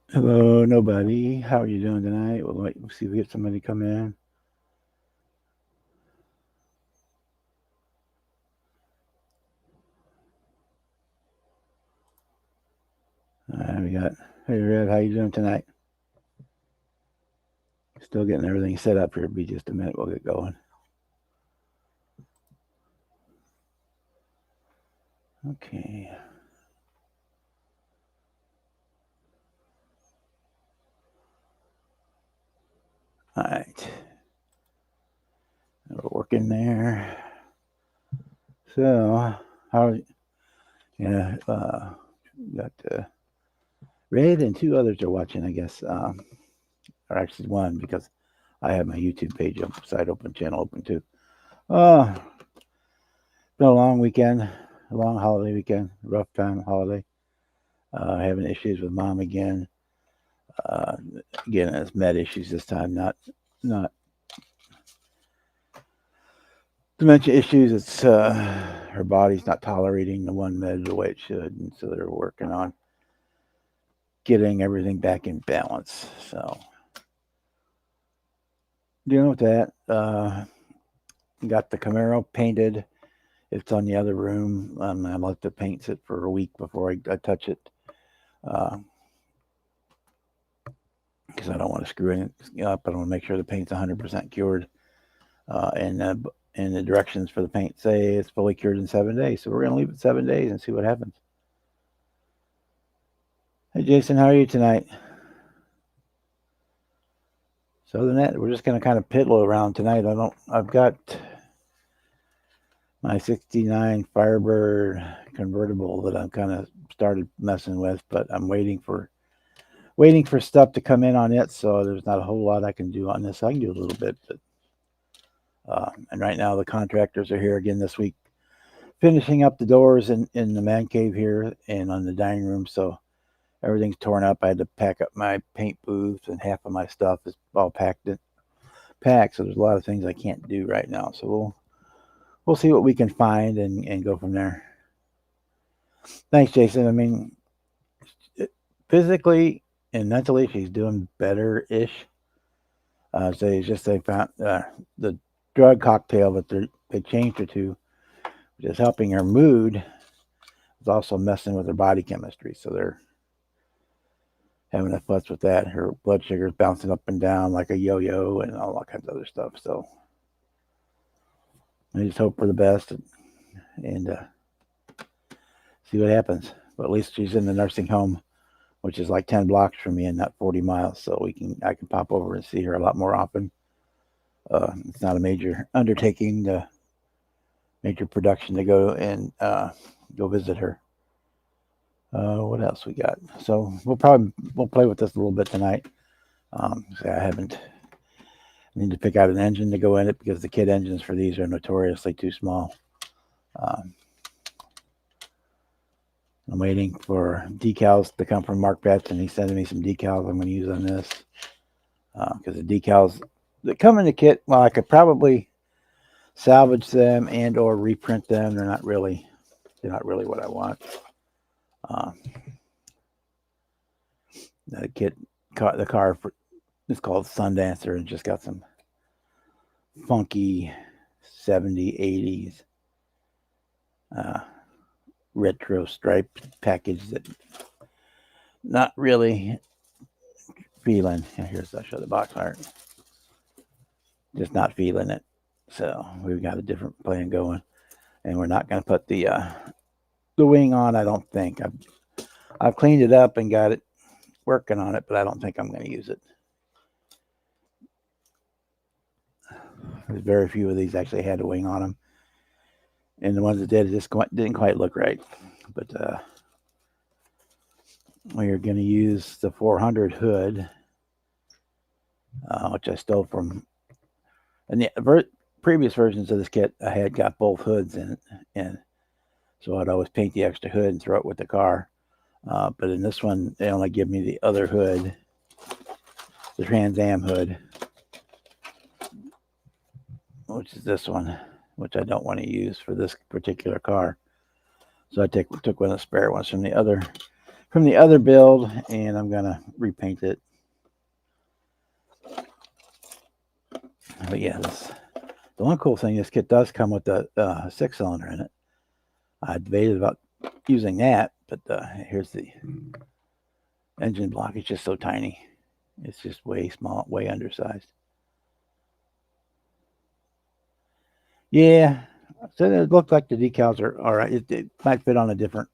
Hello, nobody. How are you doing tonight? We'll wait. We'll see if we get somebody come in. We got. Hey, Red. How you doing tonight? Still getting everything set up here. Be just a minute. We'll get going. Okay. All right. We're working there. So, how? Yeah. Got Red and two others are watching. I guess. Or actually one because I have my YouTube page side open, channel open too. Been a long weekend, a long holiday weekend, rough time holiday. Having issues with mom again. Uh, Again, it's med issues this time, not dementia issues. It's her body's not tolerating the one med the way it should, and so they're working on getting everything back in balance. So dealing with that. Got the Camaro painted. It's on the other room. I let the paint sit for a week before I touch it. Because I don't want to screw it up. I want to make sure the paint's 100% cured. And the directions for the paint say it's fully cured in 7 days. So we're going to leave it 7 days and see what happens. Hey, Jason, how are you tonight? So other than that, we're just going to kind of piddle around tonight. I've got my 69 Firebird convertible that I'm kind of started messing with, but I'm waiting for stuff to come in on it. So there's not a whole lot I can do on this. I can do a little bit, but and right now the contractors are here again this week, finishing up the doors in the man cave here and on the dining room. So everything's torn up. I had to pack up my paint booth, and half of my stuff is all packed. So there's a lot of things I can't do right now. So we'll see what we can find and go from there. Thanks, Jason. I mean, physically and mentally, she's doing better ish. So it's just they found the drug cocktail that they changed her to, which is helping her mood. It's also messing with her body chemistry. So they're having a fuss with that. Her blood sugar's bouncing up and down like a yo-yo and all that kinds of other stuff. So I just hope for the best and see what happens. But at least she's in the nursing home, which is like 10 blocks from me and not 40 miles. So I can pop over and see her a lot more often. It's not a major undertaking, major production to go and go visit her. What else we got? So we'll play with this a little bit tonight. I need to pick out an engine to go in it because the kit engines for these are notoriously too small. I'm waiting for decals to come from Mark Betts, and he's sending me some decals I'm going to use on this because the decals that come in the kit, well, I could probably salvage them and or reprint them. They're not really what I want. The car is called Sundancer and just got some funky 70s, 80s retro stripe package that not really feeling. I'll show the box art. Just not feeling it. So we've got a different plan going, and we're not going to put the wing on. I don't think I've cleaned it up and got it working on it, but I don't think I'm going to use it. There's very few of these actually had a wing on them, and the ones that did, it just didn't quite look right. But we are going to use the 400 hood, which I stole from. And the previous versions of this kit, I had got both hoods in it, and so I'd always paint the extra hood and throw it with the car. But in this one, they only give me the other hood, the Trans Am hood, which is this one, which I don't want to use for this particular car. So I took one of the spare ones from the other build, and I'm gonna repaint it. But yeah, the one cool thing, this kit does come with a 6-cylinder in it. I debated about using that, but here's the engine block. It's just so tiny. It's just way small, way undersized. Yeah, so it looked like the decals are all right. It might fit on a different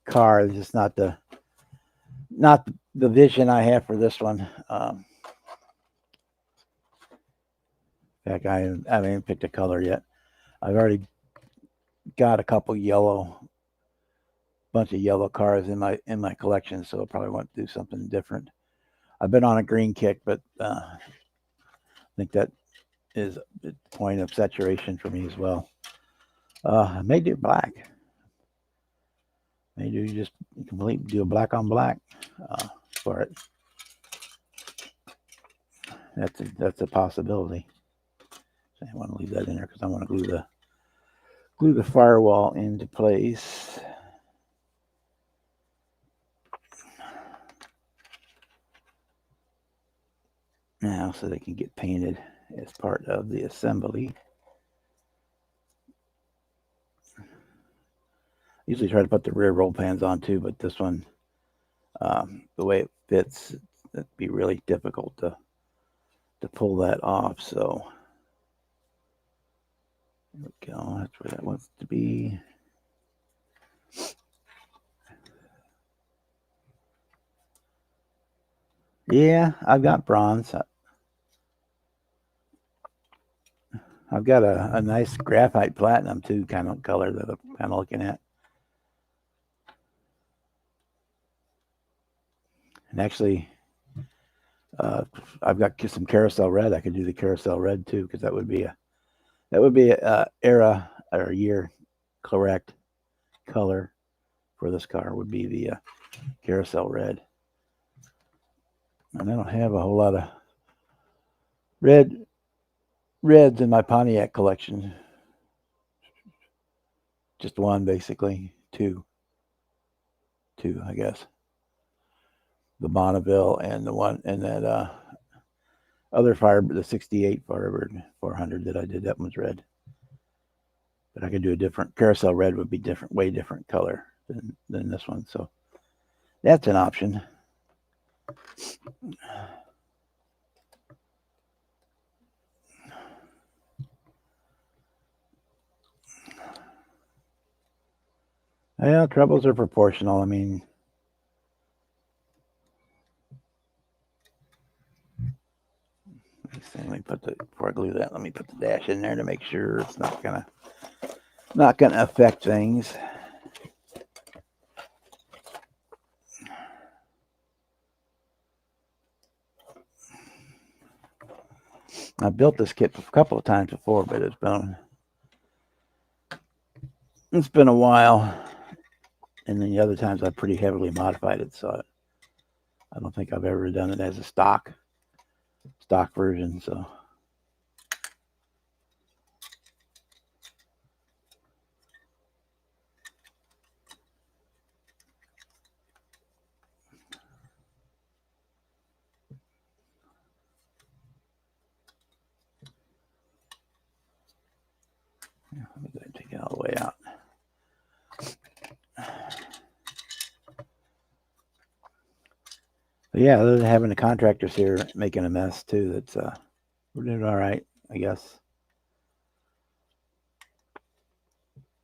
car. It's just not the vision I have for this one. In fact, I haven't even picked a color yet. I've already got a couple bunch of yellow cars in my collection, so I probably want to do something different. I've been on a green kick, but I think that is the point of saturation for me as well. I may do black. May do a black on black for it. That's a possibility. So I want to leave that in there because I want to glue the firewall into place. Now, so they can get painted as part of the assembly. Usually try to put the rear roll pans on too, but this one, the way it fits, it'd be really difficult to pull that off. So there we go. That's where that wants to be. Yeah, I've got bronze. I've got a nice graphite platinum too, kind of color that I'm kind of looking at. And actually, I've got some carousel red. I could do the carousel red too, because that would be a era or year correct color for this car would be the carousel red. And I don't have a whole lot of reds in my Pontiac collection. Just one, basically. Two, I guess. The Bonneville and the one and that other Firebird, the 68 Firebird 400 that I did. That one's red. But I could do a different carousel red would be different, way different color than this one. So that's an option. Yeah, troubles are proportional. I mean, let me before I glue that, let me put the dash in there to make sure it's not gonna affect things. I've built this kit a couple of times before, but it's been a while. And then the other times I've pretty heavily modified it, so I don't think I've ever done it as a stock version. So let me go ahead and take it all the way out. But yeah, other than having the contractors here making a mess too, that's we're doing all right, I guess.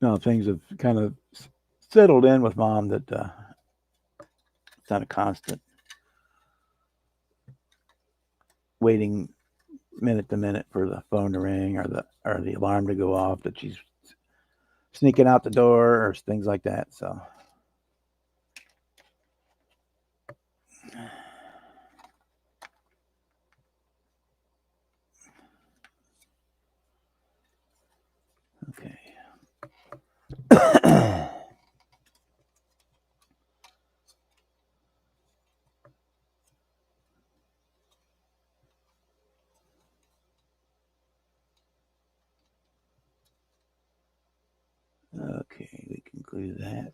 No, things have kind of settled in with Mom that it's not a constant waiting minute to minute for the phone to ring or the alarm to go off that she's sneaking out the door or things like that. So okay. Okay, we can glue glue that.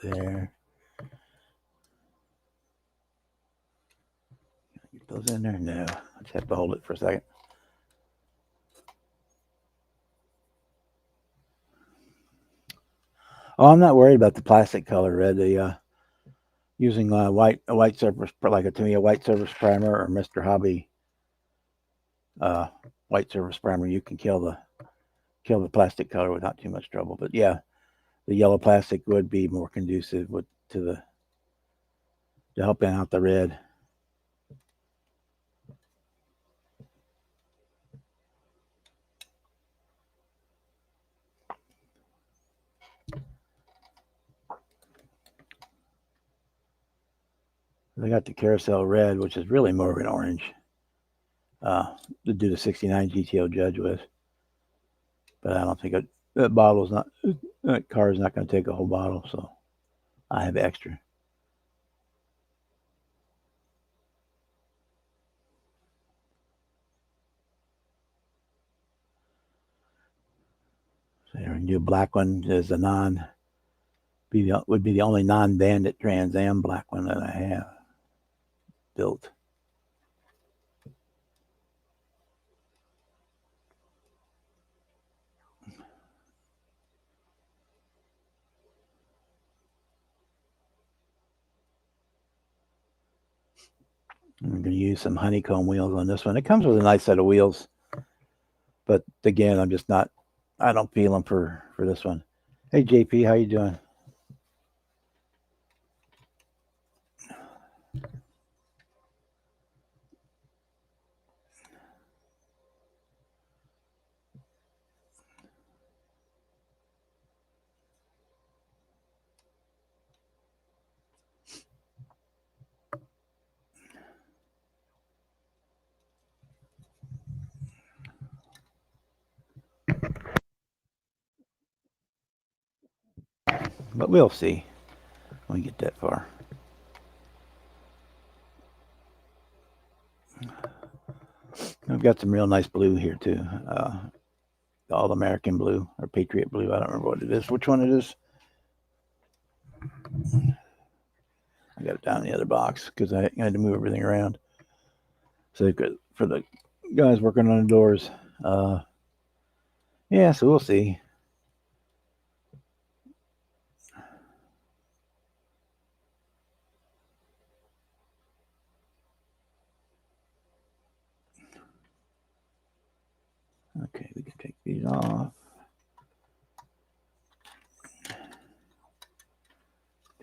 There. Get those in there? No. I just have to hold it for a second. Oh, I'm not worried about the plastic color red. The using a white surface, like to me, a white surface primer or Mr. Hobby white surface primer, you can kill the plastic color without too much trouble. But yeah, the yellow plastic would be more conducive to helping out the red. I got the carousel red, which is really more of an orange, to do the 69 GTO Judge with. But I don't think that car is not going to take a whole bottle, so I have extra. So your new black one is would be the only non-Bandit Trans Am black one that I have built. I'm going to use some honeycomb wheels on this one. It comes with a nice set of wheels, but again, I don't feel them for this one. Hey JP, how you doing? But we'll see when we get that far. I've got some real nice blue here too. The All American blue or Patriot blue. I don't remember what it is. Which one it is? I got it down in the other box because I had to move everything around. So for the guys working on the doors, yeah. So we'll see. Okay, we can take these off.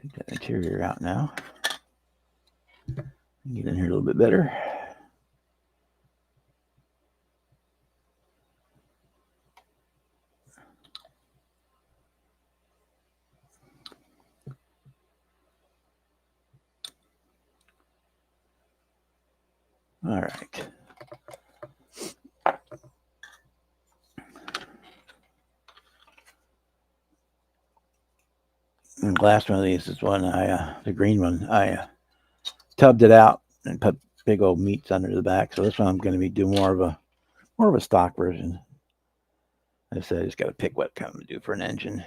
Take that interior out now. Get in here a little bit better. All right. And the last one of these is one the green one. I tubbed it out and put big old meats under the back. So this one I'm going to be doing more of a stock version. I said I just got to pick what kind to do for an engine.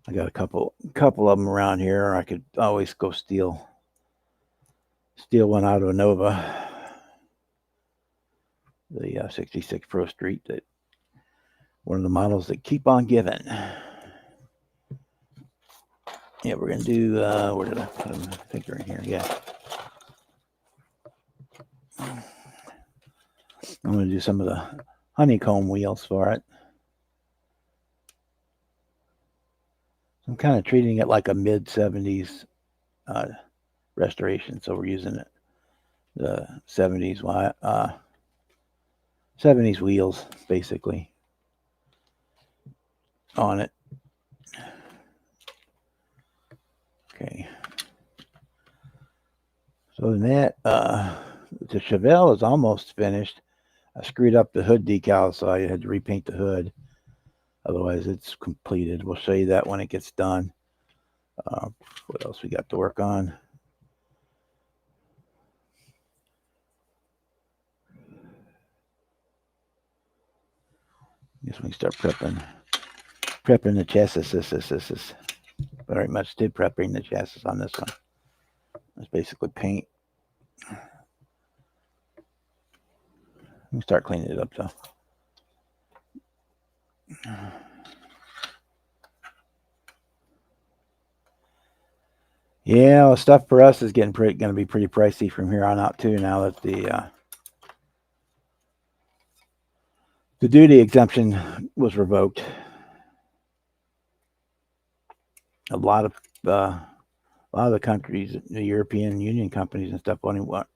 I got a couple of them around here. I could always go steal one out of a Nova, the 66 Pro Street, that one of the models that keep on giving. Yeah, we're gonna do. Where did I put them? I think they're in here. Yeah. I'm gonna do some of the honeycomb wheels for it. I'm kind of treating it like a mid-70s restoration, so we're using the 70s 70s wheels basically on it. Okay. So that the Chevelle is almost finished. I screwed up the hood decal, so I had to repaint the hood. Otherwise, it's completed. We'll show you that when it gets done. What else we got to work on? Guess we can start prepping the chassis. This very much did prepping the chassis on this one. It's basically paint. We can start cleaning it up though. Yeah, well, stuff for us is going to be pretty pricey from here on out too. Now that the duty exemption was revoked, a lot of the countries, the European Union companies and stuff, they're not even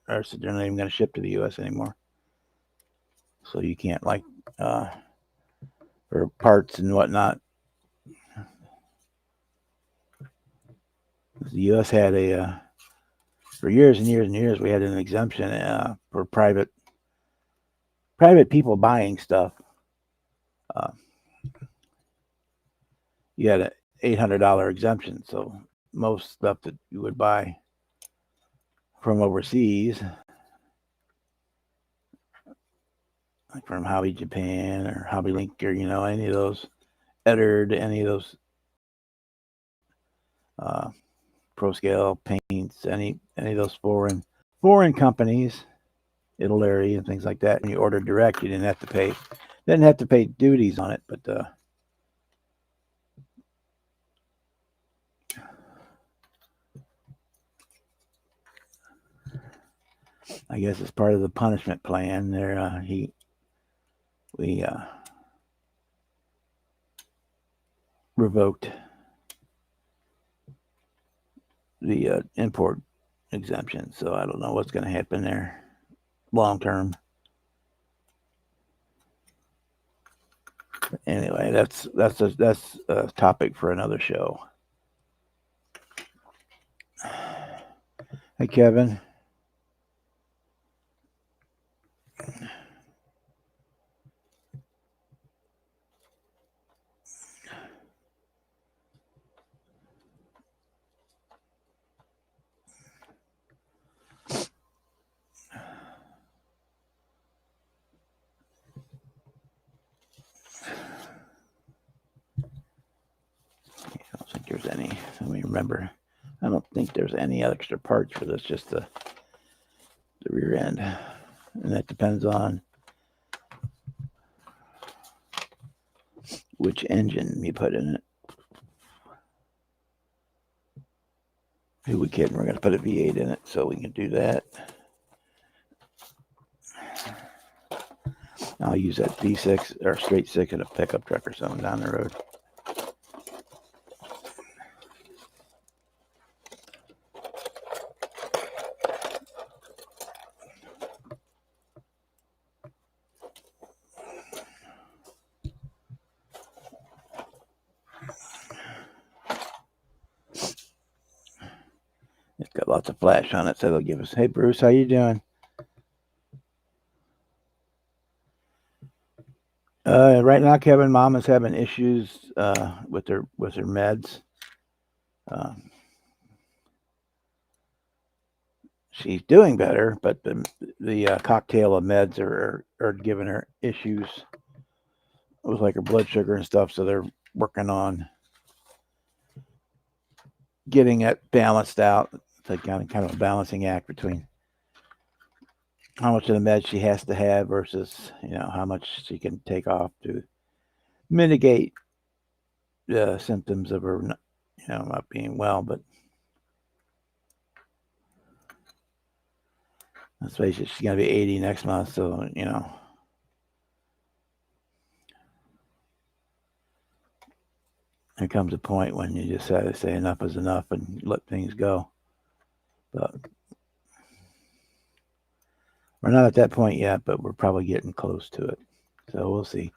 going to ship to the U.S. anymore. So you can't for parts and whatnot. The U.S. had for years and years and years, we had an exemption for private people buying stuff. You had an $800 exemption, so most stuff that you would buy from overseas, like from Hobby Japan or Hobby Link or any of those Eddard, any of those Pro Scale paints, any of those foreign companies, Italy and things like that. When you ordered direct, you didn't have to pay duties on it, but I guess it's part of the punishment plan. There, we revoked the import exemption. So I don't know what's going to happen there long term. Anyway, that's a topic for another show. Hey, Kevin. I don't think there's any. Let me remember. I don't think there's any extra parts for this, just the rear end. And that depends on which engine you put in it. Who we kidding? We're going to put a V8 in it, so we can do that. I'll use that D6 or straight 6 in a pickup truck or something down the road. It's got lots of flash on it, so they'll give us, hey, Bruce, how you doing? Right now, Kevin, Mom is having issues with her meds. She's doing better, but the cocktail of meds are giving her issues with like her blood sugar and stuff. So they're working on getting it balanced out. It's like kind of a balancing act between how much of the meds she has to have versus how much she can take off to mitigate the symptoms of her not being well. But let's face it, she's gonna be 80 next month, so there comes a point when you just have to say enough is enough and let things go. But we're not at that point yet, but we're probably getting close to it. So we'll see.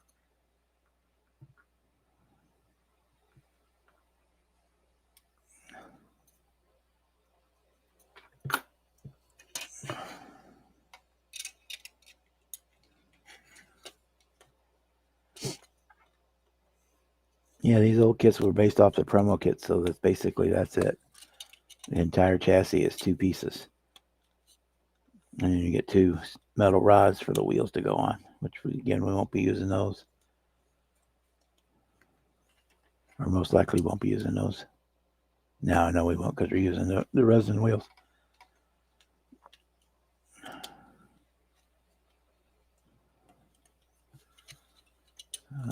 Yeah, these old kits were based off the promo kit, so that's it. The entire chassis is 2 pieces. And then you get 2 metal rods for the wheels to go on, which again, we won't be using those. Or most likely won't be using those. No, we won't, because we're using the resin wheels.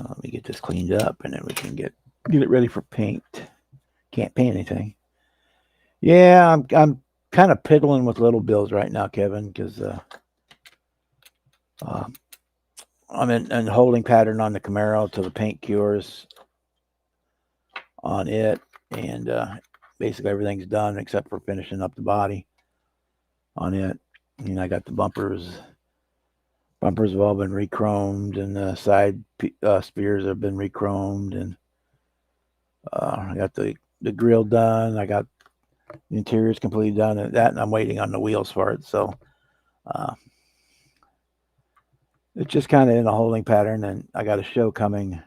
Let me get this cleaned up, and then we can get it ready for paint. Can't paint anything. Yeah, I'm kind of piddling with little builds right now, Kevin, because I'm in holding pattern on the Camaro till the paint cures on it, and basically everything's done except for finishing up the body on it. And I got the bumpers. Bumpers have all been re-chromed, and the side spears have been re-chromed, and I got the grill done. I got the interior's completely done, and I'm waiting on the wheels for it. So it's just kind of in a holding pattern, and I got a show coming,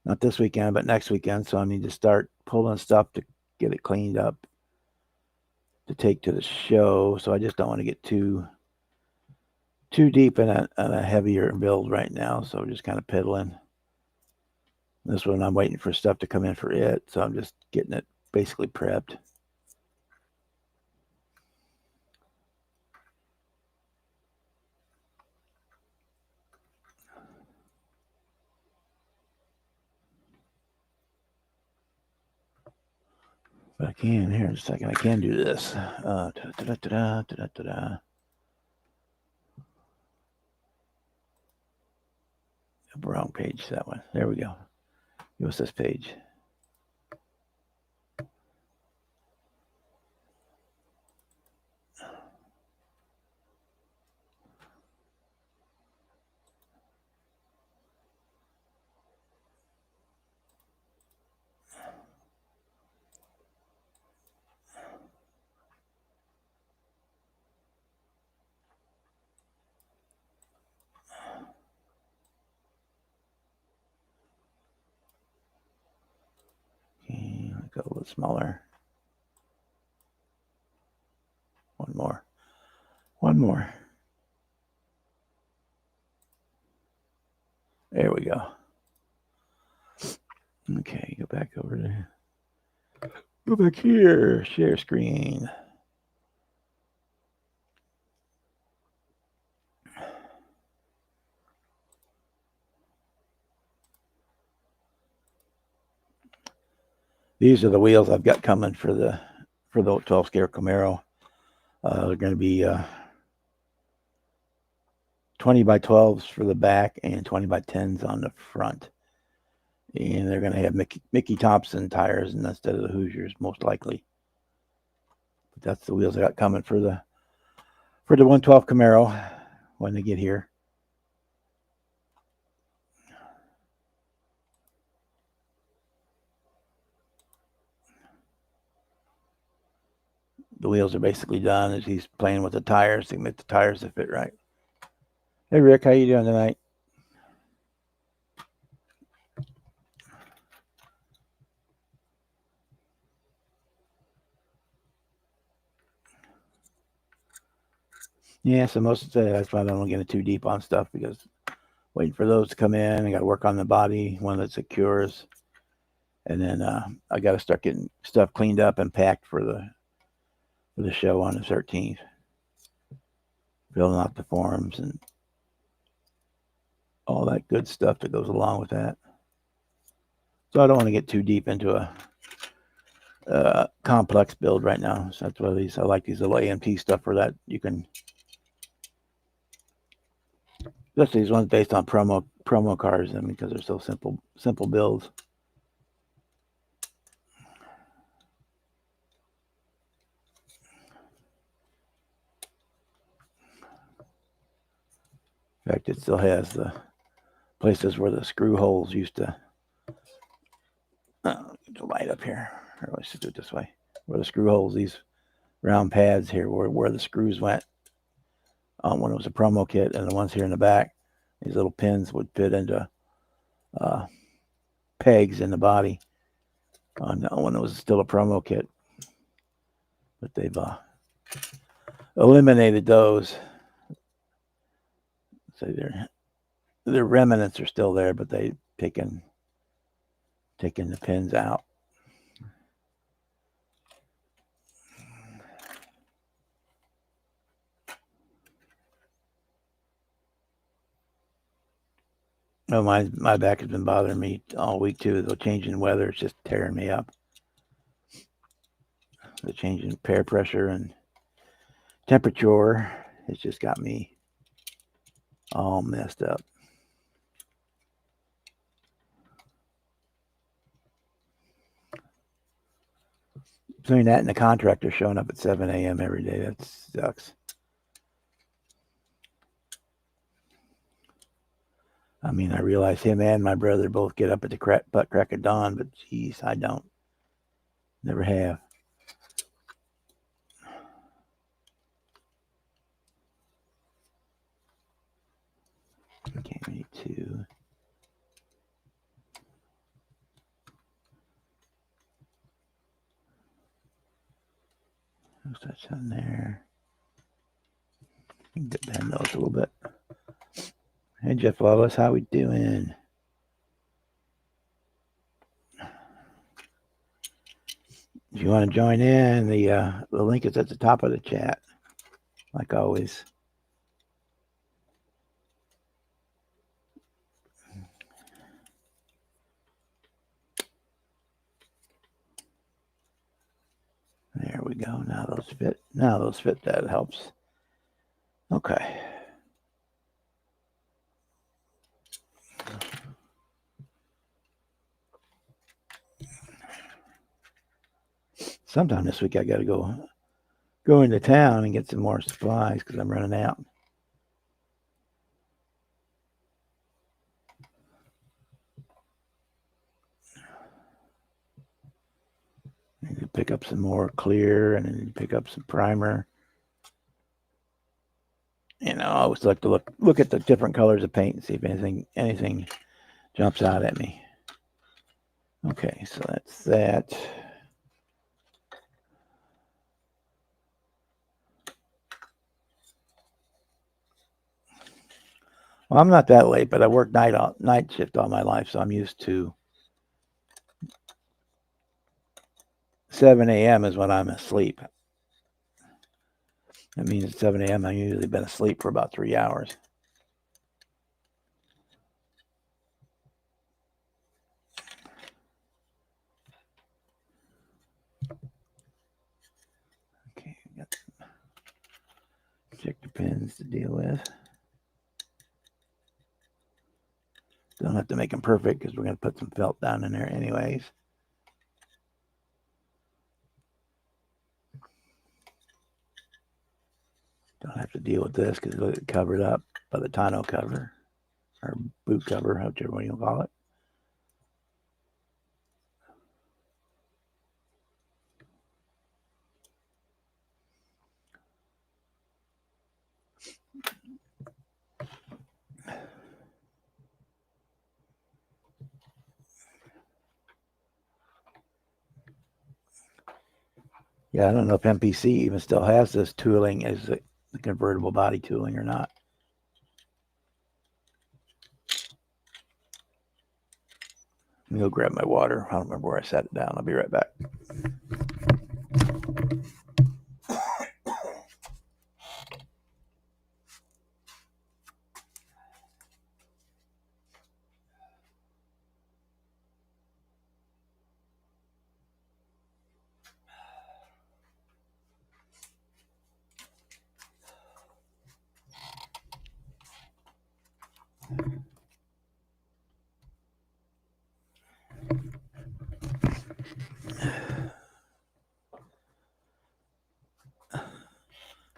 not this weekend, but next weekend. So I need to start pulling stuff to get it cleaned up to take to the show. So I just don't want to get too deep in a heavier build right now. So I'm just kind of piddling. This one, I'm waiting for stuff to come in for it. So I'm just getting it basically prepped. But I can, here in a second, I can do this. Wrong page, that one. There we go. What's this page? Okay, I'll go a little smaller. One more. There we go. Okay, go back over there. Go back here. Share screen. These are the wheels I've got coming for the 12 scale Camaro. They're going to be 20 by 12s for the back and 20 by 10s on the front. And they're going to have Mickey Thompson tires instead of the Hoosiers, most likely. But that's the wheels I got coming for the 112 Camaro when they get here. The wheels are basically done as he's playing with the tires to make the tires to fit right. Hey Rick, how you doing tonight? Yeah, so most of the that's why I don't get too deep on stuff, because waiting for those to come in. I got to work on the body when it secures, and then I got to start getting stuff cleaned up and packed for the show on the 13th. Filling out the forms and all that good stuff that goes along with that. So I don't want to get too deep into a complex build right now. So that's why I like these little AMT stuff for that. You can, especially these ones based on promo cars, because they're so simple builds. In fact, it still has the places where the screw holes used to. Get the light up here. Or let's just do it this way. Where the screw holes, these round pads here, where the screws went when it was a promo kit, and the ones here in the back, these little pins would fit into pegs in the body on that one. It was still a promo kit, but they've eliminated those. So their remnants are still there, but they've taken the pins out. Oh, my back has been bothering me all week too. The changing weather is just tearing me up. The change in air pressure and temperature has just got me all messed up. Between that and the contractor showing up at 7 a.m. every day, that sucks. I mean, I realize him and my brother both get up at the butt crack of dawn, but geez, I don't. Never have. Okay, me too. What's that on there? Bend those a little bit. Hey, Jeff Loveless, how we doing? If you want to join in, the link is at the top of the chat, like always. There we go. Now those fit. Now those fit. That helps. Okay. Sometime this week I got to go into town and get some more supplies because I'm running out. You can pick up some more clear and then pick up some primer. You know, I always like to look at the different colors of paint and see if anything jumps out at me. Okay, so that's that. Well, I'm not that late, but I work night shift all my life, so I'm used to 7 a.m. is when I'm asleep. That means at 7 a.m. I've usually been asleep for about 3 hours. Okay, got some ejector pins to deal with. Don't have to make them perfect because we're going to put some felt down in there anyways. Don't have to deal with this because it'll get covered up by the tonneau cover or boot cover, however you call it. Yeah, I don't know if MPC even still has this tooling as the convertible body tooling or not. Let me go grab my water. I don't remember where I set it down. I'll be right back.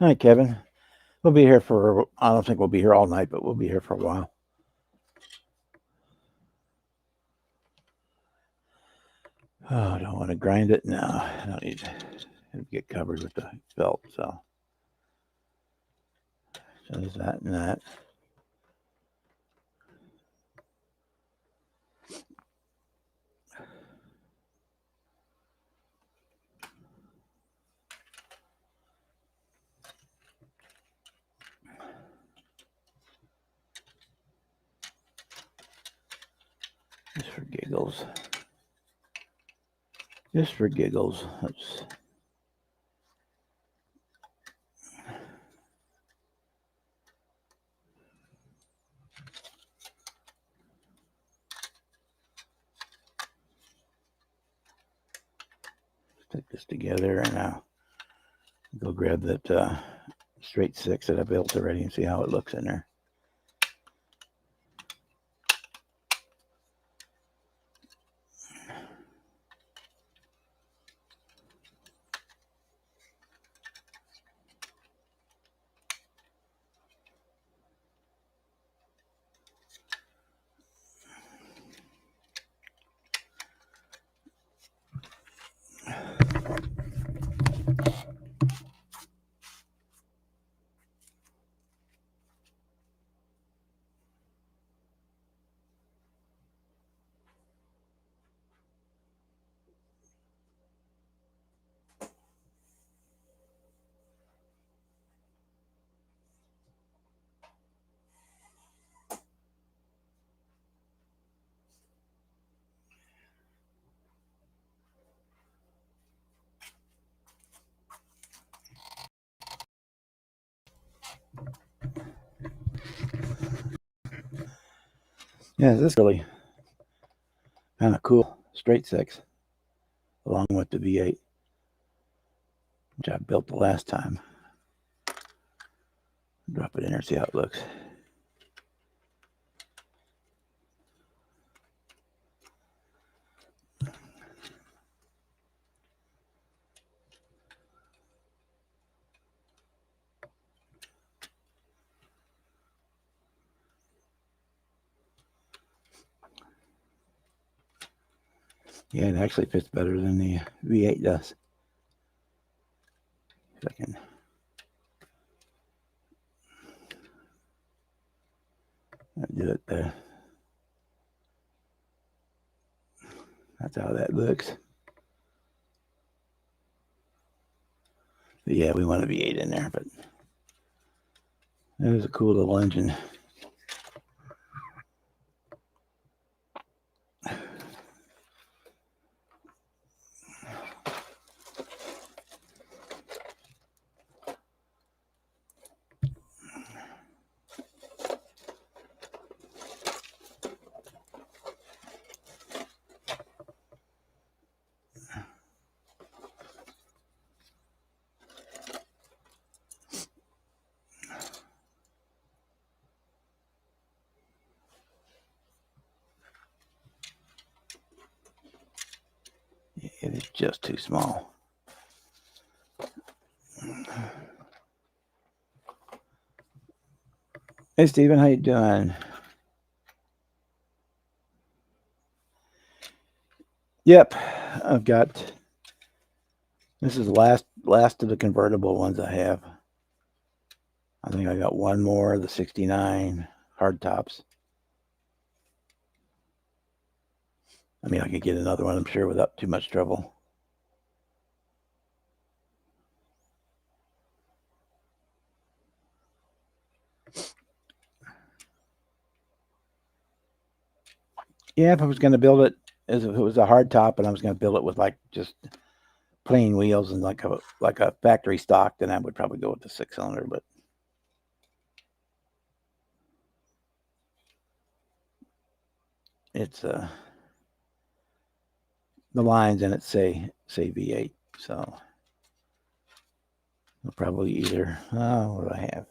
All right, Kevin. We'll be here for, I don't think we'll be here all night, but we'll be here for a while. Oh, I don't want to grind it. No, I don't need to get covered with the felt. So there's that and that. Just for giggles. Just for giggles. Let's stick this together, and I'll go grab that straight 6 that I built already and see how it looks in there. Yeah, this is really kind of cool. Straight 6 along with the V8, which I built the last time. Drop it in there, see how it looks. Yeah, it actually fits better than the V8 does. If I can do it there. That's how that looks. But yeah, we want a V8 in there, but it was a cool little engine. It is just too small. Hey Steven, how you doing? Yep, I've got, this is the last of the convertible ones I have. I think I got one more of the 69 hard tops. I mean, I could get another one, I'm sure, without too much trouble. Yeah, if I was going to build it as if it was a hard top and I was going to build it with like just plain wheels and like a factory stock, then I would probably go with the 6-cylinder, but it's the lines in it say V8, so I'll probably either, what do I have?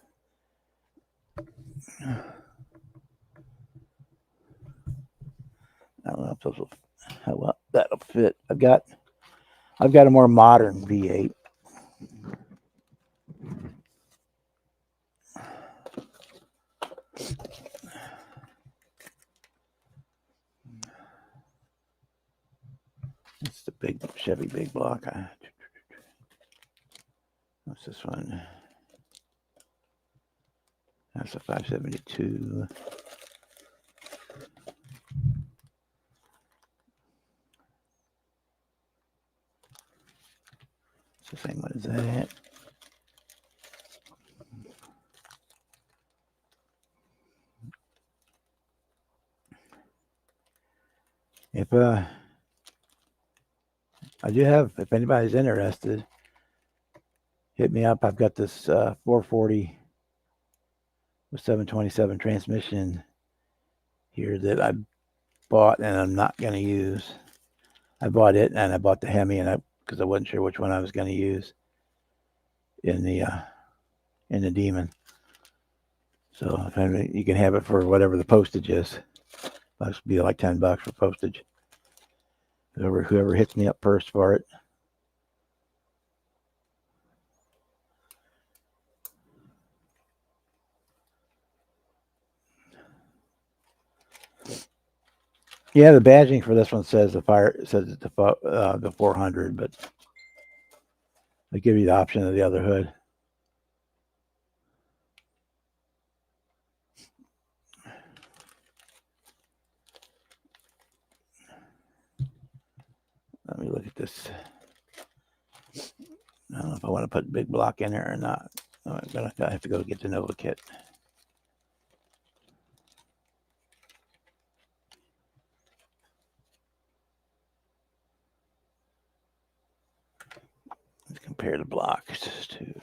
I don't know how well that'll fit. I've got a more modern V8. It's the big Chevy big block. What's this one? That's a 572. It's the same one as that. If I do have, if anybody's interested, hit me up. I've got this 440 with 727 transmission here that I bought and I'm not going to use. I bought it and I bought the Hemi, and because I wasn't sure which one I was going to use in the Demon. So you can have it for whatever the postage is. Must be like $10 for postage. Whoever hits me up first for it. Yeah, the badging for this one says it's the 400, but they give you the option of the other hood. Let me look at this. I don't know if I want to put big block in there or not. I'm gonna have to go get the Nova kit. Let's compare the blocks to.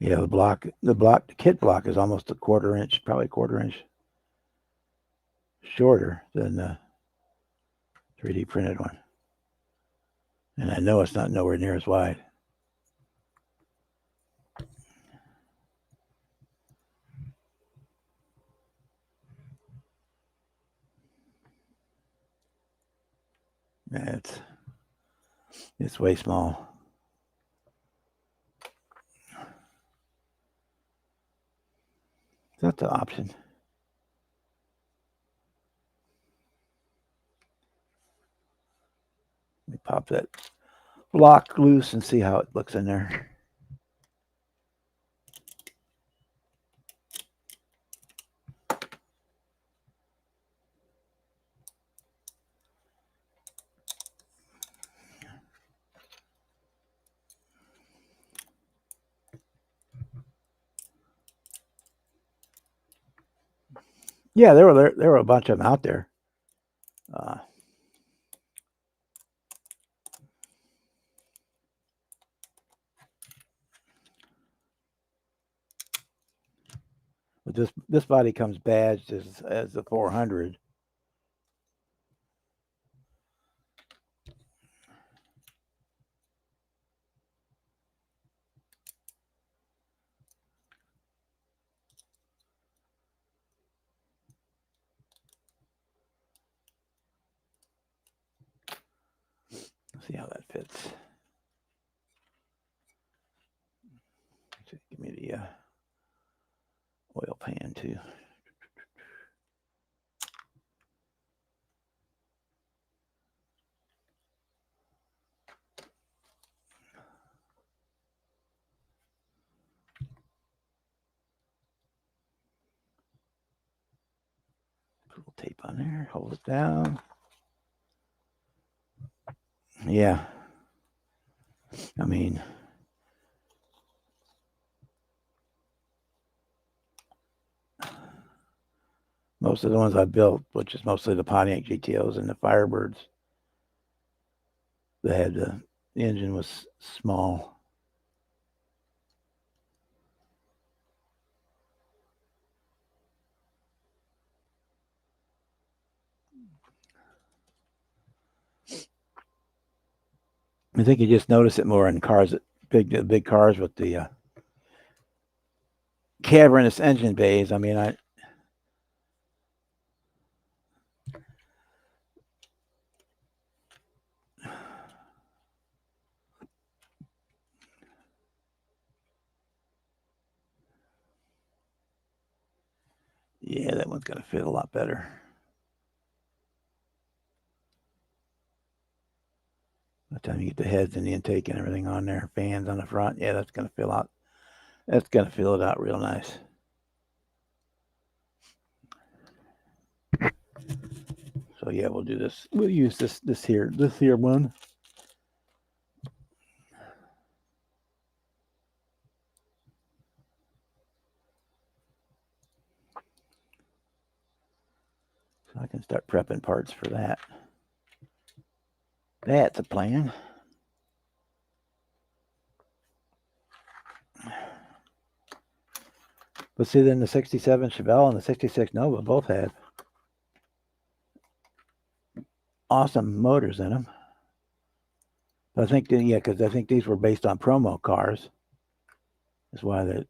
Yeah, the kit block is almost a quarter inch, probably a quarter inch shorter than the 3D printed one. And I know it's not nowhere near as wide. Yeah, it's way small. That's the option. Let me pop that block loose and see how it looks in there. Yeah, there were a bunch of them out there. But this body comes badged as the 400. Let's see how that fits. Give me the oil pan too. Put a little tape on there, hold it down. Yeah. I mean, most of the ones I built, which is mostly the Pontiac GTOs and the Firebirds, the engine was small. I think you just notice it more in cars, big cars with the cavernous engine bays. I mean, yeah, that one's gonna fit a lot better. By the time you get the heads and the intake and everything on there, fans on the front, yeah, that's gonna fill out. That's gonna fill it out real nice. So So yeah, we'll do this. We'll use this here one. So I can start prepping parts for that. That's a plan. But see, then the 67 Chevelle and the 66 Nova both had awesome motors in them. But I think, because I think these were based on promo cars. That's why that's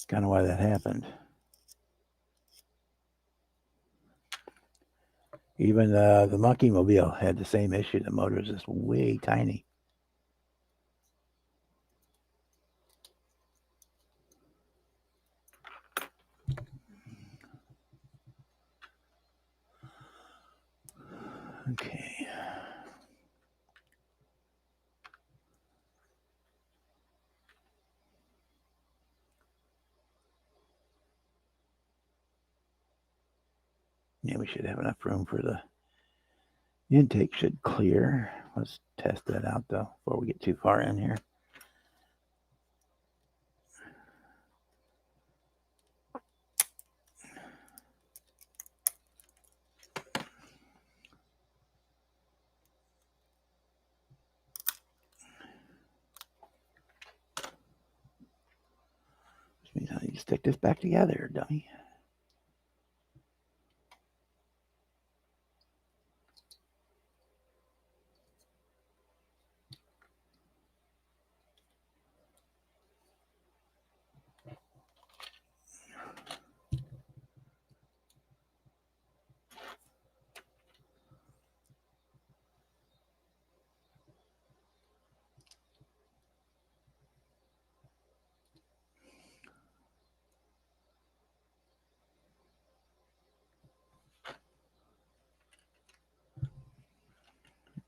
kind of why that happened. Even the Monkey Mobile had the same issue. The motor is just way tiny. Okay. Yeah, we should have enough room for the intake should clear. Let's test that out though before we get too far in here. Which means I need to stick this back together, dummy.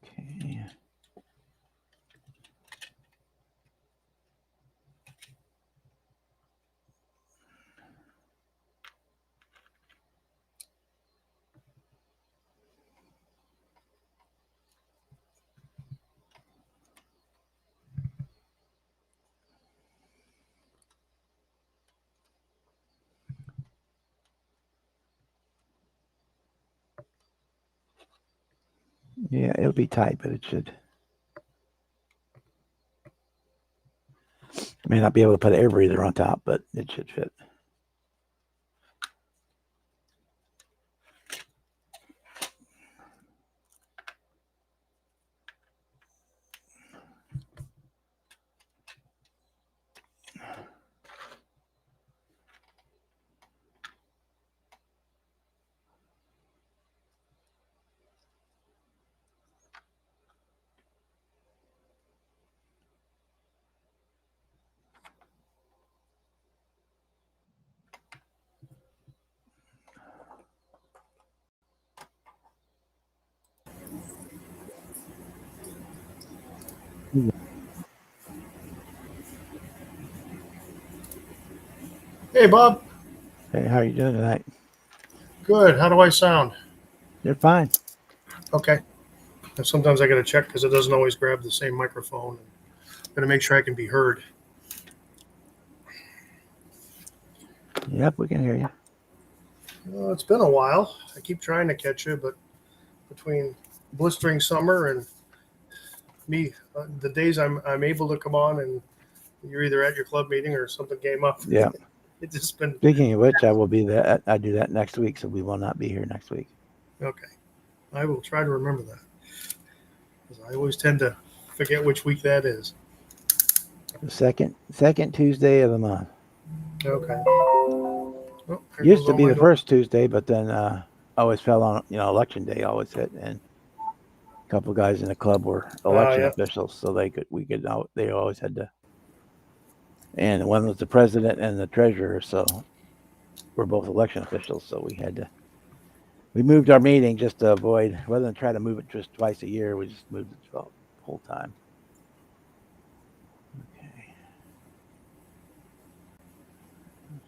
Okay. Yeah, it'll be tight, but it should. May not be able to put an air breather on top, but it should fit. Hey, Bob. Hey, how are you doing tonight? Good. How do I sound? You're fine. Okay. And sometimes I got to check because it doesn't always grab the same microphone. Got to make sure I can be heard. Yep, we can hear you. Well, it's been a while. I keep trying to catch you, but between blistering summer and me, the days I'm able to come on and you're either at your club meeting or something came up. Yeah. It's just been Speaking of which, I will be there. I do that next week, so we will not be here next week. okay. I will try to remember that because I always tend to forget which week that is. The second Tuesday of the month. Okay. Oh, Used to be the first Tuesday, but then always fell on election day. Always hit, and a couple of guys in the club were election officials, so we could out. They always had to. And one was the president and the treasurer, so we're both election officials, so we had to. We moved our meeting just to avoid, rather than try to move it just twice a year, we just moved it the whole time. Okay.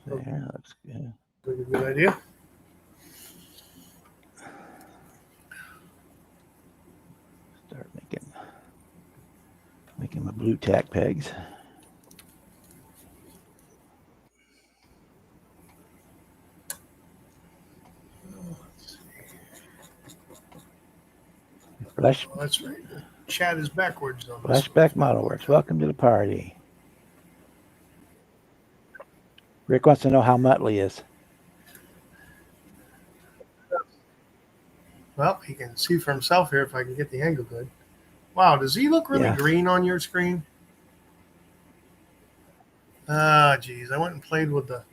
There, looks good. Good idea. blue tack pegs. Flash, Oh, that's right. The chat is backwards on this one. Flashback Model Works. Welcome to the party. Rick wants to know how Muttley is. Well, he can see for himself here if I can get the angle good. Wow, does he look really Yeah. green on your screen? Ah, geez, I went and played with the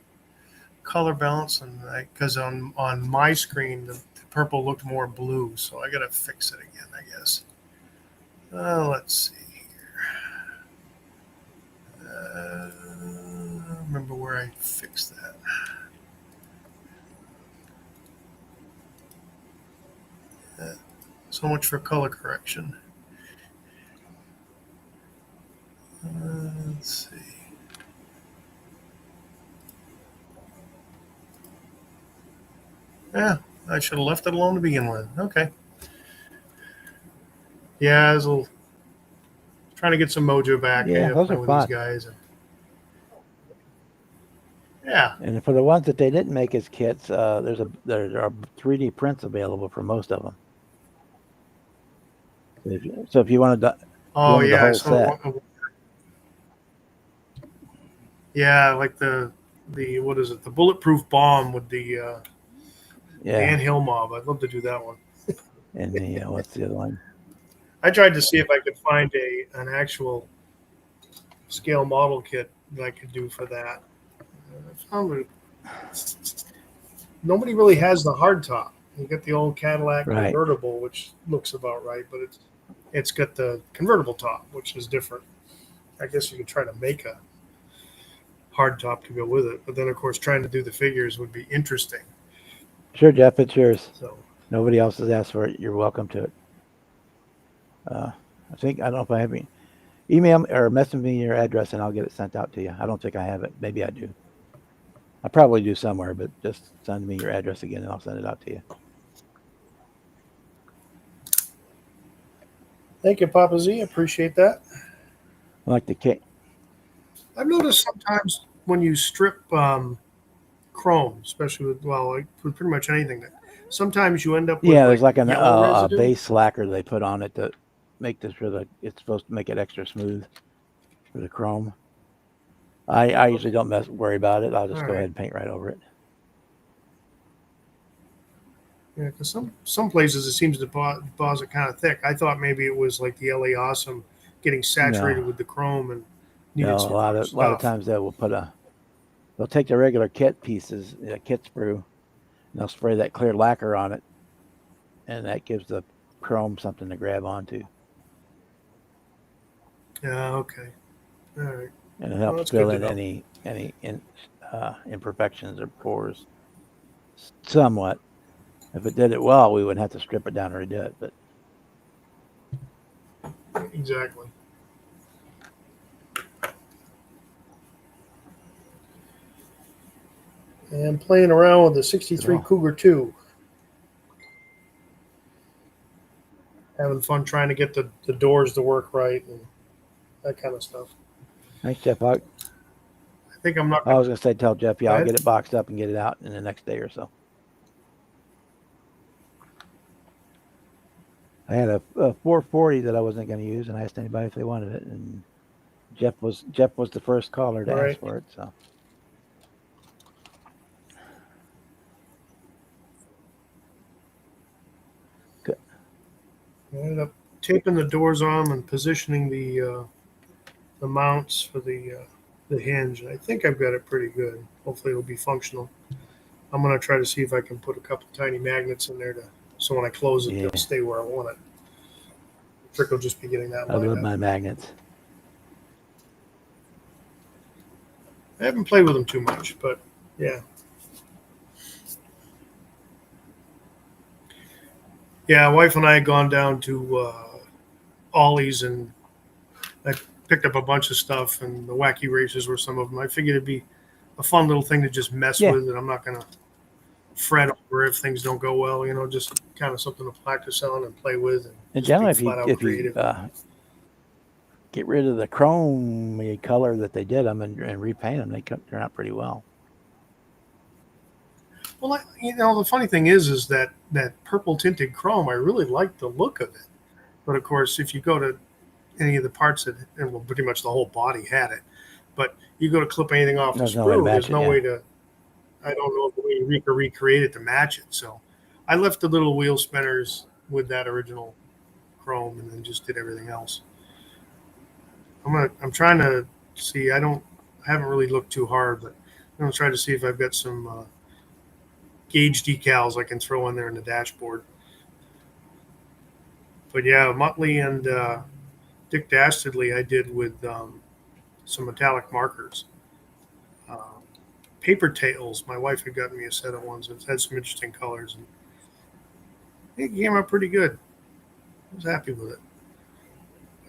color balance, and because on my screen the purple looked more blue, so I gotta fix it again, I guess. Let's see here. Remember where I fixed that. So much for color correction. Let's see. Yeah, I should have left it alone to begin with. Okay. Yeah, I was trying to get some mojo back. Yeah, those playing are with fun. these guys. Yeah. And for the ones that they didn't make as kits, there are 3D prints available for most of them. So if you wanted to Oh the yeah, whole set, yeah, like the what is it? The bulletproof bomb with the Ant Hill mob. I'd love to do that one. and the what's the other one? I tried to see if I could find an actual scale model kit that I could do for that. I found it. Nobody really has the hard top. You got the old Cadillac Right. convertible, which looks about right, but it's got the convertible top, which is different. I guess you could try to make a hard top to go with it, but then of course trying to do the figures would be interesting. Sure, Jeff, it's yours. So Nobody else has asked for it. You're welcome to it. I don't know if I have any. Email or message me your address and I'll get it sent out to you. I don't think I have it. Maybe I do. I probably do somewhere, but just send me your address again and I'll send it out to you. thank you, Papa Z. Appreciate that. I like the kit. I've noticed sometimes when you strip chrome, especially with pretty much anything, that sometimes you end up with there's like a residue. base lacquer they put on it to make this it's supposed to make it extra smooth for the chrome. I usually don't worry about it. I'll just go ahead and paint right over it. Yeah, because some places it seems the deposit kind of thick. I thought maybe it was like the LA Awesome getting saturated with the chrome and needed some a lot of times they'll take the regular kit pieces, kit sprue, and they'll spray that clear lacquer on it, and that gives the chrome something to grab onto. Yeah. Okay. All right. And it helps fill in any imperfections or pores somewhat. If it did it well, we wouldn't have to strip it down or redo it. But exactly. And playing around with the 63 Cougar 2. Having fun trying to get the doors to work right and that kind of stuff. Thanks, Jeff. I think I'm not. I was going to say, tell Jeff, I'll get it boxed up and get it out in the next day or so. I had a 440 that I wasn't going to use, and I asked anybody if they wanted it, and Jeff was the first caller to ask for it. So. Good. I ended up taping the doors on and positioning the mounts for the hinge. I think I've got it pretty good. Hopefully it'll be functional. I'm going to try to see if I can put a couple tiny magnets in there so when I close it, it'll stay where I want it. The trick will just be getting that. I love my magnets. I haven't played with them too much, but yeah. Yeah, wife and I had gone down to Ollie's and I picked up a bunch of stuff, and the wacky races were some of them. I figured it'd be a fun little thing to just mess with, and I'm not going to fret over if things don't go well. Just kind of something to practice on and play with. And generally, if you get rid of the chrome color that they did them and repaint them. They turn out pretty well. Well, the funny thing is that purple tinted chrome. I really like the look of it, but of course, if you go to any of the parts that, and well, pretty much the whole body had it, but you go to clip anything off the There's no way to sprue, match there's it. no Yeah. way to. I don't know if we could recreate it to match it. So, I left the little wheel spinners with that original chrome, and then just did everything else. I'm trying to see. I haven't really looked too hard, but I'm gonna try to see if I've got some gauge decals I can throw in there in the dashboard. But yeah, Muttley and Dick Dastardly I did with some metallic markers. Um, Paper tails. My wife had gotten me a set of ones that had some interesting colors, and it came out pretty good. I was happy with it.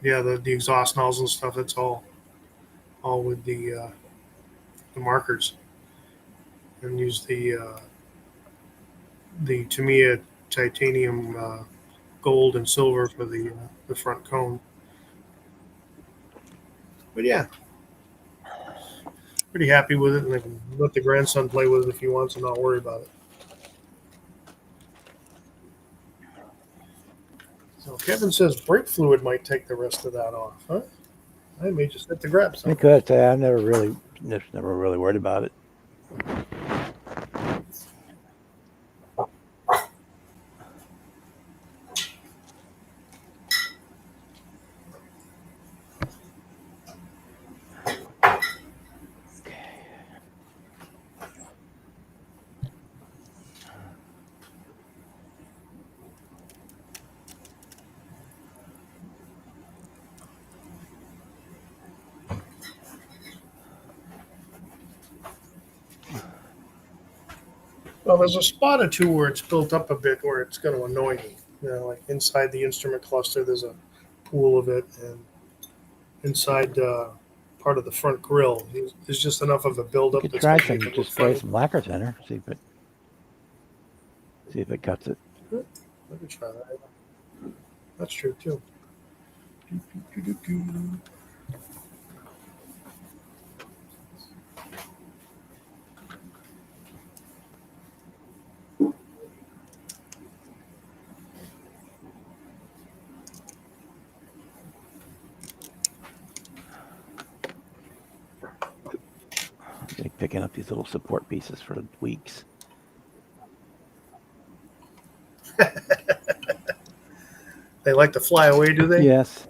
Yeah, the exhaust nozzle and stuff. That's all with the markers, and use the Tamiya titanium gold and silver for the front cone. But yeah, pretty happy with it, and I can let the grandson play with it if he wants and not worry about it. So Kevin says brake fluid might take the rest of that off, huh? I may just have to grab some. It could. I've never really worried about it. Well, there's a spot or two where it's built up a bit where it's going to annoy me. Like inside the instrument cluster, there's a pool of it, and inside part of the front grille, there's just enough of a You buildup could that's try going to make some. it look Just spray funny. some lacquer thinner. See if it cuts it. Let me try that. That's true too. Like picking up these little support pieces for weeks. They like to fly away, do they? Yes.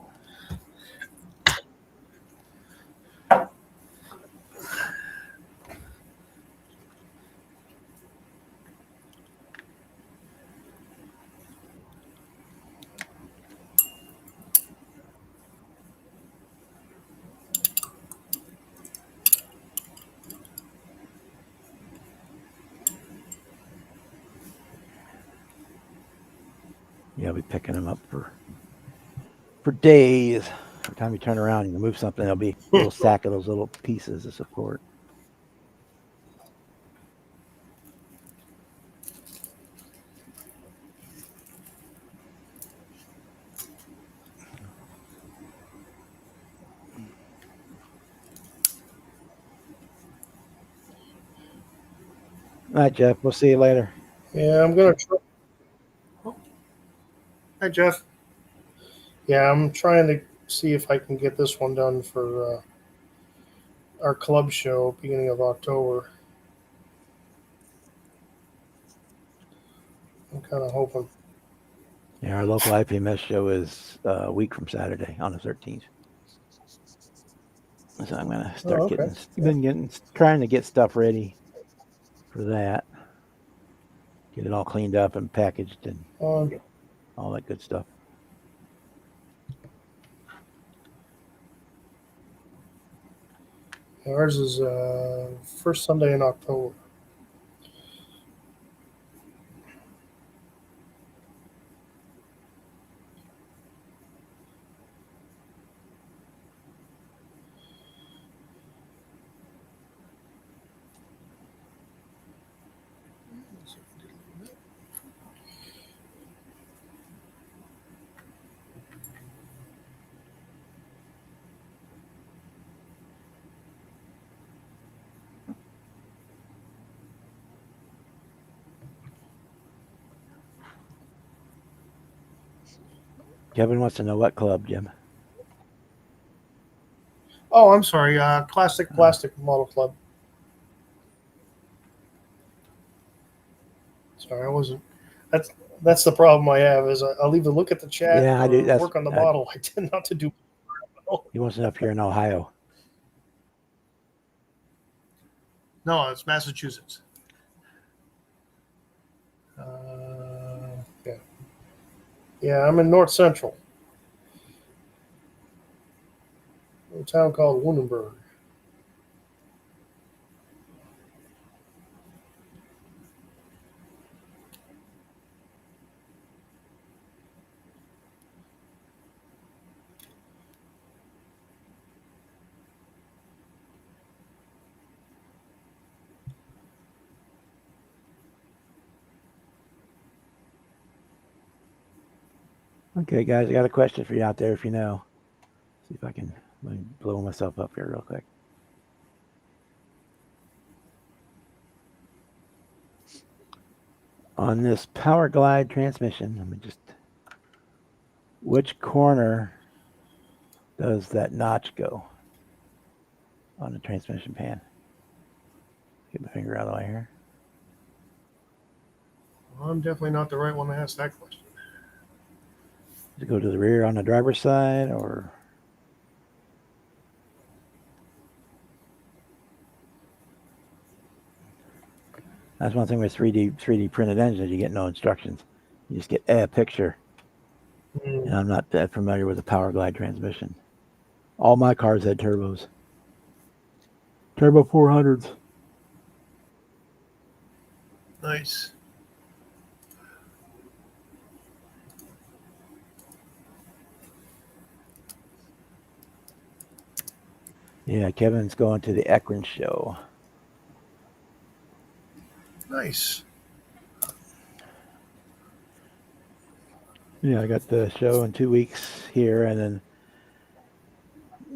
Yeah, I'll be picking them up for days. Every time you turn around, you move something, there'll be a little sack of those little pieces of support. All right, Jeff. We'll see you later. Yeah, I'm gonna try. Oh, hi, Jeff. Yeah, I'm trying to see if I can get this one done for our club show beginning of October. I'm kind of hoping. Yeah, our local IPMS show is a week from Saturday on the 13th. So I'm gonna start okay. trying to get stuff ready for that. Get it all cleaned up and packaged and all that good stuff. Ours is first Sunday in October. Kevin wants to know what club, Jim. Oh, I'm sorry. Classic Plastic Model Club. Sorry, I wasn't. That's the problem I have is I'll either look at the chat Yeah, I or do. That's work on the model. I tend not to do. he wants it up here in Ohio. No, it's Massachusetts. Yeah. Yeah, I'm in North Central. A town called Lunenburg. Okay, guys, I got a question for you out there. If you know, see if I can let me blow myself up here real quick. On this Power Glide transmission, let me just. Which corner does that notch go on the transmission pan? Get my finger out of the way here. I'm definitely not the right one to ask that question. Does it go to the rear on the driver's side, or that's one thing with 3D printed engines, you get no instructions. You just get a picture. And I'm not that familiar with the Power Glide transmission. All my cars had turbos. Turbo 400s. Nice. Yeah, Kevin's going to the Akron show. Nice. Yeah, I got the show in 2 weeks here, and then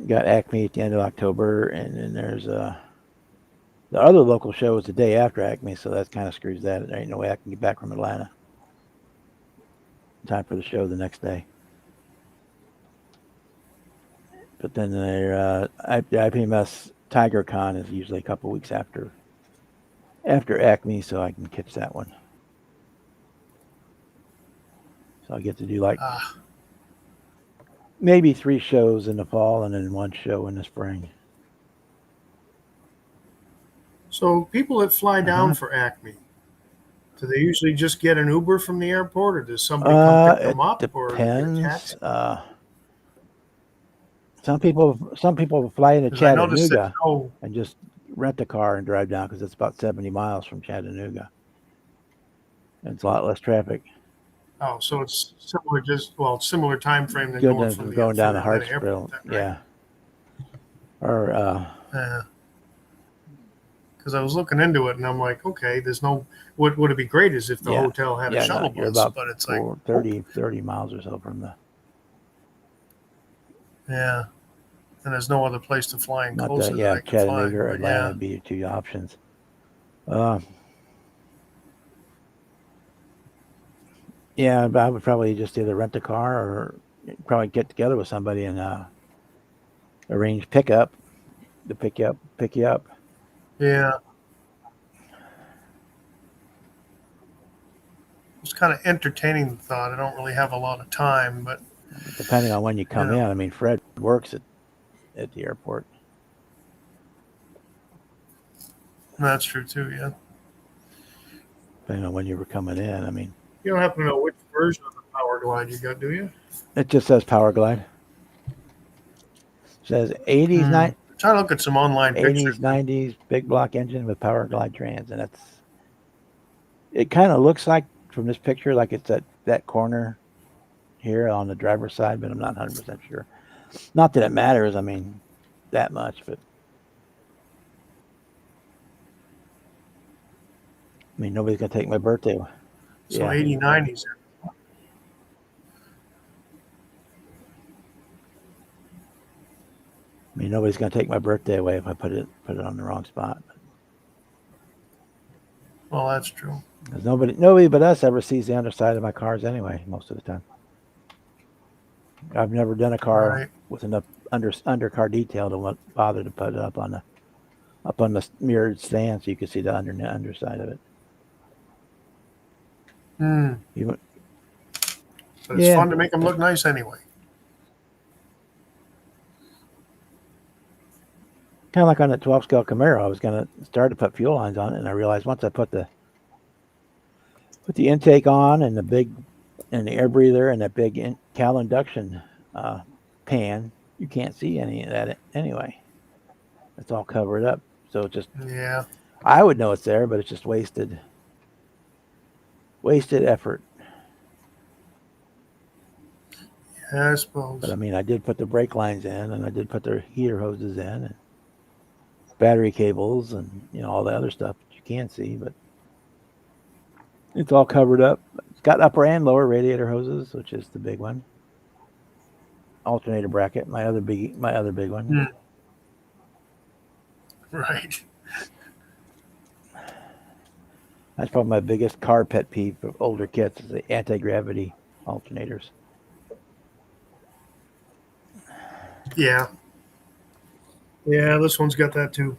got Acme at the end of October, and then there's the other local show is the day after Acme, so that kind of screws that. There ain't no way I can get back from Atlanta in time for the show the next day. But then the IPMS Tiger Con is usually a couple weeks after Acme, so I can catch that one. So I get to do like maybe 3 shows in the fall and then 1 show in the spring. So people that fly down for Acme, do they usually just get an Uber from the airport, or does somebody come pick them up, or do they get a taxi? Some people fly into 'Cause I noticed that, Chattanooga and just rent a car and drive down because it's about 70 miles from Chattanooga. And it's a lot less traffic. Oh, so it's similar, it's similar time frame than Good going than from going down to Atlanta Hartsville. airport, then, right? Yeah. Or because I was looking into it and I'm like, okay, there's no. What would it be great is if the hotel had a shuttle you're bus, about but it's 30 miles or so from the. Yeah, and there's no other place to fly in closer. Chattanooga or Atlanta would be your 2 options. Yeah, but I would probably just either rent a car or probably get together with somebody and arrange pickup to pick you up. Yeah. It's kind of entertaining the thought. I don't really have a lot of time, but depending on when you come in, I mean, Fred works at the airport. That's true too. Yeah. Depending on when you were coming in, I mean. You don't happen to know which version of the Power Glide you got, do you? It just says Power Glide. It says 80s, Trying to look at some online 80s, pictures. 90s big block engine with Power Glide trans, and it kind of looks like from this picture like it's at that corner here on the driver's side, but I'm not 100% sure. Not that it matters, I mean, that much, but I mean, nobody's gonna take my birthday. So 80, 90s. I mean, nobody's gonna take my birthday away if I put it on the wrong spot. Well, that's true. Because nobody but us ever sees the underside of my cars anyway, most of the time. I've never done a car Right. with enough undercar detail to bother to put it up on the mirrored stand so you can see the underside of it. Hmm. Even, But it's yeah, fun to make them look nice anyway. kind of like on that 12 scale Camaro. I was gonna start to put fuel lines on it, and I realized once I put the intake on and the air breather and that big cal induction uh, pan, you can't see any of that anyway. It's all covered up, so it just Yeah. I would know it's there, but it's just wasted effort. Yeah, I But suppose. I mean, I did put the brake lines in, and I did put the heater hoses in, and battery cables, and all the other stuff that you can't see. But it's all covered up. It's got upper and lower radiator hoses, which is the big one. Alternator bracket, my other big one. Hmm. Right. That's probably my biggest car pet peeve of older kits is the anti-gravity alternators. Yeah. Yeah, this one's got that too.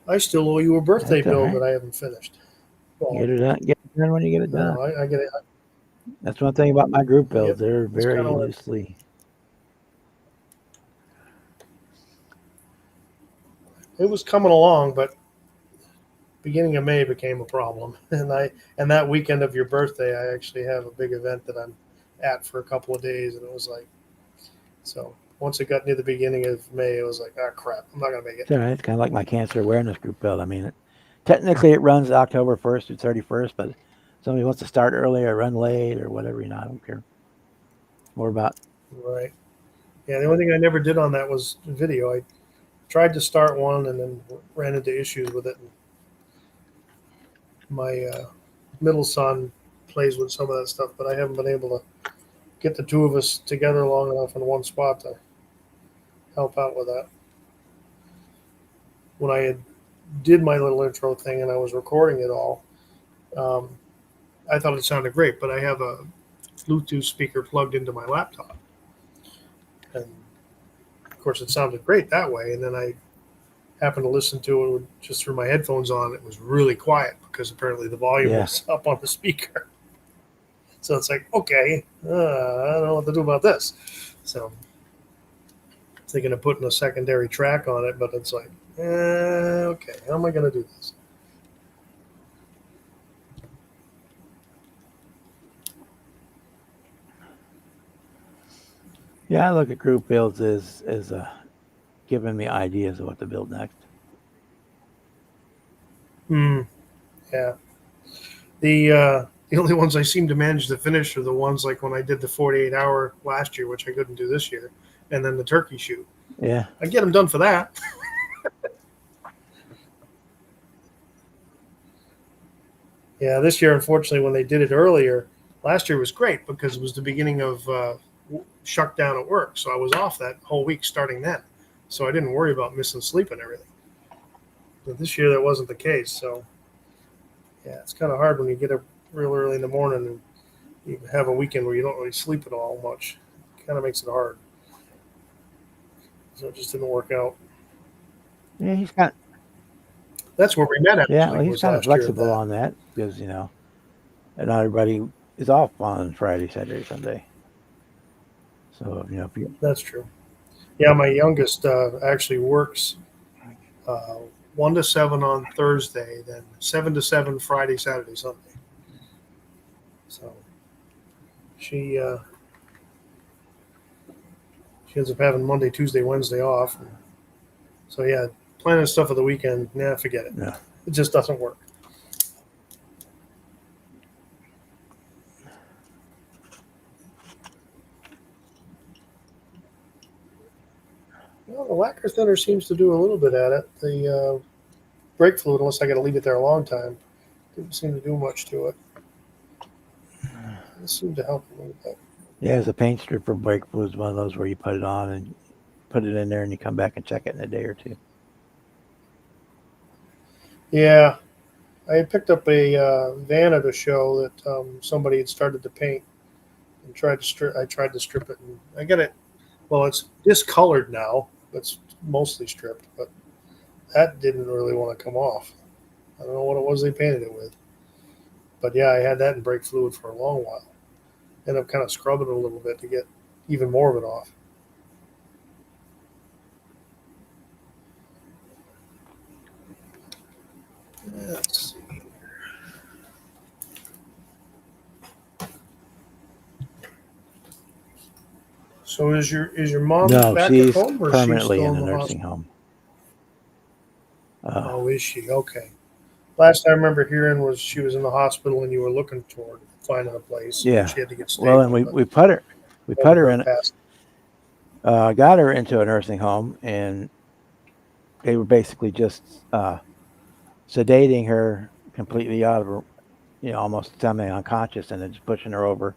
I still owe you a birthday That's all bill that right. I haven't finished. Well, Get it done. Get it done when you get it done. no, I get it. That's one thing about my group builds. Yep. They're It's kind very of like loosely. it was coming along, but beginning of May became a problem. And that weekend of your birthday, I actually have a big event that I'm at for a couple of days, and it was like so. Once it got near the beginning of May, it was like, ah, crap, I'm not gonna make it. It's all right. It's kind of like my cancer awareness group build. I mean, technically it runs October 1st through 31st, but somebody wants to start early or run late or whatever. I don't care. More about Right. Yeah. The only thing I never did on that was video. I tried to start one and then ran into issues with it. And my middle son plays with some of that stuff, but I haven't been able to get the two of us together long enough in one spot to help out with that. When I had did my little intro thing and I was recording it all, um, I thought it sounded great, but I have a Bluetooth speaker plugged into my laptop, and of course it sounded great that way. And then I happened to listen to it just through my headphones on. It was really quiet because apparently the volume yeah. was up on the speaker. So it's like, okay, I don't know what to do about this. So thinking of putting a secondary track on it, but it's like, okay, how am I going to do this? Yeah, I look at group builds as giving me ideas of what to build next. Yeah. The only ones I seem to manage to finish are the ones like when I did the 48-hour last year, which I couldn't do this year, and then the turkey shoot. Yeah. I get them done for that. Yeah, this year, unfortunately, when they did it earlier, last year was great because it was the beginning of shut down at work. So I was off that whole week starting then. So I didn't worry about missing sleep and everything. But this year, that wasn't the case. So, yeah, it's kind of hard when you get up real early in the morning and you have a weekend where you don't really sleep at all much. It kind of makes it hard. So it just didn't work out. Yeah, he's kind. That's where we met Yeah, actually well, he's was kind of last year at flexible that. on that because not everybody is off on Friday, Saturday, Sunday. So if you That's true. Yeah, my youngest actually works uh, 1 to 7 on Thursday, then 7 to 7 Friday, Saturday, Sunday. So she uh, she ends up having Monday, Tuesday, Wednesday off. And so yeah, planning stuff for the weekend, nah, forget it. yeah. It just doesn't work. the lacquer thinner seems to do a little bit at it. The brake fluid, unless I got to leave it there a long time, didn't seem to do much to it. It seemed to help a little bit. Yeah, it's a paint stripper brake fluid is one of those where you put it on and put it in there and you come back and check it in a day or two. Yeah, I had picked up a van at a show that somebody had started to paint and tried to strip. I tried to strip it, and I got it. Well, it's discolored now. It's mostly stripped, but that didn't really want to come off. I don't know what it was they painted it with, but yeah, I had that in brake fluid for a long while. Ended up kind of scrubbing it a little bit to get even more of it off. Let's see. So is your mom No, back at she's home, or is she permanently still in in a the nursing hospital? home. Oh, is she? Okay. Last I remember hearing was she was in the hospital and you were looking toward finding a place. Yeah. She had to get Well, and stable, but we put her haven't in heard past. got her into a nursing home, and they were basically just sedating her completely out of her, almost semi unconscious, and then just pushing her over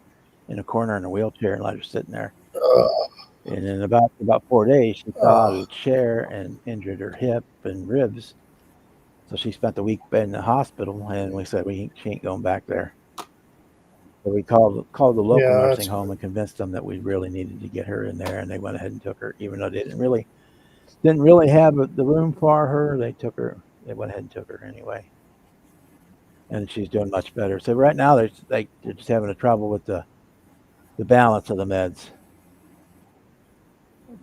in a corner in a wheelchair and let her sitting there. And in about 4 days, she fell out of Uh, the chair and injured her hip and ribs. So she spent the week in the hospital, and we said she ain't going back there. So we called the local yeah, nursing that's home good. and convinced them that we really needed to get her in there, and they went ahead and took her, even though they didn't really have the room for her. They took her. They went ahead and took her anyway, and she's doing much better. So right now they're just having a trouble with the balance of the meds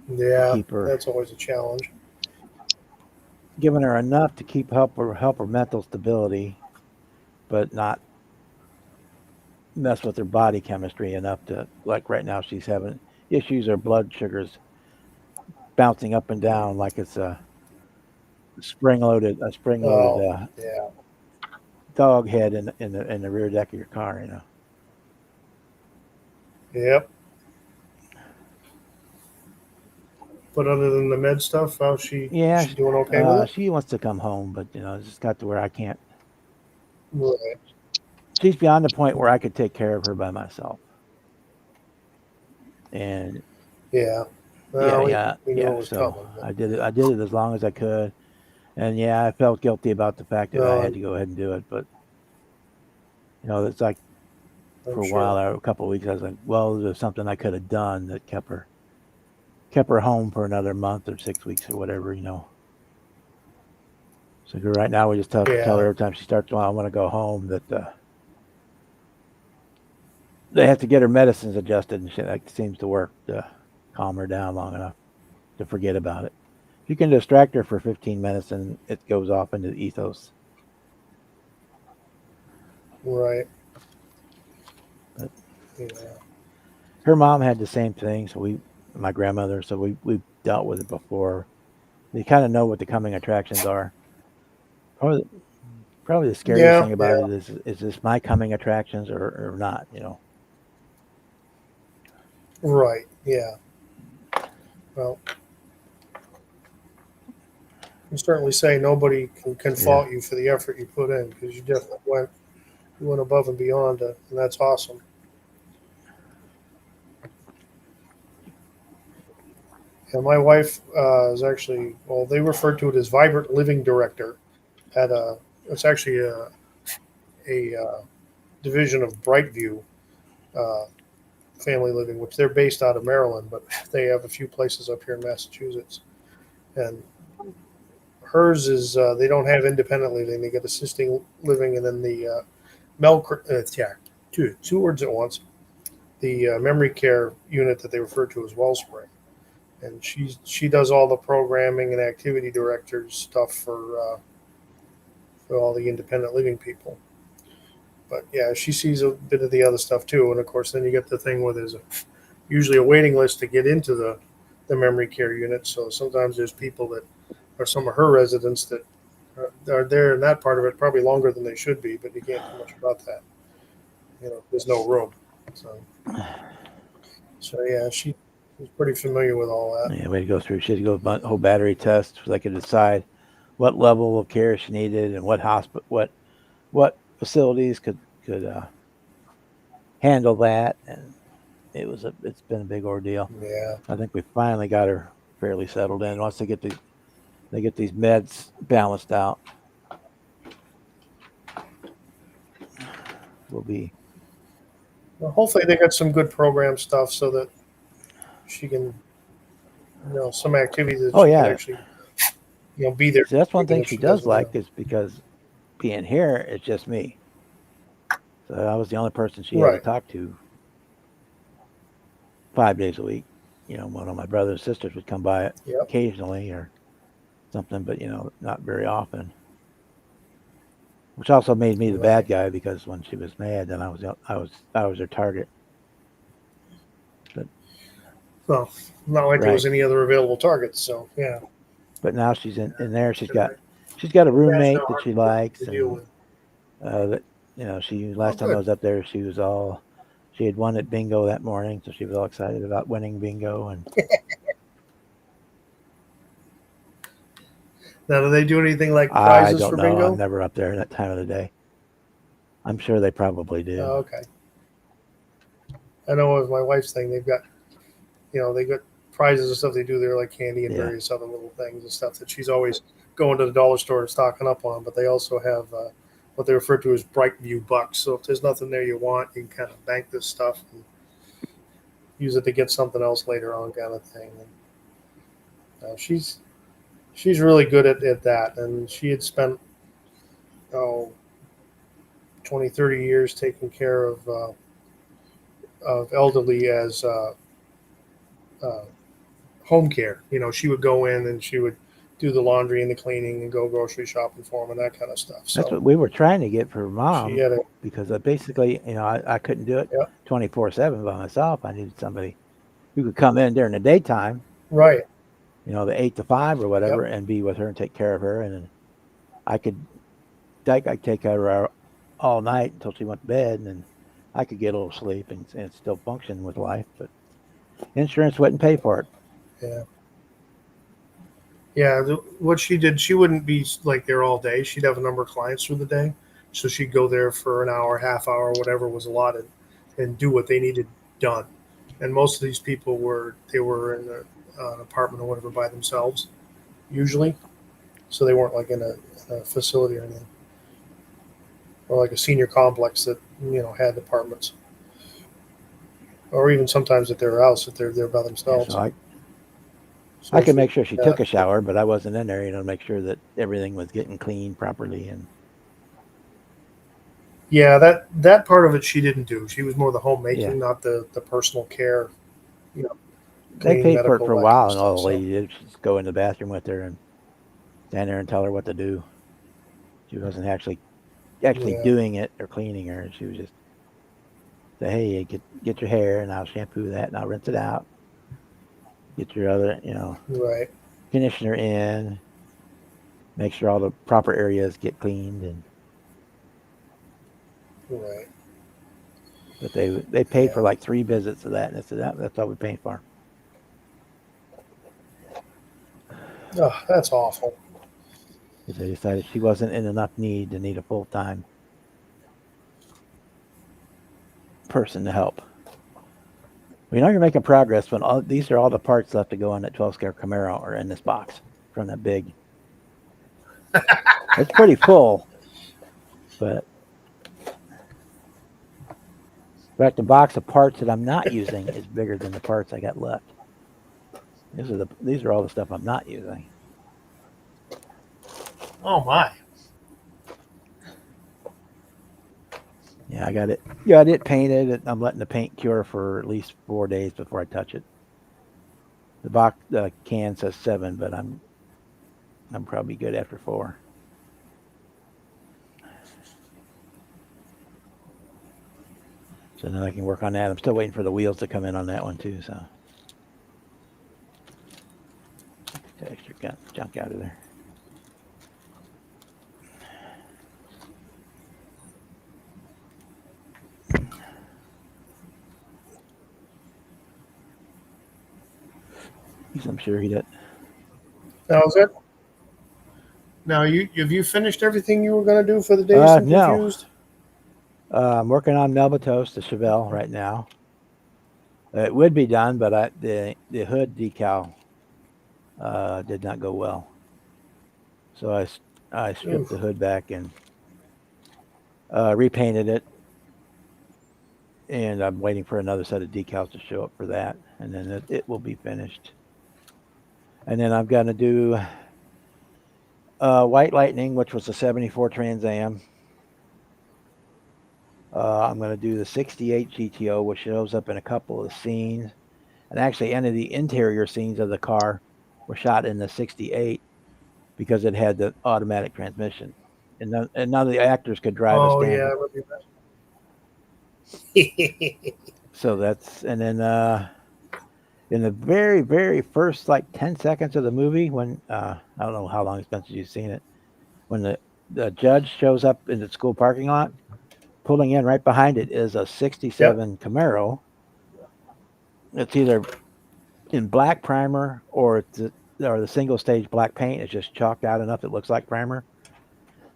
to Yeah, keep her, that's always a challenge. giving her enough to help her mental stability, but not mess with her body chemistry enough to, like, right now she's having issues. Her blood sugars bouncing up and down like it's a spring loaded Oh, yeah. dog head in the rear deck of your car. Yep. But other than the med stuff, how's Yeah, she doing okay with it? she wants to come home, but it's just got to where I can't. Right. She's beyond the point where I could take care of her by myself. And Yeah. yeah, Well, yeah, we knew yeah. it was So coming, but I did it as long as I could, and yeah, I felt guilty about the fact that I no, had to go ahead and do it. But it's like I'm for a while, sure. a couple of weeks, I was like, well, there's something I could have done that kept her home for another month or 6 weeks or whatever. So right now we just tell her Yeah. every time she starts, well, I want to go home, that they have to get her medicines adjusted, and shit. That seems to work to calm her down long enough to forget about it. If you can distract her for 15 minutes, and it goes off into the ethos. Right. But Yeah. her mom had the same thing, so my grandmother, so we dealt with it before. They kind of know what the coming attractions are. Probably, probably the scariest Yeah. thing about Yeah. it is this my coming attractions or not. Right. Yeah. Well, you certainly say nobody can Yeah. fault you for the effort you put in, because you definitely went above and beyond, and that's awesome. And my wife is actually, well, they referred to it as vibrant living director at a, it's actually a division of Brightview uh, Family Living, which they're based out of Maryland, but they have a few places up here in Massachusetts. And hers is, they don't have independent living; they get assisting living, and then the yeah, two words at once. The memory care unit that they refer to as Wellspring, and she does all the programming and activity directors stuff for all the independent living people. But yeah, she sees a bit of the other stuff too, and of course, then you get the thing where there's usually a waiting list to get into the memory care unit. So sometimes there's people that are some of her residents that are there in that part of it probably longer than they should be, but you can't do much about that. There's no room. So yeah, she. He's pretty familiar with all that. Yeah, we had to go through. She had to go whole battery test so they could decide what level of care she needed and what hospital, what facilities could handle that. And it's been a big ordeal. Yeah. I think we finally got her fairly settled in. Once they get these meds balanced out, we'll be. Well, hopefully they got some good program stuff so that she can, some activities that Oh she can yeah, actually, be there. see, that's one Even thing if she she does doesn't, like is because being here, it's just me. So I was the only person she had to right. talk to 5 days a week. One of my brothers and sisters would come by Yep. occasionally or something, but not very often. Which also made me the bad Right. guy because when she was mad, then I was her target. But Well, not like there right, was any other available targets. So yeah. but now she's in there. She's Can got a imagine roommate how that hard she it is likes, to deal and with. that she Oh, last time I good. was up there, she had won at bingo that morning, so she was all excited about winning bingo. And Now, do they do anything like I prizes don't for know. I'm bingo? never up there at that time of the day. I'm sure they probably do. Oh, okay. I know with my wife's thing, they got prizes and stuff they do there, like candy and Yeah. various other little things and stuff that she's always going to the dollar store and stocking up on. But they also have what they refer to as bright view bucks. So if there's nothing there you want, you can kind of bank this stuff and use it to get something else later on, kind of thing. And she's really good at that. And she had spent oh 20, 30 years taking care of elderly as uh, home care. She would go in and she would do the laundry and the cleaning and go grocery shopping for them and that kind of stuff. That's So what we were trying to get for she mom had a because basically, I couldn't do it yeah, 24/7 by myself. I needed somebody who could come in during the daytime, right, the 8 to 5 or whatever, yep, and be with her and take care of her. And then I could, I take care of her all night until she went to bed, and then I could get a little sleep and still function with life. But insurance wouldn't pay for it. yeah, yeah. What she did, she wouldn't be like there all day. She'd have a number of clients through the day, so she'd go there for an hour, half hour, whatever was allotted, and do what they needed done. And most of these people were in an apartment or whatever by themselves usually, so they weren't like in a facility or anything, or like a senior complex that had apartments, or even sometimes at their house if they're there by Yeah, so themselves. I So could she, make sure she yeah, took a shower, but I wasn't in there, to make sure that everything was getting cleaned properly. And yeah, that part of it she didn't do. She was more the yeah, homemaking, not the personal care, you know, they cleaning, paid for it medical, for a that kind while, of and stuff. all the So lady did was just go in the bathroom with her and stand there and tell her what to do. She wasn't actually yeah, doing it or cleaning her. She was just say, "Hey, get your hair, and I'll shampoo that, and I'll rinse it out. Get your other, right, conditioner in. Make sure all the proper areas get cleaned." And right, but they paid yeah. for like 3 visits of that, and that's all we paid for. Oh, that's awful. Because they decided she wasn't in enough need to need a full-time person to help. You're making progress when these are all the parts left to go on that 12 scale Camaro are in this box from that big. It's pretty full, but in fact, the box of parts that I'm not using is bigger than the parts I got left. These are all the stuff I'm not using. Oh my. Yeah, I got it painted. I'm letting the paint cure for at least 4 days before I touch it. The can says 7, but I'm probably good after 4. So then I can work on that. I'm still waiting for the wheels to come in on that one too. So get the extra junk out of there. sure he did. Now is that now you have you finished everything you were going to do for the Dazed and No. Confused? I'm working on Melbatos, the Chevelle, right now. It would be done, but the hood decal did not go well. So I stripped the hood back and repainted it, and I'm waiting for another set of decals to show up for that, and then it will be finished. And then I'm going to do White Lightning, which was a 74 Trans Am. I'm going to do the 68 GTO, which shows up in a couple of scenes. And actually, any of the interior scenes of the car were shot in the 68 because it had the automatic transmission. And none of the actors could drive a standard. Yeah. So that's, and then in the very, very first like 10 seconds of the movie, when I don't know how long it's been since you've seen it, when the judge shows up in the school parking lot, pulling in right behind it is a 67 Camaro. It's either in black primer or the single stage black paint is just chalked out enough it looks like primer.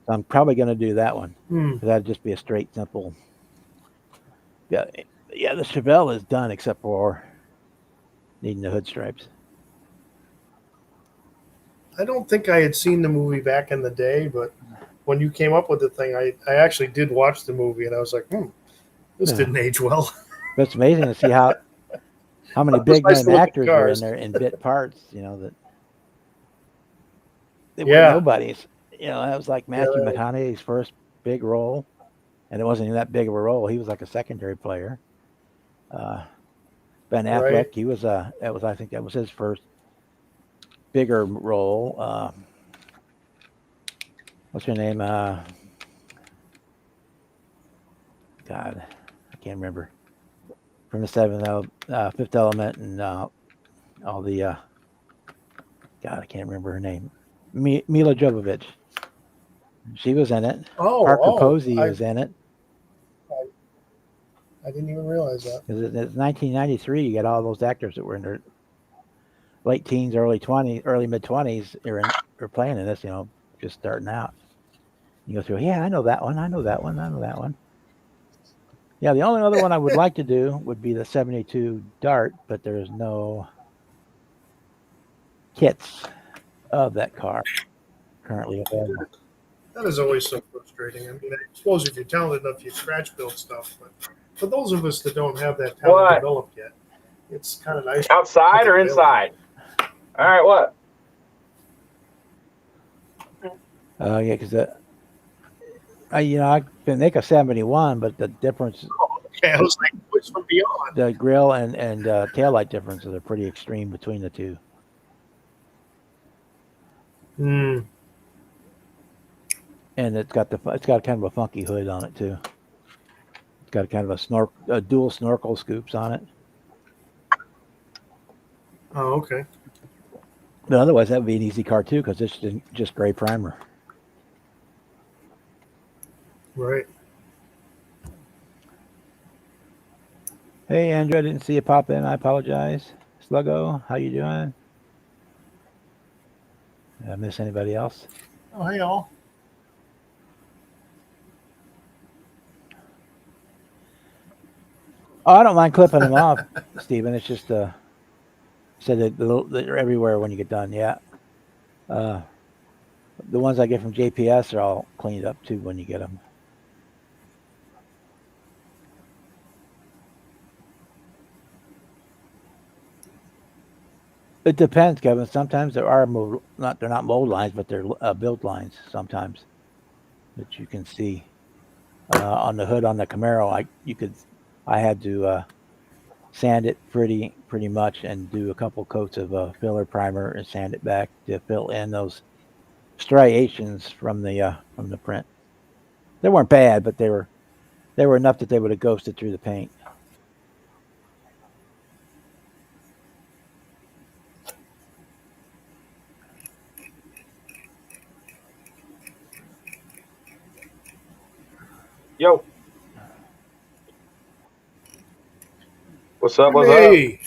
So I'm probably going to do that one. That'd just be a straight, simple. Yeah, the Chevelle is done except for needing the hood stripes. I don't think I had seen the movie back in the day, but when you came up with the thing, I actually did watch the movie, and I was like, this didn't age well. But it's amazing to see how many big name actors were in there in bit parts, that they were nobodies. That was like Matthew McConaughey's first big role, and it wasn't even that big of a role. He was like a secondary player. Ben Affleck, he was I think that was his first bigger role. What's her name? God, I can't remember. From the Fifth Element, and all the God, I can't remember her name. Mila Jovovich. She was in it. Parker Posey was in it. I didn't even realize that. Because it's 1993. You got all those actors that were in their late teens, early mid 20s, are playing in this. Just starting out. You go through. Yeah, I know that one. I know that one. I know that one. Yeah, the only other one I would like to do would be the 72 Dart, but there's no kits of that car currently available. That is always so frustrating. I mean, I suppose if you're talented enough, you scratch build stuff, but for those of us that don't have that talent developed yet, it's kind of nice. Outside or inside? All right, what? Yeah, because I can make a 71, but the difference. Okay, I was like, what's from beyond? The grill and taillight differences are pretty extreme between the two. And it's got kind of a funky hood on it too. It's got kind of a dual snorkel scoops on it. Oh, okay. But otherwise, that would be an easy car too, because it's just gray primer. Right. Hey, Andrew, I didn't see you pop in. I apologize. Sluggo, how you doing? Did I miss anybody else? Oh, hey, all. Oh, I don't mind clipping them off, Stephen. It's just said they're everywhere when you get done. Yeah. The ones I get from JPS are all cleaned up too when you get them. It depends, Kevin. Sometimes there are they're not mold lines, but they're build lines sometimes that you can see on the hood on the Camaro. I had to sand it pretty much and do a couple coats of filler primer and sand it back to fill in those striations from the print. They weren't bad, but they were enough that they would have ghosted through the paint. Yo. What's up? Hey.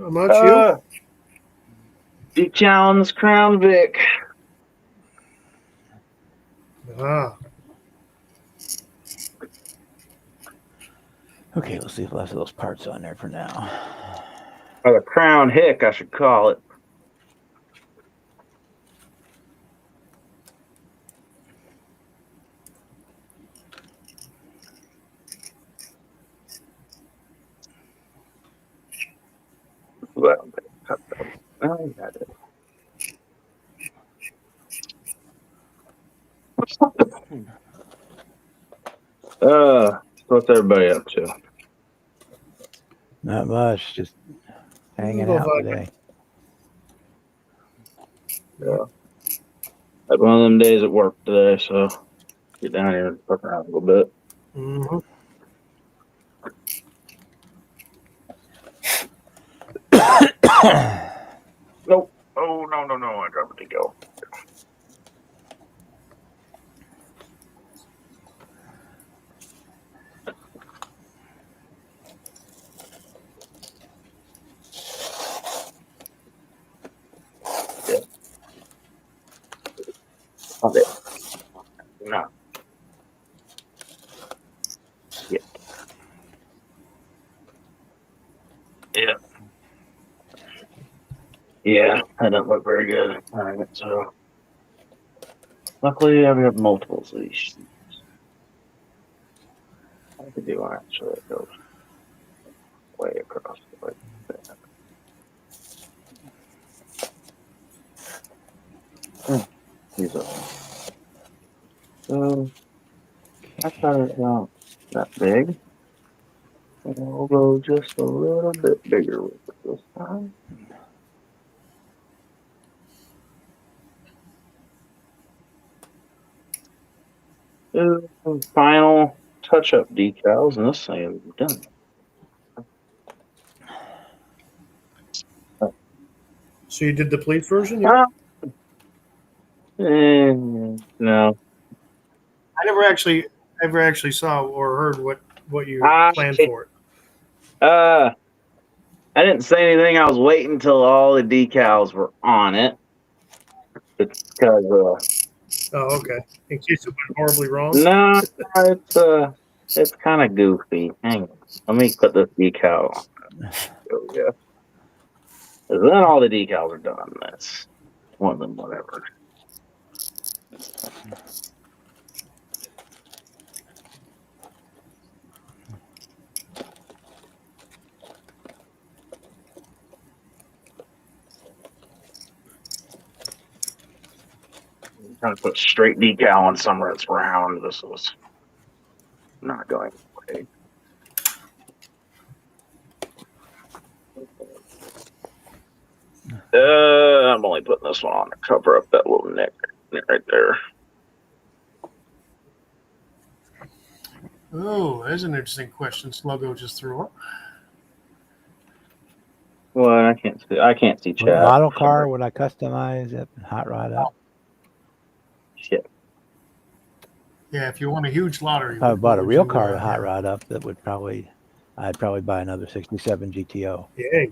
How about Decal on this Crown Vic. you? Ah, Okay, let's see if less of those parts on there for now. Or the Crown Hick, I should call it. Well, cut them. Oh, got it. What's everybody up to? Not much, just hanging go out back. today. Yeah. Had one of them days at work today, so get down here and fuck around a little bit. Mm-hmm. Nope. Oh, no. I dropped the decal. Yeah. Got it. No. Yeah. Yeah. Yeah, that doesn't look very good. All right, so luckily I've got multiples of these sheets. I could do one actually that goes way across like that. These are so I thought it not that big. And I'll go just a little bit bigger with it this time. Final touch-up decals, and this thing is done. So you did the police version? Yeah. No. I never actually saw or heard what you planned for it. I didn't say anything. I was waiting until all the decals were on it. It's because Oh, okay. In case it went horribly wrong. no, it's kind of goofy. Hang on, let me put this decal on. There we go. 'Cause then all the decals are done. That's one of them, whatever. I'm trying to put straight decal on somewhere that's round. This was not going away. I'm only putting this one on to cover up that little nick right there. Oh, there's an interesting question Sluggo just threw up. Well, I can't see What chat. model car would I customize it? Hot rod up? Shit. Yeah, if you want a huge lottery. If I bought a what real would you, car to hot yeah. rod up, that would I'd probably buy another 67 GTO. Yeah.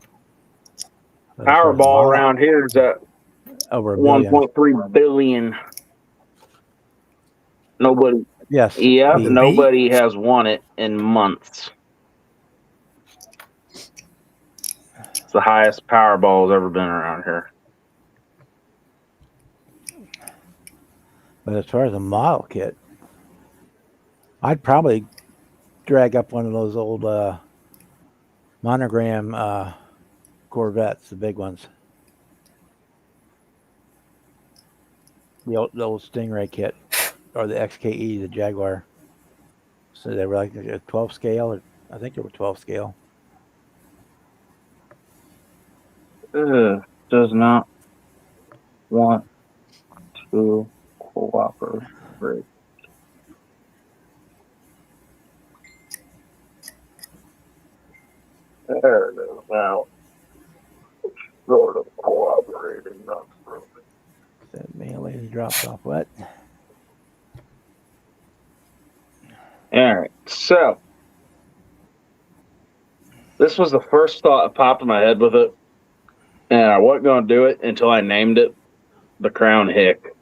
But as far as Powerball model, around here is at over $1 billion. 1.3 billion. Nobody. Yes. Yeah, B. nobody has won it in months. It's the highest Powerball has ever been around here. But as far as a model kit, I'd probably drag up one of those old monogram Corvettes, the big ones. The old Stingray kit, or the XKE, the Jaguar. So they were like a 12 scale, or I think they were 12 scale. Does not want to cooperate. There it is. Now, sort of cooperating, not really. That mainly drops off what? All right, so this was the first thought that popped in my head with it. And I wasn't going to do it until I named it the Crown Hick.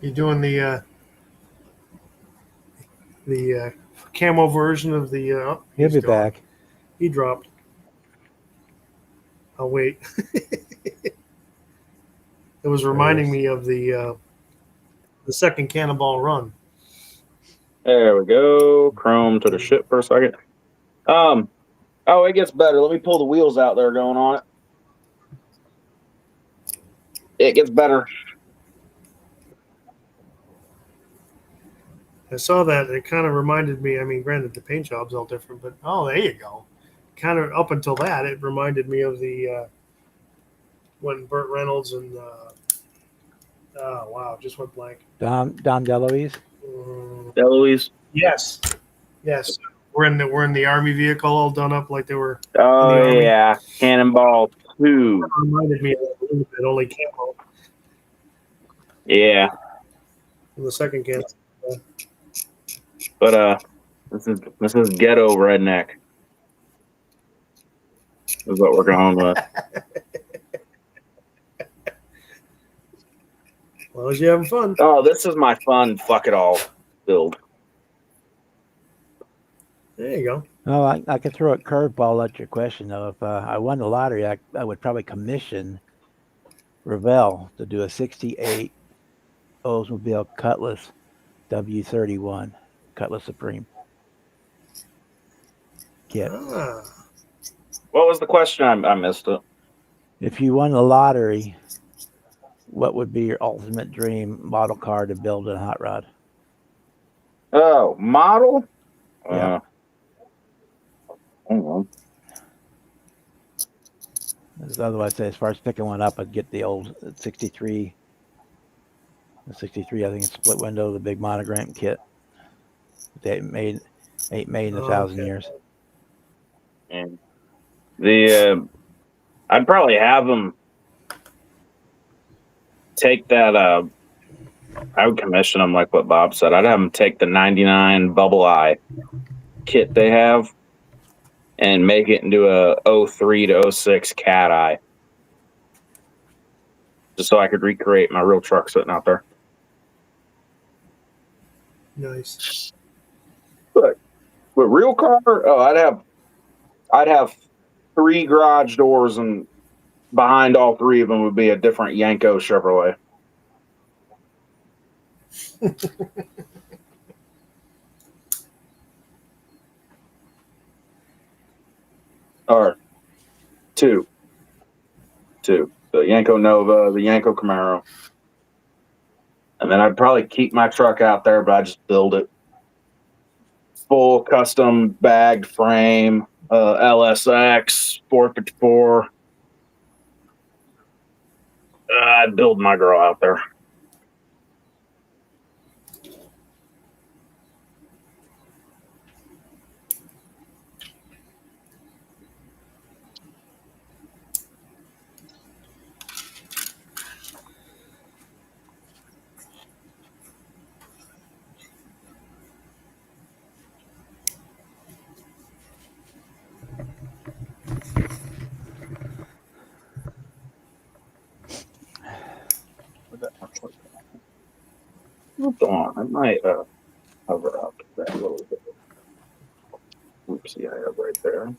You doing the camo version of the? He'll He's be gone. back. He dropped. I'll wait. It was reminding me of the second Cannonball Run. There we go. Chrome to the ship for a second. Oh, it gets better. Let me pull the wheels out that are going on it. It gets better. I saw that. It kind of reminded me. I mean, granted, the paint job's all different, but oh, there you go. Kind of up until that, it reminded me of the when Burt Reynolds and oh wow, just went blank. Dom DeLuise. Eloise. Yes, yes. We're in the army vehicle, all done up like they were. Oh, in the army. yeah. Cannonball 2. It reminded me of that a little bit, only camo Yeah. in the second can. But this is ghetto redneck. Is what we're going with. As long as you're having fun. Oh, this is my fun fuck it all build. There you go. Oh, I could throw a curveball at your question though. If I won the lottery, I would probably commission Revell to do a '68 Oldsmobile Cutlass W31 Cutlass Supreme kit. Ah, What was the question? I missed it. If you won the lottery, what would be your ultimate dream model car to build in a hot rod? Oh, model? Yeah. Otherwise, as far as picking one up, I'd get the old 63. The 63, I think it's split window, the big monogram kit. They ain't made in 1,000 years. And I'd probably have them take that. I would commission them like what Bob said. I'd have them take the '99 Bubble Eye kit they have and make it into a 03 to 06 Cat Eye, just so I could recreate my real truck sitting out there. nice. But real car, I'd have 3 garage doors, and behind all 3 of them would be a different Yanko Chevrolet. Or two. The Yanko Nova, the Yanko Camaro. And then I'd probably keep my truck out there, but I'd just build it. Full custom bagged frame, LSX, 454. I'd build my girl out there. Hold on, I might hover up that a little bit. Oopsie, I have right there.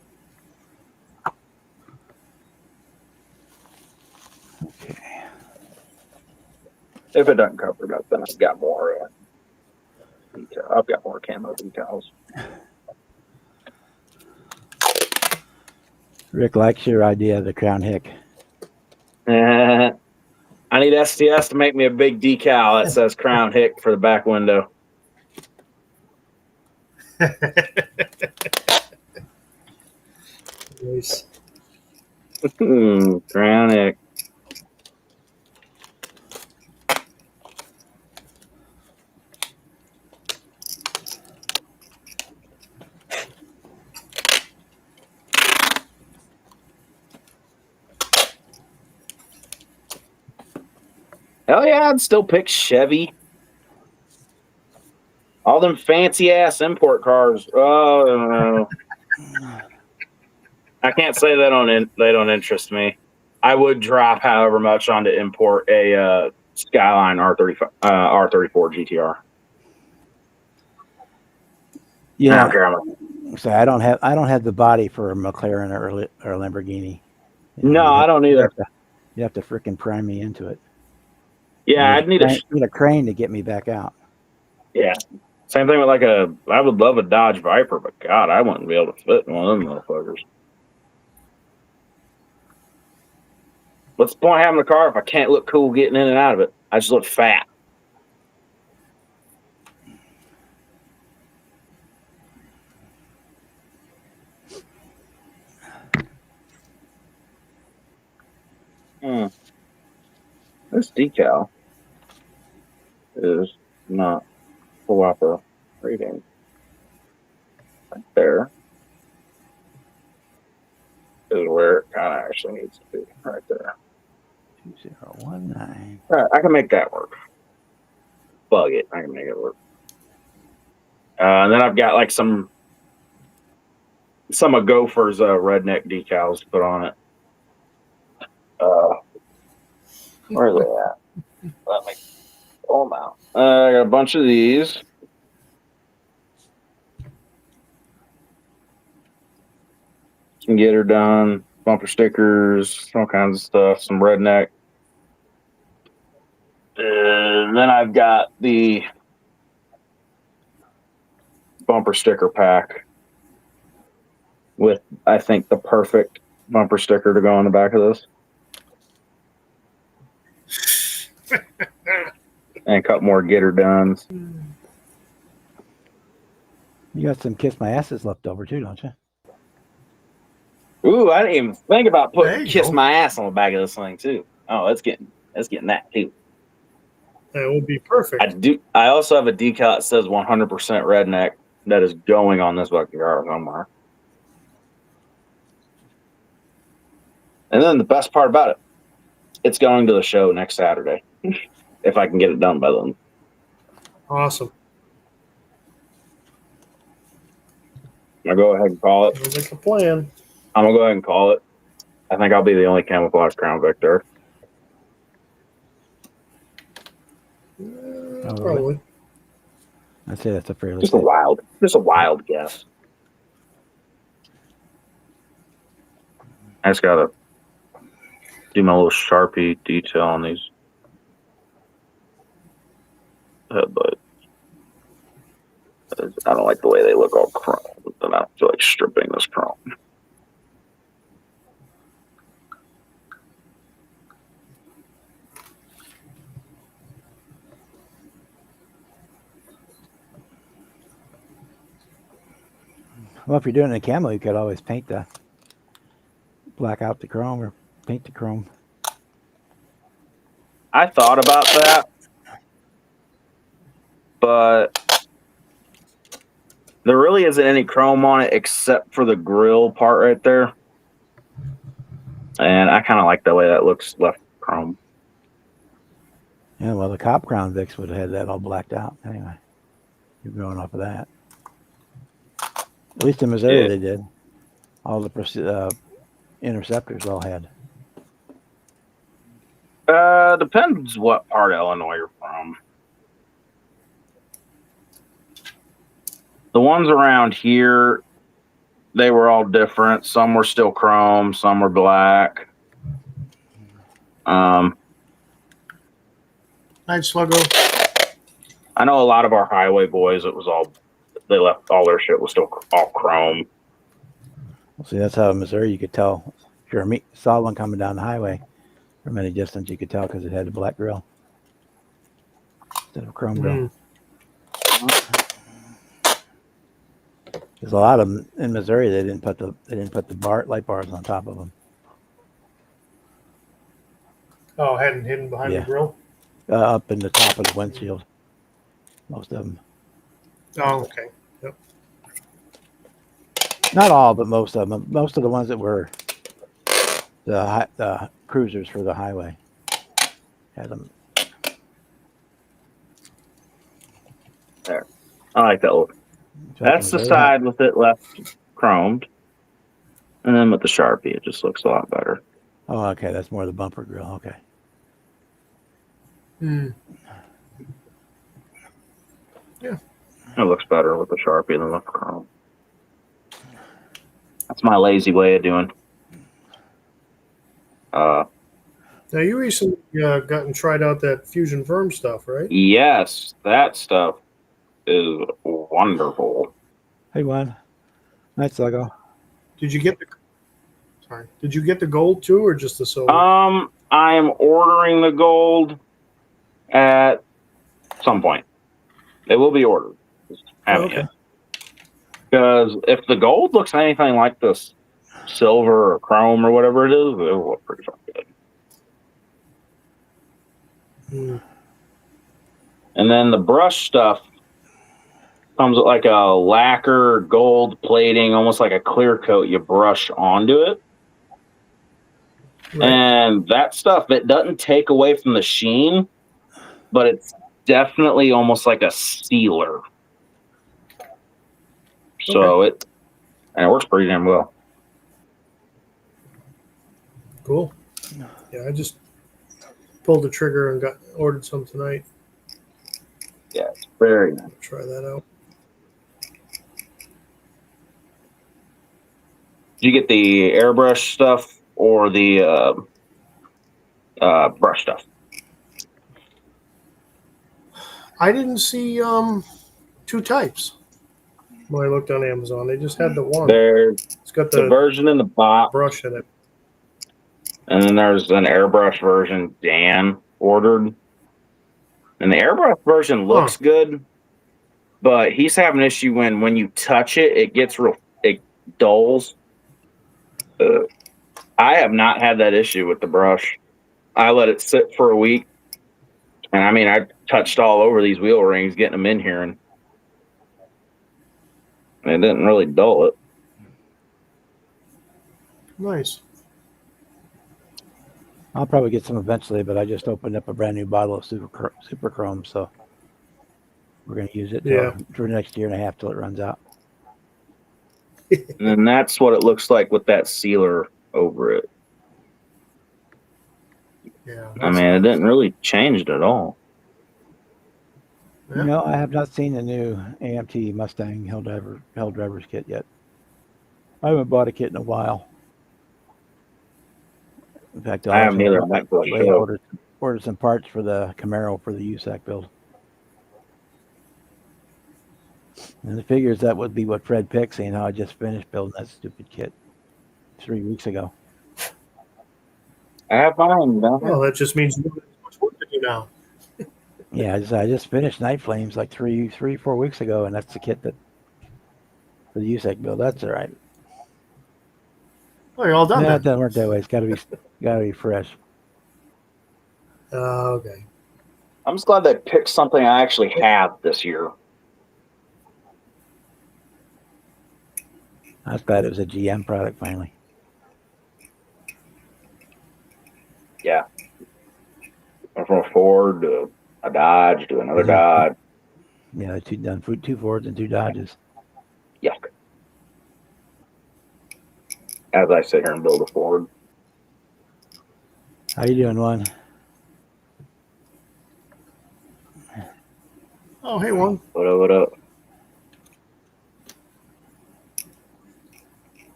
Okay. If it doesn't cover it up, then I've got more. I've got more camo decals. Rick likes your idea of the Crown Hick. I need STS to make me a big decal that says Crown Hick for the back window. Nice. Crown Hick. Hell yeah, I'd still pick Chevy. All them fancy ass import cars. Oh, I can't say they don't interest me. I would drop however much on to import a Skyline R34 GTR. I don't Yeah. care how much. So I don't have the body for a McLaren or Lamborghini. You know, No, I don't either. You have to freaking prime me into it. Yeah, I'd need a crane to get me back out. Yeah. Same thing with I would love a Dodge Viper, but God, I wouldn't be able to fit in one of them motherfuckers. What's the point of having a car if I can't look cool getting in and out of it? I just look fat. This decal is not cooperating. Right there is where it kind of actually needs to be. Right there. 2019. All right, I can make that work. Bug it. I can make it work. And then I've got like some of Gopher's redneck decals to put on it. Where are they at? Let me pull them out. I got a bunch of these. Some Get Her Done, bumper stickers, all kinds of stuff, some redneck. And then I've got the bumper sticker pack with, I think, the perfect bumper sticker to go on the back of this. And a couple more Get Her Dones. You got some Kiss My Asses left over too, don't you? Ooh, I didn't even think about putting Kiss go. My Ass on the back of this thing too. Oh, it's getting that too. That would be perfect. I also have a decal that says 100% redneck that is going on this fucking car somewhere. And then the best part about it, it's going to the show next Saturday. If I can get it done by then. Awesome. I'll go ahead and call it. Sounds like a plan. I'm going to go ahead and call it. I think I'll be the only camouflage Crown Vic there. Probably. I'd say that's a fairly Just a wild guess. I just got to do my little Sharpie detail on these headlights. I don't like the way they look all chrome, and I don't feel like stripping this chrome. Well, if you're doing it in camo, you could always black out the chrome or paint the chrome. I thought about that, but there really isn't any chrome on it except for the grill part right there. And I kind of like the way that looks left chrome. Yeah, well, the Cop Crown Vics would have had that all blacked out anyway. You're going off of that. At least in Missouri they did. All the Interceptors all had. Depends what part of Illinois you're from. The ones around here, they were all different. Some were still chrome, some were black. Night Sluggo. I know a lot of our highway boys, they left all their shit was still all chrome. Well, see, that's how in Missouri you could tell. If you saw one coming down the highway from any distance, you could tell because it had a black grill instead of a chrome grill. There's a lot of them in Missouri. They didn't put the light bars on top of them. Oh, hadn't hidden behind the grill? Up in the top of the windshield. Most of them. Oh, okay. Yep. Not all, but most of them. Most of the ones that were the cruisers for the highway had them There. I like that look. So I That's can the lay it out. side with it left chromed. And then with the Sharpie, it just looks a lot better. Oh, okay. That's more the bumper grill. Okay. Hmm. It looks better with the Sharpie than with chrome. That's my lazy way of doing. Now you recently got and tried out that Fusion Firm stuff, right? Yes, that stuff is wonderful. Hey, Juan. Night, Sago. Did you get the Did you get the gold too, or just the silver? I am ordering the gold at some point. It will be ordered. Just haven't Okay. yet. Because if the gold looks anything like this silver or chrome or whatever it is, it'll look pretty fucking good. Hmm. And then the brush stuff comes with like a lacquer gold plating, almost like a clear coat you brush onto it. Right. And that stuff, it doesn't take away from the sheen, but it's definitely almost like a sealer. So it works pretty damn well. Cool. Yeah, I just pulled the trigger and ordered some tonight. Yeah, it's very nice. Try that out. Did you get the airbrush stuff or the brush stuff? I didn't see two types when I looked on Amazon. They just had the one. There's It's got the the version in the box, brush in it. and then there's an airbrush version Dan ordered. And the airbrush version looks good, but he's having an issue when you touch it, it dulls. I have not had that issue with the brush. I let it sit for a week, and I mean, I touched all over these wheel rings, getting them in here, and it didn't really dull it. Nice. I'll probably get some eventually, but I just opened up a brand new bottle of Super Chrome, so we're going to use it for the next year and a half till it runs out. And then that's what it looks like with that sealer over it. Yeah. I mean, it didn't really change it at all. Yeah. You know, I have not seen the new AMT Mustang Hell Drivers kit yet. I haven't bought a kit in a while. In fact, I haven't either. I might go show. Ordered some parts for the Camaro for the USAC build. And the figures that would be what Fred picked, seeing how I just finished building that stupid kit 3 weeks ago. I have mine down here. Well, that just means you have much work to do now. Yeah, I just finished Night Flames like 4 weeks ago, and that's the kit that for the USAC build. That's all right. Oh, you're all done No, then. it doesn't work that way. It's got to be fresh. Okay. I'm just glad they picked something I actually have this year. I was glad it was a GM product finally. Yeah. Went from a Ford to a Dodge to another Dodge. Yeah, two Fords and 2 Dodges. Yuck. As I sit here and build a Ford. How you doing, Juan? Oh, hey, one. What up?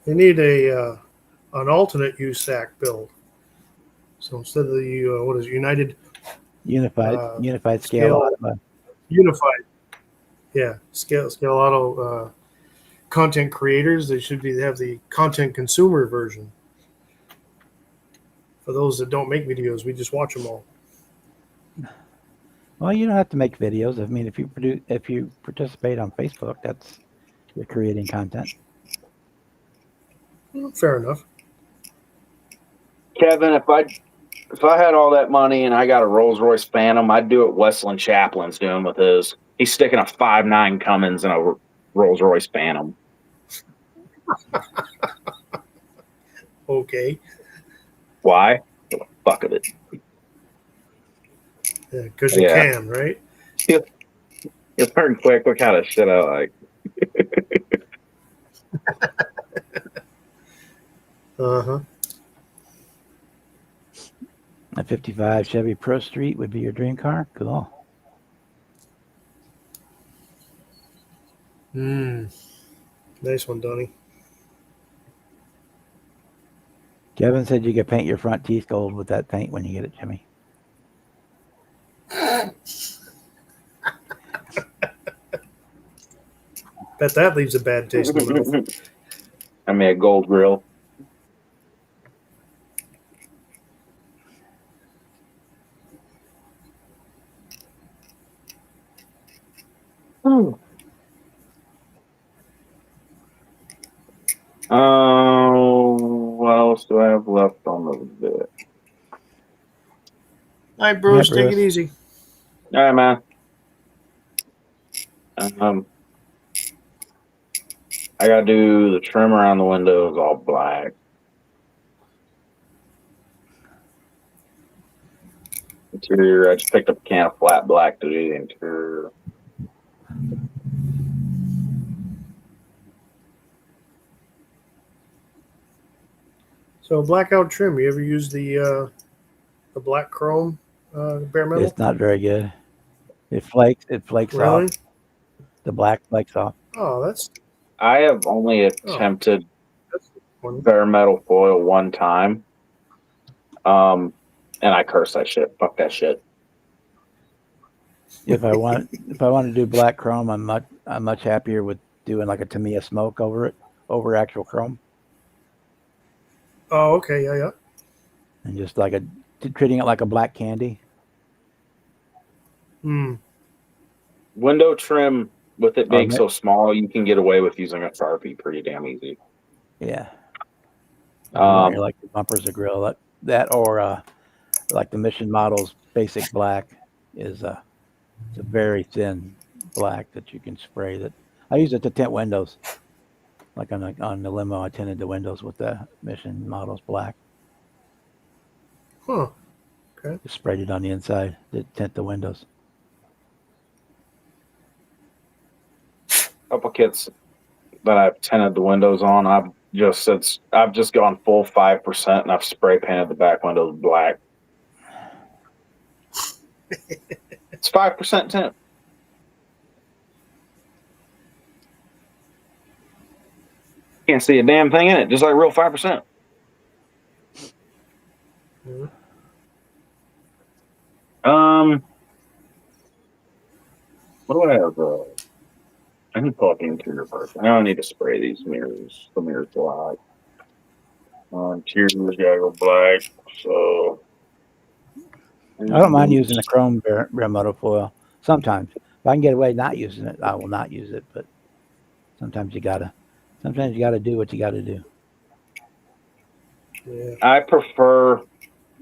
They need an alternate USAC build. So instead of the what is it, Unified scale. Unified. Yeah, scale auto content creators. They have the content consumer version. For those that don't make videos, we just watch them all. Well, you don't have to make videos. I mean, if you participate on Facebook, you're creating content. Well, fair enough. Kevin, if I had all that money and I got a Rolls Royce Phantom, I'd do what Wesleyan Chaplin's doing with his. He's sticking a 5.9 Cummins in a Rolls Royce Phantom. Okay. Why? For the fuck of it. Because you can, right? It's learn quick what kind of shit I like. Uh-huh. A 55 Chevy Pro Street would be your dream car? Cool. Nice one, Donnie. Kevin said you could paint your front teeth gold with that paint when you get it, Jimmy. Bet that leaves a bad taste in the mouth. I mean, a gold grill. What else do I have left on the bit? All right, Bruce, Yeah, take it Bruce. easy. All right, man. I gotta do the trim around the windows all black. Interior, I just picked up a can of flat black to do the interior. So blackout trim. You ever use the black chrome bare metal? It's not very good. It flakes Really? off. The black flakes off. Oh, that's I have only attempted one. bare metal foil one time. And I curse that shit. Fuck that shit. If I want to do black chrome, I'm much happier with doing like a Tamiya smoke over actual chrome, Oh, okay, yeah. and just like treating it like a black candy. Window trim, with it being Or so small, you can get away with using a Sharpie pretty damn easy. yeah. Like the bumpers, the grill, that or like the Mission Models basic black is it's a very thin black that you can spray. That I use it to tint windows. Like on the limo, I tinted the windows with the Mission Models black. Huh. Okay. Just sprayed it on the inside to tint the windows. Couple kits that I've tinted the windows on, I've just gone full 5% and I've spray painted the back windows black. It's 5% tint. Can't see a damn thing in it, just like real 5%. What do I have? I can pull up the interior first. I don't need to spray these mirrors. The mirrors black. Interior's gotta go black. So I don't mind using the chrome bare metal foil. Sometimes, if I can get away not using it, I will not use it. But sometimes you gotta do what you gotta do. Yeah. I prefer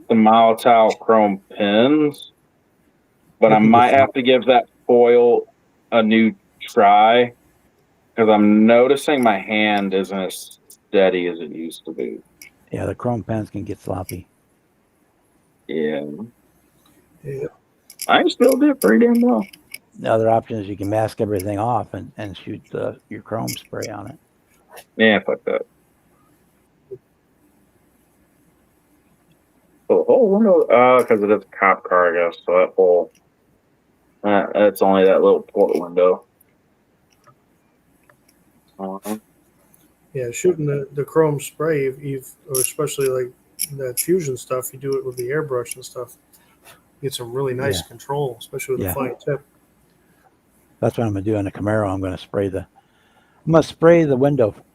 the Molotov chrome pins, but I might have to give that foil a new try because I'm noticing my hand isn't as steady as it used to be. Yeah, the chrome pens can get sloppy. Yeah. Yeah. I can still do it pretty damn well. The other option is you can mask everything off and shoot your chrome spray on it. Yeah, fuck that. Oh, the whole window, because it is a cop car, I guess. So that whole, that's only that little port window. Yeah, shooting the chrome spray, or especially like that fusion stuff, you do it with the airbrush and stuff. You get some really nice control, especially with the fine tip. That's what I'm gonna do on the Camaro. I'm gonna spray the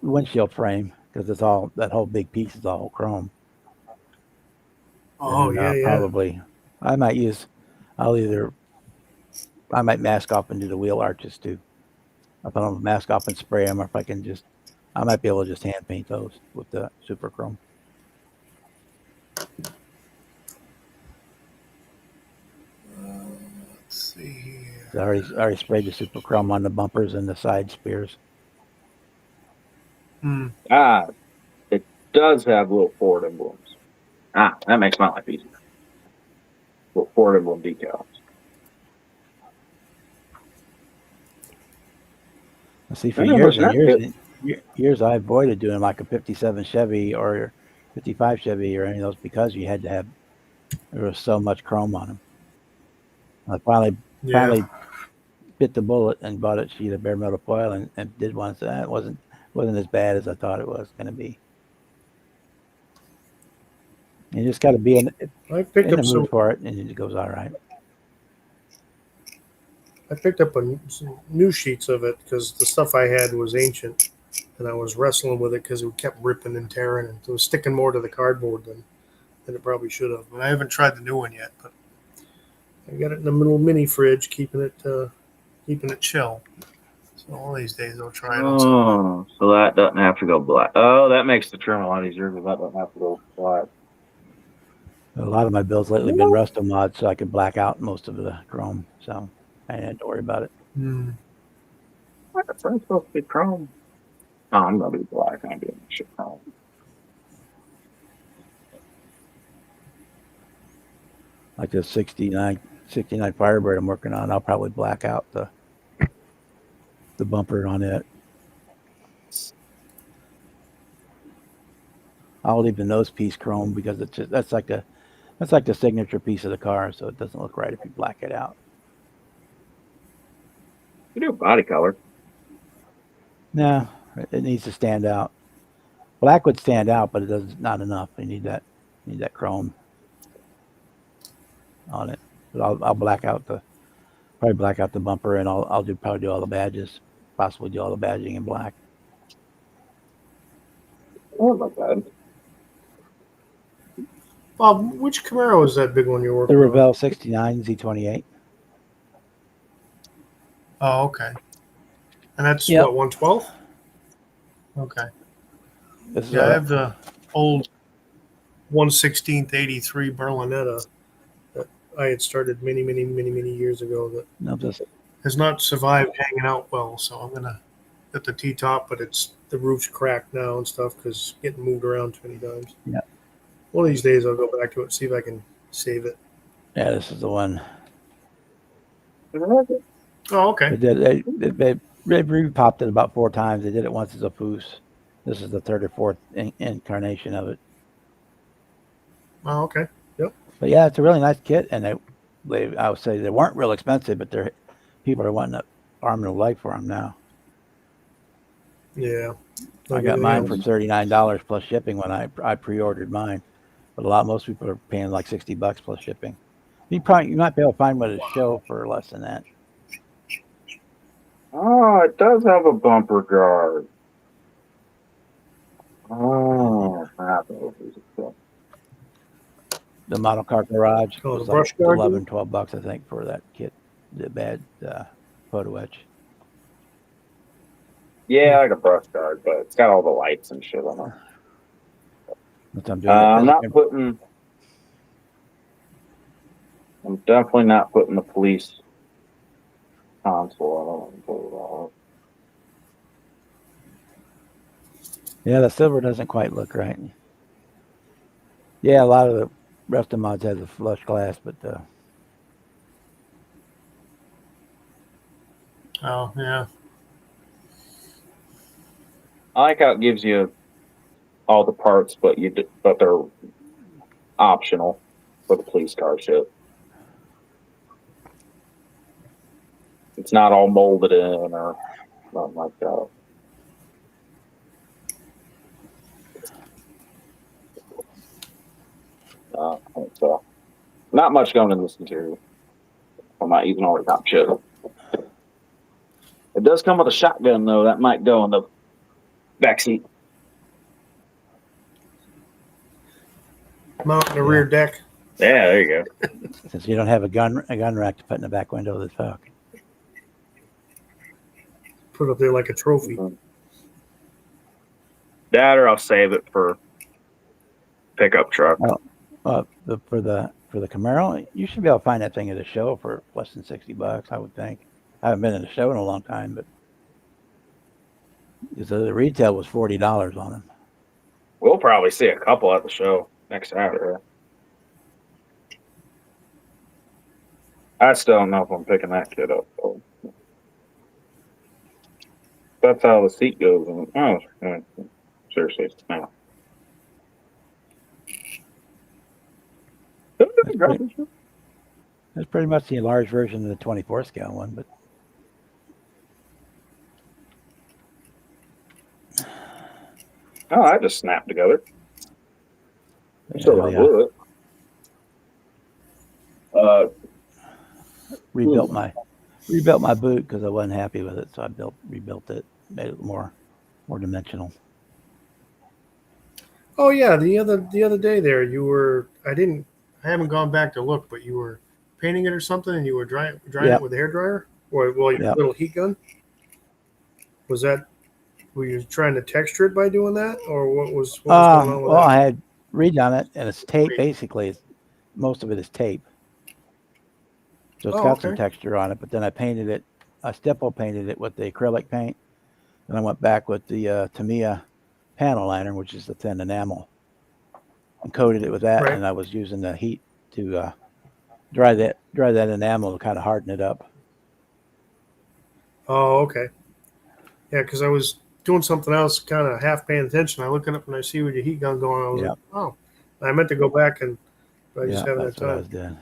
windshield frame because it's all that whole big piece is all chrome. Oh, And, probably I might mask off and do the wheel arches too. If I don't mask off and spray them, or if I might be able to just hand paint those with the super chrome. Let's see here. I already sprayed the super chrome on the bumpers and the side spears. It does have little Ford emblems. That makes my life easier. Little Ford emblem decals. See, for Yeah, but years it's and not years good. and years, I avoided doing like a 57 Chevy or 55 Chevy or any of those because you had to have, there was so much chrome on them. I Yeah. finally bit the bullet and bought a sheet of bare metal foil and did one. So that wasn't as bad as I thought it was going to be. You just got to be I picked in the up mood some. for it, and it goes all right. I picked up some new sheets of it because the stuff I had was ancient, and I was wrestling with it because it kept ripping and tearing, and it was sticking more to the cardboard than it probably should have. But I haven't tried the new one yet. But I got it in the little mini fridge, keeping it chill. So all these days I'll try it on something. Oh, so that doesn't have to go black. Oh, that makes the trim a lot easier because that doesn't have to go black. A lot of my builds lately have been resto mods, so I can black out most of the chrome, so I didn't have to worry about it. Hmm. What? It's supposed to be chrome. Oh, I'm gonna be black. I'm doing shit chrome. Like the 69 Firebird I'm working on, I'll probably black out the bumper on it. I'll leave the nose piece chrome because it's just, that's like the signature piece of the car, so it doesn't look right if you black it out. You do body color. No, it needs to stand out. Black would stand out, but it does not enough. You need that chrome on it. But I'll probably black out the bumper, and I'll probably do all the badges. Possibly do all the badging in black. Oh, not bad. Bob, which Camaro is that big one you're The working on? Revell 69 Z28. Oh, okay. And that's Yep. what 112. Okay. This is Yeah, I have the old 1/16 '83 Berlinetta that I had started many years ago that no, this has not survived hanging out well. So I'm gonna get the T top, but the roof's cracked now and stuff because getting moved around too many times. Yeah. One of these days I'll go back to it and see if I can save it. Yeah, this is the one. Oh, okay. They re-popped it about 4 times. They did it once as a Poos. This is the third or fourth incarnation of it. Oh, okay. But yeah, it's a really nice kit, and I would say they weren't real expensive, but people are wanting an arm and a leg for them now. Yeah. I got mine for $39 plus shipping when I pre-ordered mine, but most people are paying like $60 plus shipping. You might be able to find one at a show for less than that. Oh, it does have a bumper guard. Oh, crap. The model car garage Oh, was the like brush guard. 11, $12 I think for that kit, the bad photo etch. Yeah, like a brush guard, but it's got all the lights and shit on it. That's what I'm doing. I'm definitely not putting the police console. I don't want to Yeah, the silver doesn't quite look right. Yeah, a lot of the rest of mods has a flush glass, but Oh, yeah. I like how it gives you all the parts, but they're optional for the police car shit. It's not all molded in or nothing like that. So not much going in this interior. I'm not using all the top shit. It does come with a shotgun though. That might go in the back seat. Mount in the rear deck. Yeah, there you go. since you don't have a gun rack to put in the back window of the truck. Put it up there like a trophy. Mm-hmm. That or I'll save it for pickup truck. For the Camaro, you should be able to find that thing at a show for less than $60, I would think. I haven't been in a show in a long time, but the retail was $40 on them. We'll probably see a couple at the show next Saturday. I still don't know if I'm picking that kid up. Though. That's how the seat goes. Seriously, now. That's pretty much the enlarged version of the 24 scale one, but Oh, I just snapped together. yeah, Still gonna glue it. rebuilt my boot because I wasn't happy with it, so I rebuilt it, made it more dimensional. Oh yeah, the other day there you were. I haven't gone back to look, but you were painting it or something, and you were drying Yep. it with a hairdryer or well your Yep. little heat gun. Was that? Were you trying to texture it by doing that, or what was going on with Well, that? I had redone it, and it's tape. Basically, most of it is tape, so it's Oh, got some okay. texture on it. But then I painted it. I stipple painted it with the acrylic paint, and I went back with the Tamiya panel liner, which is the thin enamel, and coated it with that. Right. And I was using the heat to dry that enamel to kind of harden it up. Oh, okay. Yeah, because I was doing something else, kind of half paying attention. I look up and I see with your heat gun going. I was like, oh, I meant to go back and I just haven't had that's what I time. was doing.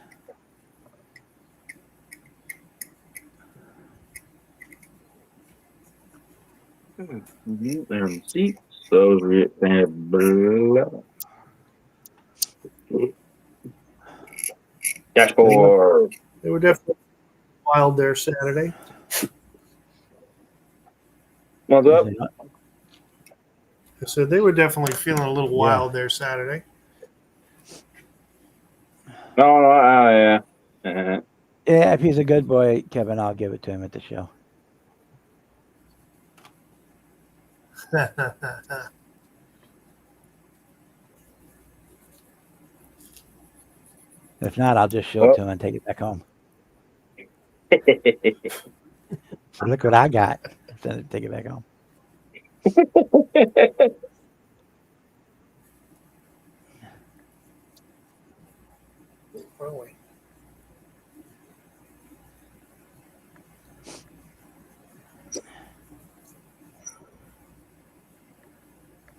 There's the seats. Those are it. Dashboard. They were definitely wild there Saturday. What's up? I said they were definitely feeling a little wild there Saturday. No, Yeah, if he's a good boy, Kevin, I'll give it to him at the show. If not, I'll just show it to him and take it back home. So look what I got. Send it, take it back home. Really?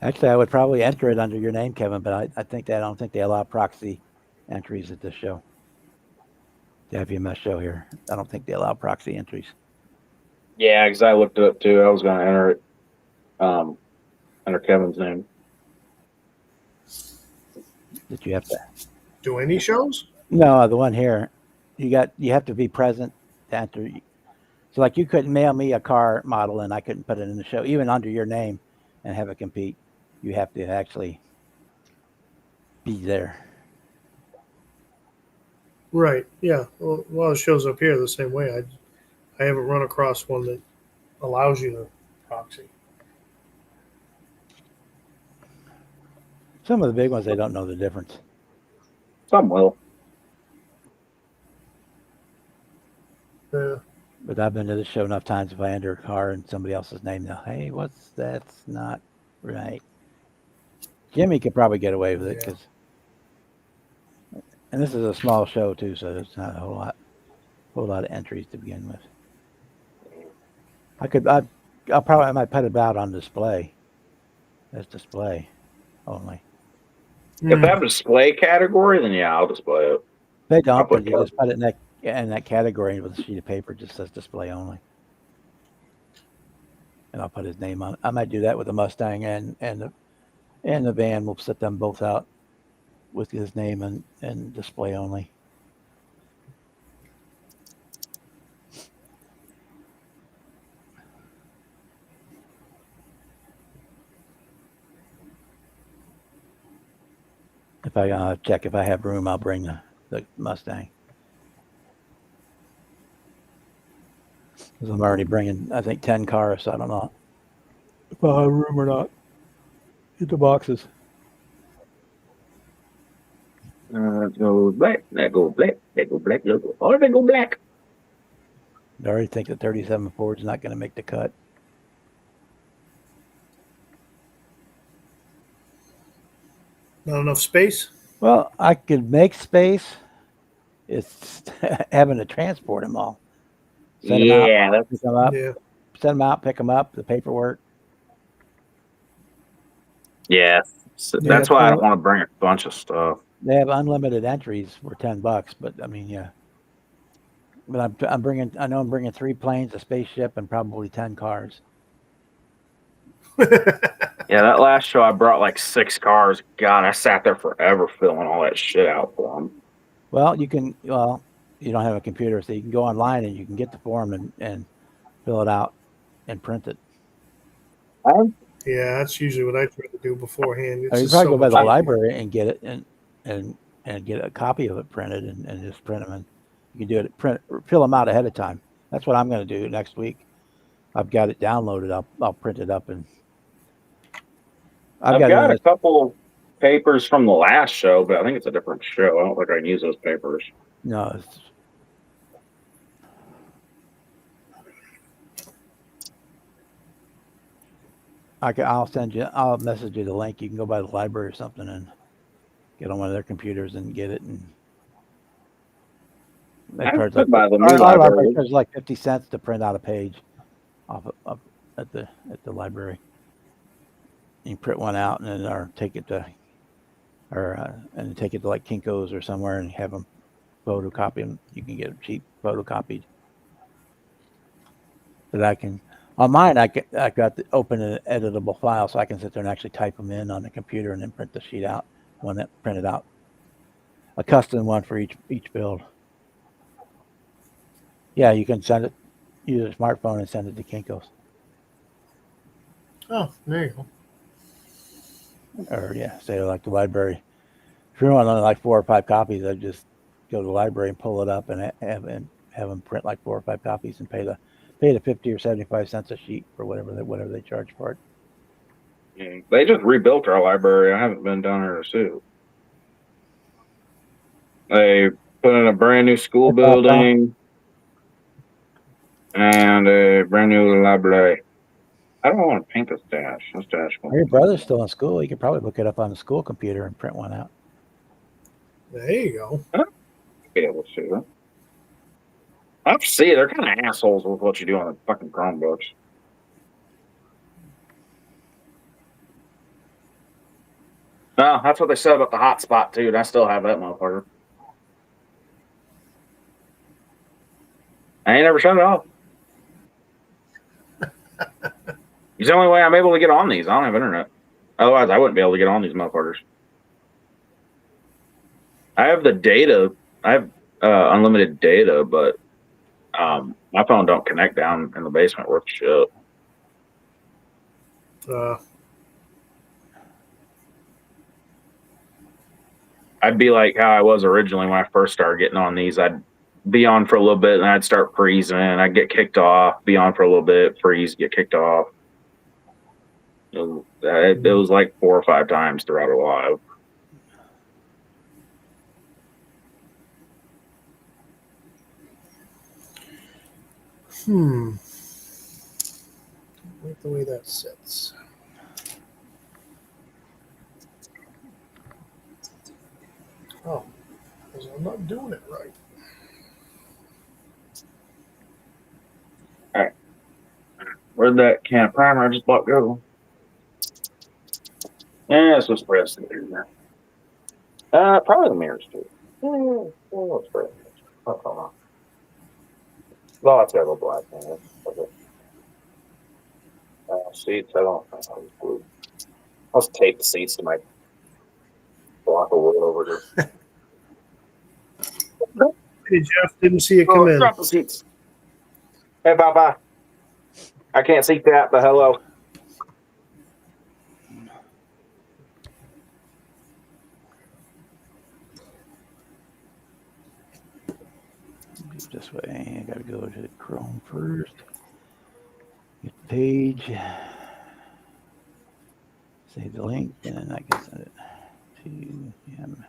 Actually, I would probably enter it under your name, Kevin, but I don't think they allow proxy entries at this show. The IVMS show here. I don't think they allow proxy entries. Yeah, because I looked it up too. I was going to enter it under Kevin's name. Did you have to do any shows? No, the one here. You have to be present to enter. So like you couldn't mail me a car model and I couldn't put it in the show, even under your name, and have it compete. You have to actually be there. Right. Yeah. Well, a lot of shows up here the same way. I haven't run across one that allows you to proxy. Some of the big ones, they don't know the difference. Some will. Yeah. But I've been to the show enough times. If I enter a car in somebody else's name, they'll, hey, that's not right. Jimmy could probably get away with it because, and this is a small show too, so there's not a whole lot of entries to begin with. I might put it out on display. As display only. If they have a display category, then yeah, I'll display it. They don't, but you just put it in that category with a sheet of paper. It just says display only. And I'll put his name on it. I might do that with the Mustang and the van. We'll set them both out with his name and display only. If I check if I have room, I'll bring the Mustang. Because I'm already bringing, I think, 10 cars, so I don't know if I have room or not. Get the boxes. Go black, that go black, that go black, look, all of it go black. I already think the 37 Ford's not going to make the cut. Not enough space? Well, I could make space. It's having to transport them all. Set them out, pick them up, them out, pick them up, the paperwork. Yeah. So Yeah, that's why I so don't want to bring a bunch of stuff. they have unlimited entries for $10, but I mean, yeah. But I'm bringing. I know I'm bringing 3 planes, a spaceship, and probably 10 cars. Yeah, that last show I brought like 6 cars. God, I sat there forever filling all that shit out for them. Well, you can. Well, you don't have a computer, so you can go online and you can get the form and fill it out and print it. Yeah, that's usually what I try to do beforehand. It's Or you just probably so go by much the easier. library and get it and get a copy of it printed and just print them. And you can do it print fill them out ahead of time. That's what I'm going to do next week. I've got it downloaded. I'll print it up and I've I've got it in got a this. couple papers from the last show, but I think it's a different show. I don't think I can use those papers. No, I'll send you. I'll message you the link. You can go by the library or something and get on one of their computers and get it. And they I charge could like buy the new our library library. charges like 50 cents to print out a page off of at the library. You print one out and then or take it to and take it to like Kinko's or somewhere and have them photocopy them. You can get them cheap photocopied. But I can on mine. I got the open an editable file, so I can sit there and actually type them in on the computer and then print the sheet out. One that printed out, a custom one for each build. Yeah, you can send it. Use a smartphone and send it to Kinko's. Oh, there you go. Or yeah, say like the library. If you want only like 4 or 5 copies, I just go to the library and pull it up and have them print like 4 or 5 copies and pay the 50 or 75 cents a sheet for whatever they charge for it. Yeah. They just rebuilt our library. I haven't been down there to see it. They put in a brand new school building and a brand new library. I don't want to paint this dash. This dash. Your brother's still in school. You could probably look it up on the school computer and print one out. There you go. Be able to see that. I have to see. They're kind of assholes with what you do on the fucking Chromebooks. No, that's what they said about the hotspot too, and I still have that motherfucker. I ain't never shut it off. It's the only way I'm able to get on these. I don't have internet. Otherwise, I wouldn't be able to get on these motherfuckers. I have the data. I have unlimited data, but my phone don't connect down in the basement worth shit. I'd be like how I was originally when I first started getting on these. I'd be on for a little bit, and I'd start freezing. I'd get kicked off, be on for a little bit, freeze, get kicked off. It was like 4 or 5 times throughout a while. Like the way that sits. Oh, because I'm not doing it right. All right. Where'd that can of primer I just bought go? Yeah, it's just press it there. Probably the mirrors too. Let's press it. Oh, it's got a little black in it. Okay. Seats, I don't think I'll use blue. I'll just tape the seats to my block of wood over here. Hey, Jeff, didn't see you come in. Drop the seats. Hey, bye-bye. I can't see that, but hello. This way, I gotta go to Chrome first. Get the page. Save the link, and I can send it to him.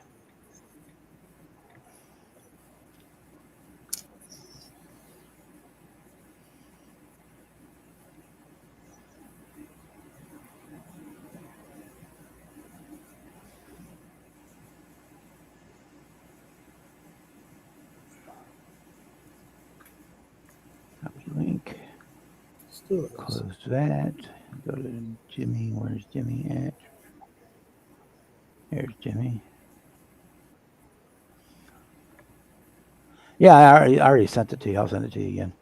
Copy link. Close that. Go to Jimmy. Where's Jimmy at? Here's Jimmy. Yeah, I already sent it to you. I'll send it to you again.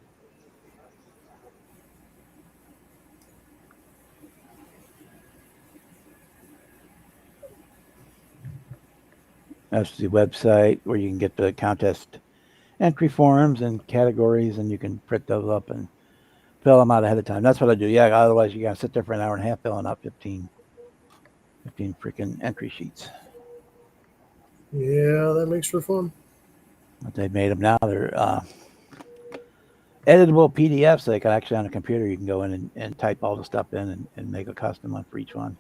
That's the website where you can get the contest entry forms and categories, and you can print those up and fill them out ahead of time. That's what I do. Yeah, otherwise you got to sit there for an hour and a half filling out 15 freaking entry sheets. Yeah, that makes for fun. But they've made them now. They're editable PDFs. So they can actually on a computer, you can go in and type all the stuff in and make a custom one for each one.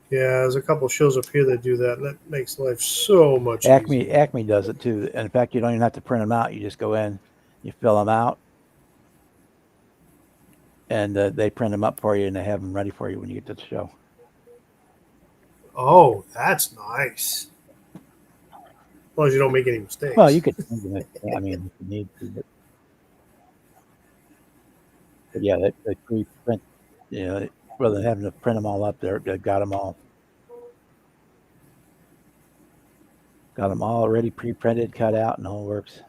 Yeah, there's a couple shows up here that do that, and that makes life so much easier. Acme does it too. And in fact, you don't even have to print them out. You just go in, you fill them out, and they print them up for you, and they have them ready for you when you get to the show. Oh, that's nice. As long as you don't make any mistakes. Well, you could. I mean, if you need to. But yeah, they pre-print. You know, rather than having to print them all up, they've got them all. Got them all already pre-printed, cut out, and all works.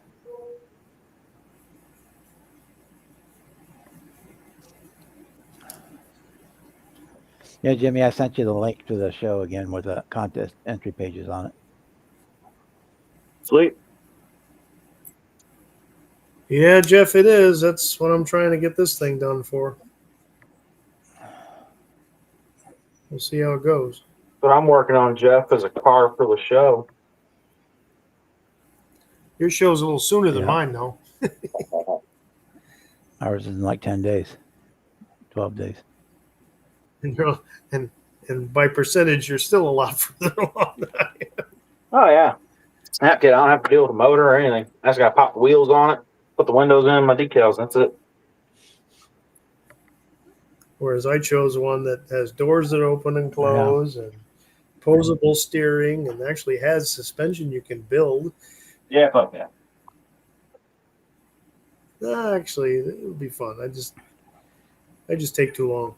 Yeah, Jimmy, I sent you the link to the show again with the contest entry pages on it. Sweet. Yeah, Jeff, it is. That's what I'm trying to get this thing done for. We'll see how it goes. What I'm working on, Jeff, is a car for the show. Your show's a little sooner than mine, though. Ours is in like 10 days, 12 days. And by percentage, you're still a lot further along than I am. Oh, yeah. I don't have to deal with the motor or anything. I just got to pop the wheels on it, put the windows in, my decals, that's it. Whereas I chose one that has doors that open and close and posable steering and actually has suspension you can build. Yeah, fuck that. Actually, it would be fun. I just take too long.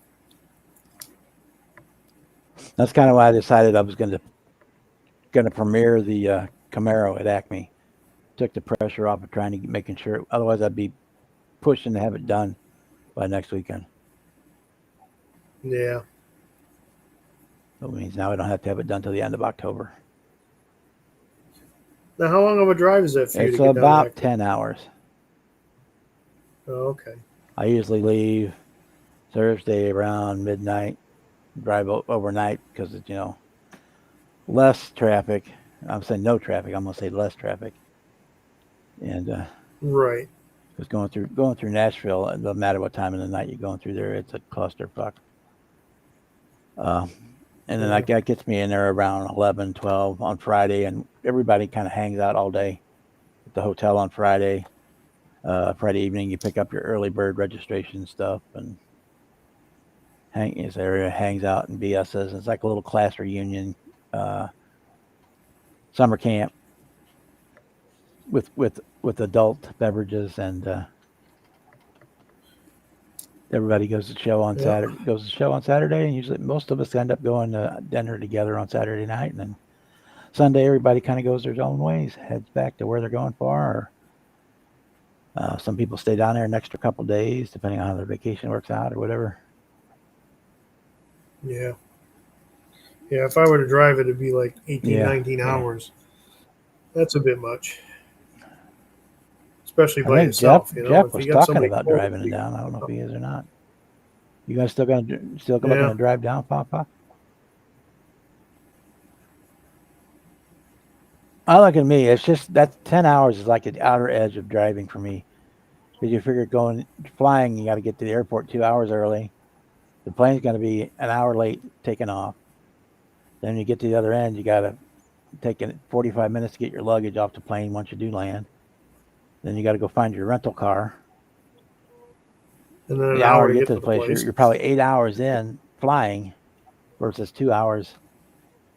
That's kind of why I decided I was going to premiere the Camaro at Acme. Took the pressure off of trying to making sure. Otherwise, I'd be pushing to have it done by next weekend. Yeah. That means now I don't have to have it done till the end of October. Now, how long of a drive is that for you? It's to get about down 10 hours. Oh, okay. I usually leave Thursday around midnight, drive overnight because it's, less traffic. I'm saying no traffic. I'm going to say less traffic. And right. because going through Nashville, it doesn't matter what time of the night you're going through there, it's a clusterfuck. And then that gets me in there around 11, 12 on Friday, and everybody kind of hangs out all day at the hotel on Friday. Friday evening, you pick up your early bird registration stuff, and this area hangs out and BS's. It's like a little class reunion, summer camp with adult beverages, and everybody goes to the show on Saturday, and usually most of us end up going to dinner together on Saturday night, and then Sunday everybody kind of goes their own ways, heads back to where they're going for. Or some people stay down there an extra couple days, depending on how their vacation works out or whatever. Yeah. Yeah, if I were to drive it, it'd be like 18, 19 hours. That's a bit much. Especially by yourself. Jeff was talking about driving it down. I don't know if he is or not. You guys still going to drive down, Papa? I look at me. It's just that 10 hours is like the outer edge of driving for me. Because you figure flying, you got to get to the airport 2 hours early. The plane's going to be an hour late taking off. Then you get to the other end, you got to take 45 minutes to get your luggage off the plane once you do land. Then you got to go find your rental car. And then an hour to get to the place. You're probably 8 hours in flying versus 2 hours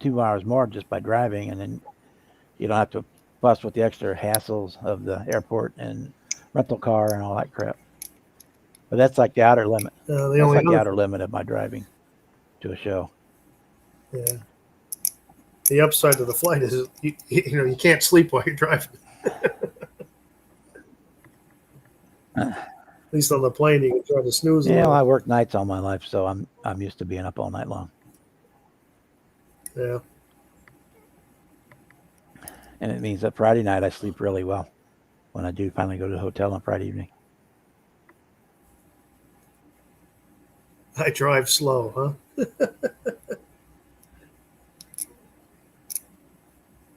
more just by driving. And then you don't have to fuss with the extra hassles of the airport and rental car and all that crap. But that's like the outer limit. The That's only like the other outer limit of my driving to a show. Yeah. The upside of the flight is you can't sleep while you're driving. At least on the plane, you can try to snooze a Yeah, well, little. I worked nights all my life, so I'm used to being up all night long. Yeah. And it means that Friday night I sleep really well when I do finally go to the hotel on Friday evening. I drive slow, huh?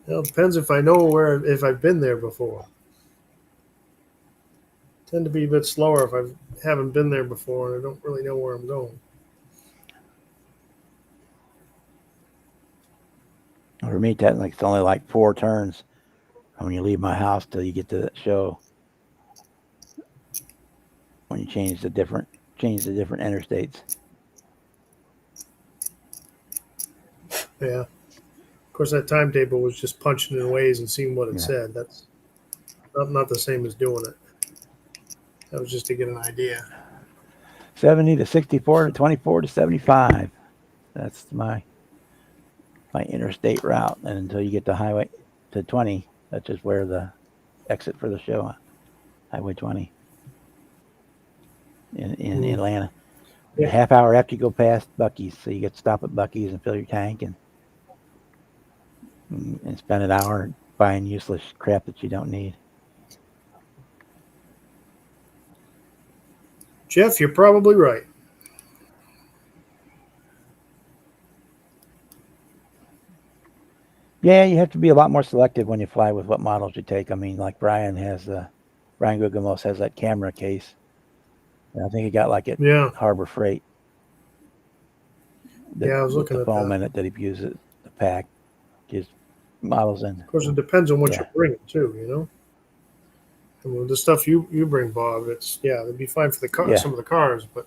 Well, it depends if I know if I've been there before. Tend to be a bit slower if I haven't been there before and I don't really know where I'm going. For me, technically, it's only like 4 turns from when you leave my house till you get to that show. When you change the different interstates. Yeah. Of course, that timetable was just punching in ways and seeing what it Yeah. said. That's not the same as doing it. That was just to get an idea. 70 to 64 to 24 to 75. That's my interstate route. And until you get to highway to 20, that's just where the exit for the show, Highway 20 in Atlanta. Yeah. A half hour after you go past Buc-ee's, so you get to stop at Buc-ee's and fill your tank and spend an hour buying useless crap that you don't need. Jeff, you're probably right. Yeah, you have to be a lot more selective when you fly with what models you take. I mean, like Brian Gugamos has that camera case. And I think he got like it Yeah. Harbor Freight. Yeah, I was with looking the at foam that. in it that he uses to pack his models in. Of course, it depends on what Yeah. you're bringing too. I mean, the stuff you bring, Bob, it'd be fine for the car, Yeah. some of the cars, but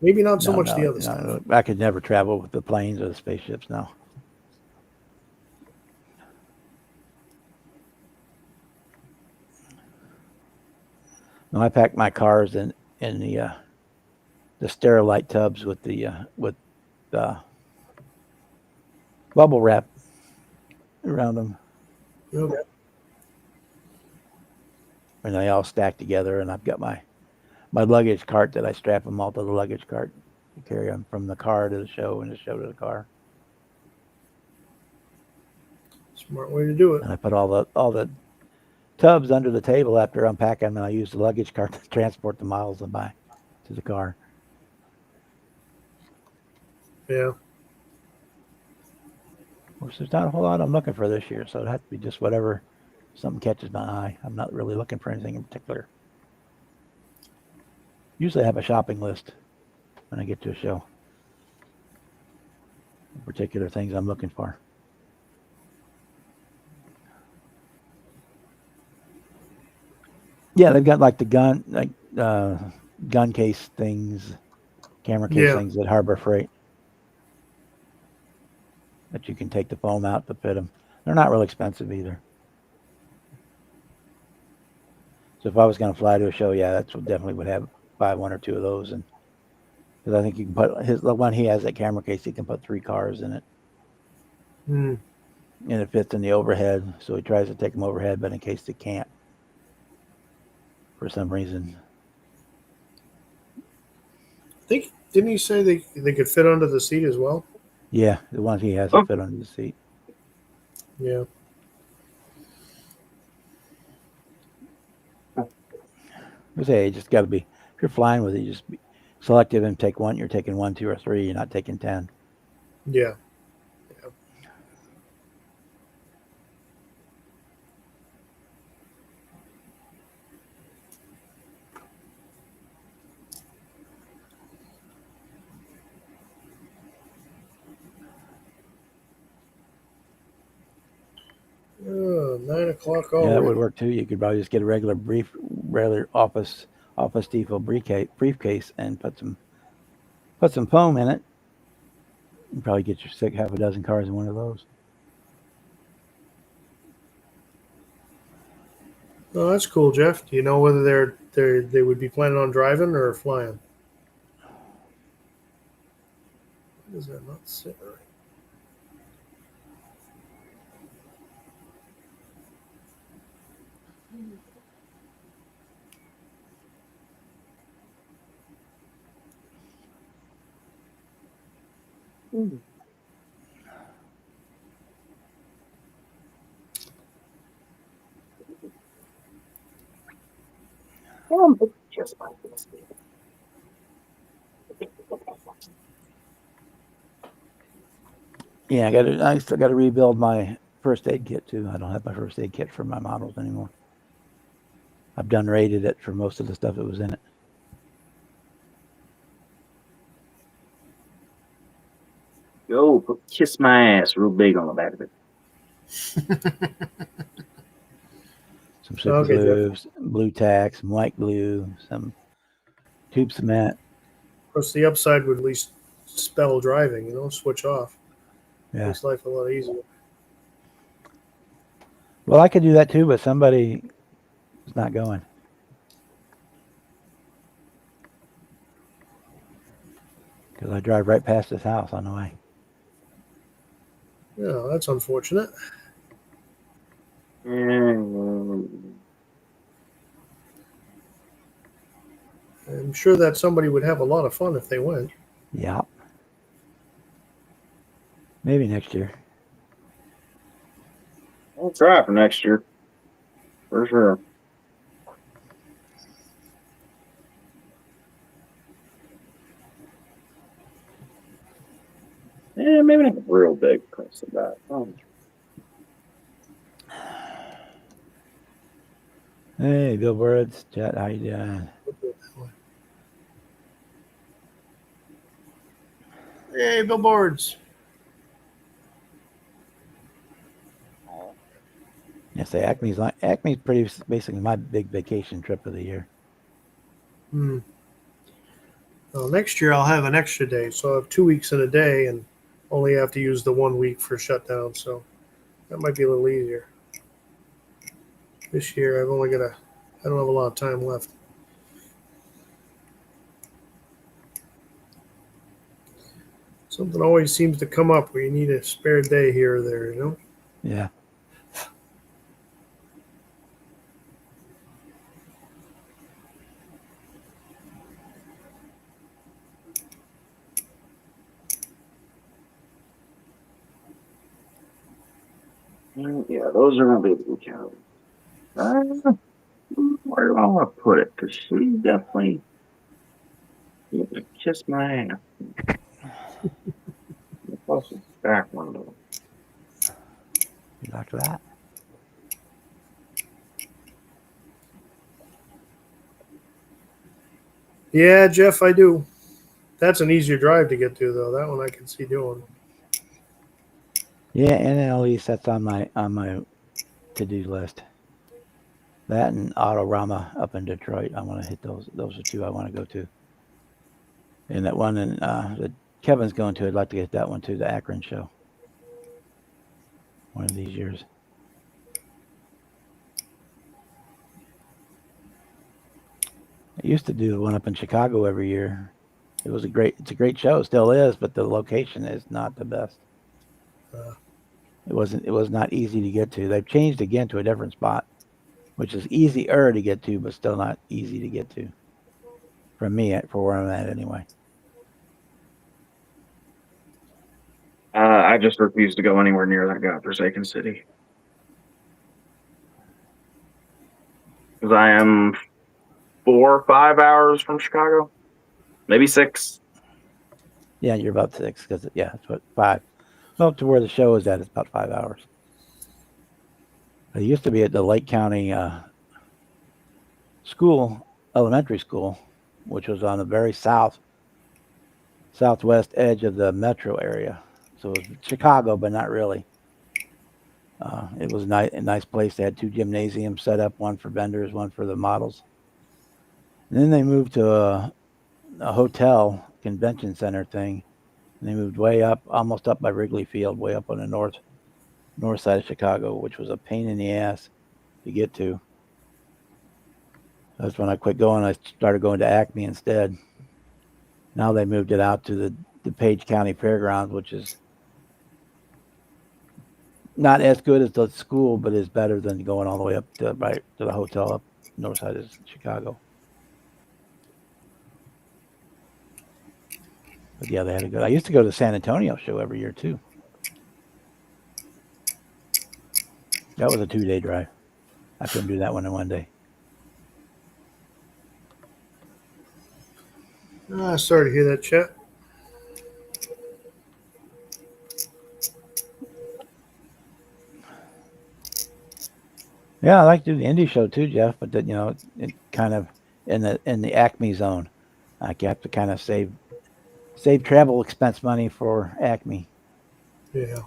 maybe not so No, much the no, other stuff. no, I could never travel with the planes or the spaceships now. No, I pack my cars in the Sterilite tubs with the bubble wrap around them, Okay. and they all stack together. And I've got my luggage cart that I strap them all to the luggage cart to carry them from the car to the show and the show to the car. Smart way to do it. And I put all the tubs under the table after unpacking them, and I use the luggage cart to transport the models and buy to the car. Yeah. Of course, there's not a whole lot I'm looking for this year, so it'd have to be just whatever something catches my eye. I'm not really looking for anything in particular. Usually I have a shopping list when I get to a show. Particular things I'm looking for. Yeah, they've got like the gun case things, camera case Yeah. things at Harbor Freight that you can take the foam out to fit them. They're not real expensive either. So if I was going to fly to a show, yeah, that's what definitely would have buy 1 or 2 of those, and because I think you can put the one he has, that camera case, he can put 3 cars in it, Hmm. and it fits in the overhead. So he tries to take them overhead, but in case they can't, for some reason. Didn't he say they could fit under the seat as well? Yeah, the ones he has that fit under the seat. Yeah. I say you just got to be, if you're flying with it, you just be selective and take one. You're taking 1, 2, or 3. You're not taking 10. Yeah. Oh, 9 o'clock already. Yeah, that would work too. You could probably just get a regular office Depot briefcase and put some foam in it. You probably get your half a dozen cars in one of those. Oh, that's cool, Jeff. Do you know whether they're they would be planning on driving or flying. Why does that not sit right? Just like this. Yeah, I still got to rebuild my first aid kit too. I don't have my first aid kit for my models anymore. I've done rated it for most of the stuff that was in it. Go kiss my ass real big on the back of it. Some super Okay, glue, blue tack, some white glue, some tube cement. Of course, the upside would at least spell driving. Switch off. Yeah. Makes life a lot easier. Well, I could do that too, but somebody is not going. Because I drive right past his house on the way. Yeah, that's unfortunate. I'm sure that somebody would have a lot of fun if they went. Yeah. Maybe next year. I'll try for next year. For sure. Yeah, maybe not real big across the back. Hey, billboards, chat, how you doing? Hey, billboards. Yes, Acme's pretty basically my big vacation trip of the year. Well, next year I'll have an extra day, so I'll have 2 weeks in a day and only have to use the 1 week for shutdown. So that might be a little easier. This year I don't have a lot of time left. Something always seems to come up where you need a spare day here or there, Yeah. Yeah, those are my big calories. Where do I want to put it? Because she definitely kiss my ass. Plus it's back window. You like that? Yeah, Jeff, I do. That's an easier drive to get to, though. That one I can see doing. Yeah, and at least that's on my to-do list. That and Autorama up in Detroit. I want to hit those. Those are two I want to go to. And that one that Kevin's going to, I'd like to get that one too, the Akron show. One of these years. I used to do the one up in Chicago every year. It's a great show, it still is, but the location is not the best. It was not easy to get to. They've changed again to a different spot, which is easier to get to, but still not easy to get to. From me, for where I'm at anyway. I just refuse to go anywhere near that godforsaken city. Because I am 4 or 5 hours from Chicago, maybe 6. Yeah, you're about 6 because it's what 5. Well, to where the show is at, it's about 5 hours. It used to be at the Lake County elementary school, which was on the very southwest edge of the metro area. So it was Chicago, but not really. It was a nice place. They had 2 gymnasiums set up, one for vendors, one for the models. And then they moved to a hotel convention center thing. And they moved way up, almost up by Wrigley Field, way up on the north side of Chicago, which was a pain in the ass to get to. That's when I quit going. I started going to Acme instead. Now they moved it out to the Page County Fairgrounds, which is not as good as the school, but is better than going all the way up to the hotel up north side of Chicago. But yeah, they had a good. I used to go to the San Antonio show every year too. That was a 2-day drive. I couldn't do that one in one day. Sorry to hear that, Chet. Yeah, I like to do the indie show too, Jeff. But that, it kind of in the Acme zone. Like you have to kind of save travel expense money for Acme. Yeah.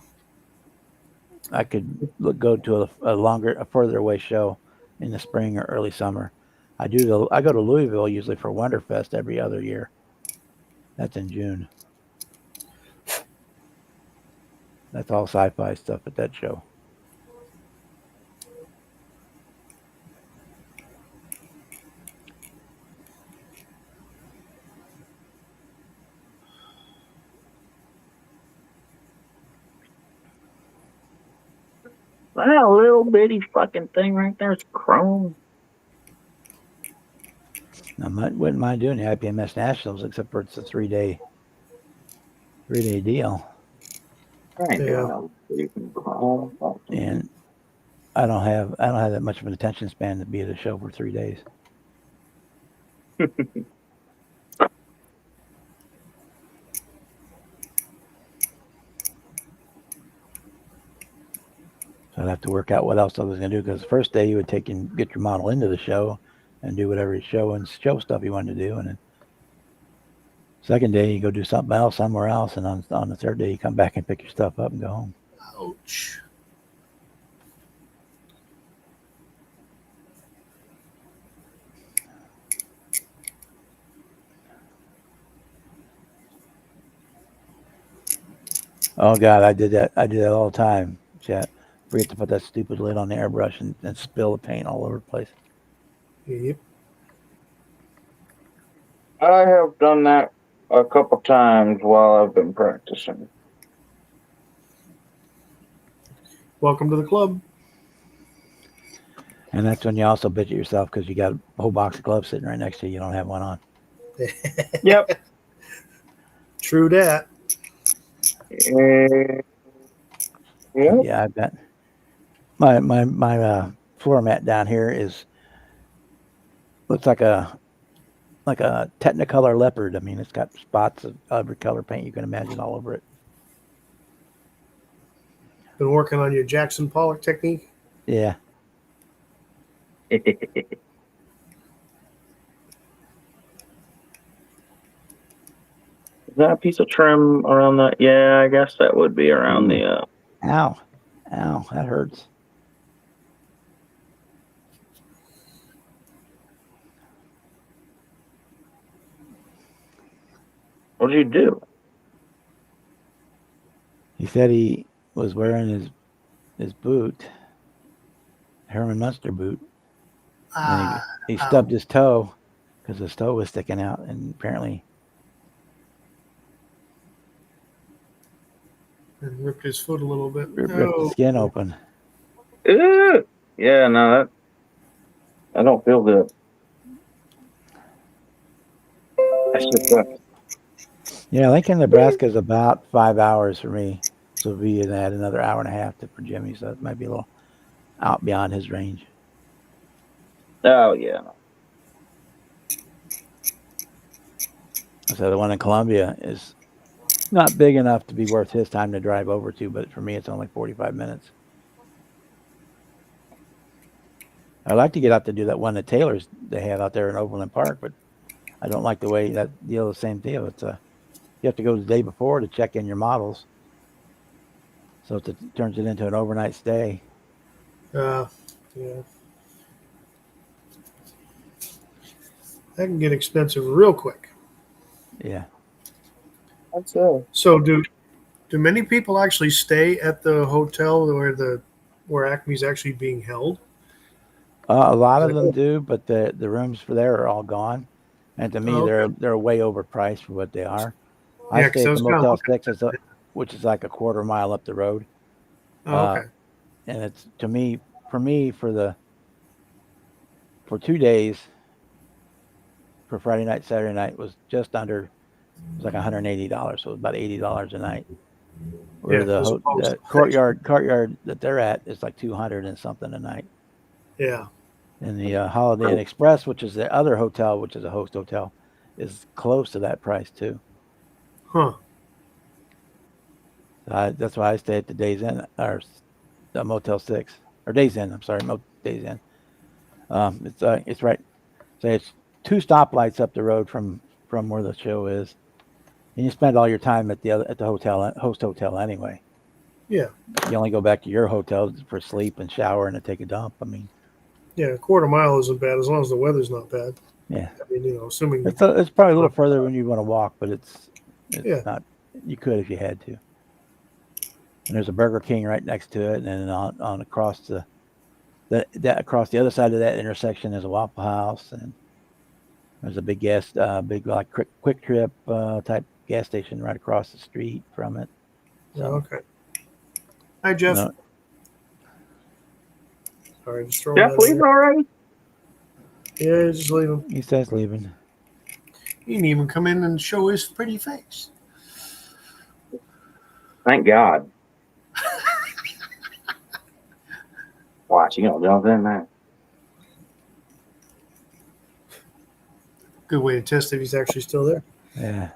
I could go to a further away show in the spring or early summer. I go to Louisville usually for Wonderfest every other year. That's in June. That's all sci-fi stuff at that show. That little bitty fucking thing right there is chrome. I wouldn't mind doing the IPMS Nationals, except for it's a 3-day deal. I ain't Yeah. doing no freaking chrome. And I don't have that much of an attention span to be at a show for 3 days. So I'd have to work out what else I was going to do, because the first day you would take and get your model into the show and do whatever show stuff you wanted to do, and then second day you go do something else somewhere else, and on the third day you come back and pick your stuff up and go home. Ouch. Oh God, I did that all the time. Chat. Forget to put that stupid lid on the airbrush and spill the paint all over the place. Yep. I have done that a couple times while I've been practicing. Welcome to the club. And that's when you also bitch at yourself because you got a whole box of gloves sitting right next to you. You don't have one on. Yep. True that. Yep. Yeah, I bet. My floor mat down here looks like a Technicolor leopard. I mean, it's got spots of every color paint you can imagine all over it. Been working on your Jackson Pollock technique. Yeah. Is that a piece of trim around that? Yeah, I guess that would be around the. Ow, that hurts. What did you do? He said he was wearing his boot, Herman Munster boot, and he stubbed his toe because his toe was sticking out, and apparently And ripped his foot a little bit. ripped the skin open. Ew. Yeah, no, I don't feel good. That's just that. Yeah, Lincoln, Nebraska is about 5 hours for me, so we had add another hour and a half for Jimmy, so it might be a little out beyond his range. Oh yeah. So the one in Columbia is not big enough to be worth his time to drive over to, but for me, it's only 45 minutes. I'd like to get out to do that one at Taylor's they have out there in Overland Park, but I don't like the way that deal. The same deal. It's you have to go the day before to check in your models, so it turns it into an overnight stay. Yeah. That can get expensive real quick. Yeah. That's so. So do many people actually stay at the hotel where Acme's actually being held? A lot of Like, them do, but the rooms for there are all gone, and to me, oh, okay. they're way overpriced for what they are. I Yeah, stay because I at the was kind of Motel looking. Six, which is like a quarter mile up the road, Oh, uh, okay. and it's to me for me for 2 days for Friday night, Saturday night was just under. It was like $180, so it was about $80 a night. Where Yeah, as opposed the to courtyard that they're at is like 200 and something a night. yeah. And the Holiday Inn Express, which is the other hotel, which is a host hotel, is close to that price too. Huh. That's why I stay at the Days Inn or the Motel Six or Days Inn. I'm sorry, Days Inn. It's right. So it's two stoplights up the road from where the show is, and you spend all your time at the host hotel anyway. Yeah. You only go back to your hotel for sleep and shower and to take a dump. I mean, Yeah. A quarter mile isn't bad as long as the weather's not bad. yeah, I mean, assuming it's probably a little further when you want to walk, but it's yeah. not. You could if you had to. And there's a Burger King right next to it, and then on across that across the other side of that intersection is a Waffle House, and there's a big like quick trip type gas station right across the street from it. Yeah. So Okay. Hi, Jeff. no, Sorry, just throwing Jeff, that in leave there. already? Yeah, just leave him. he says leaving. He didn't even come in and show his pretty face. Thank God. Watch, you gonna jump in there. Good way to test if he's actually still there. Yeah.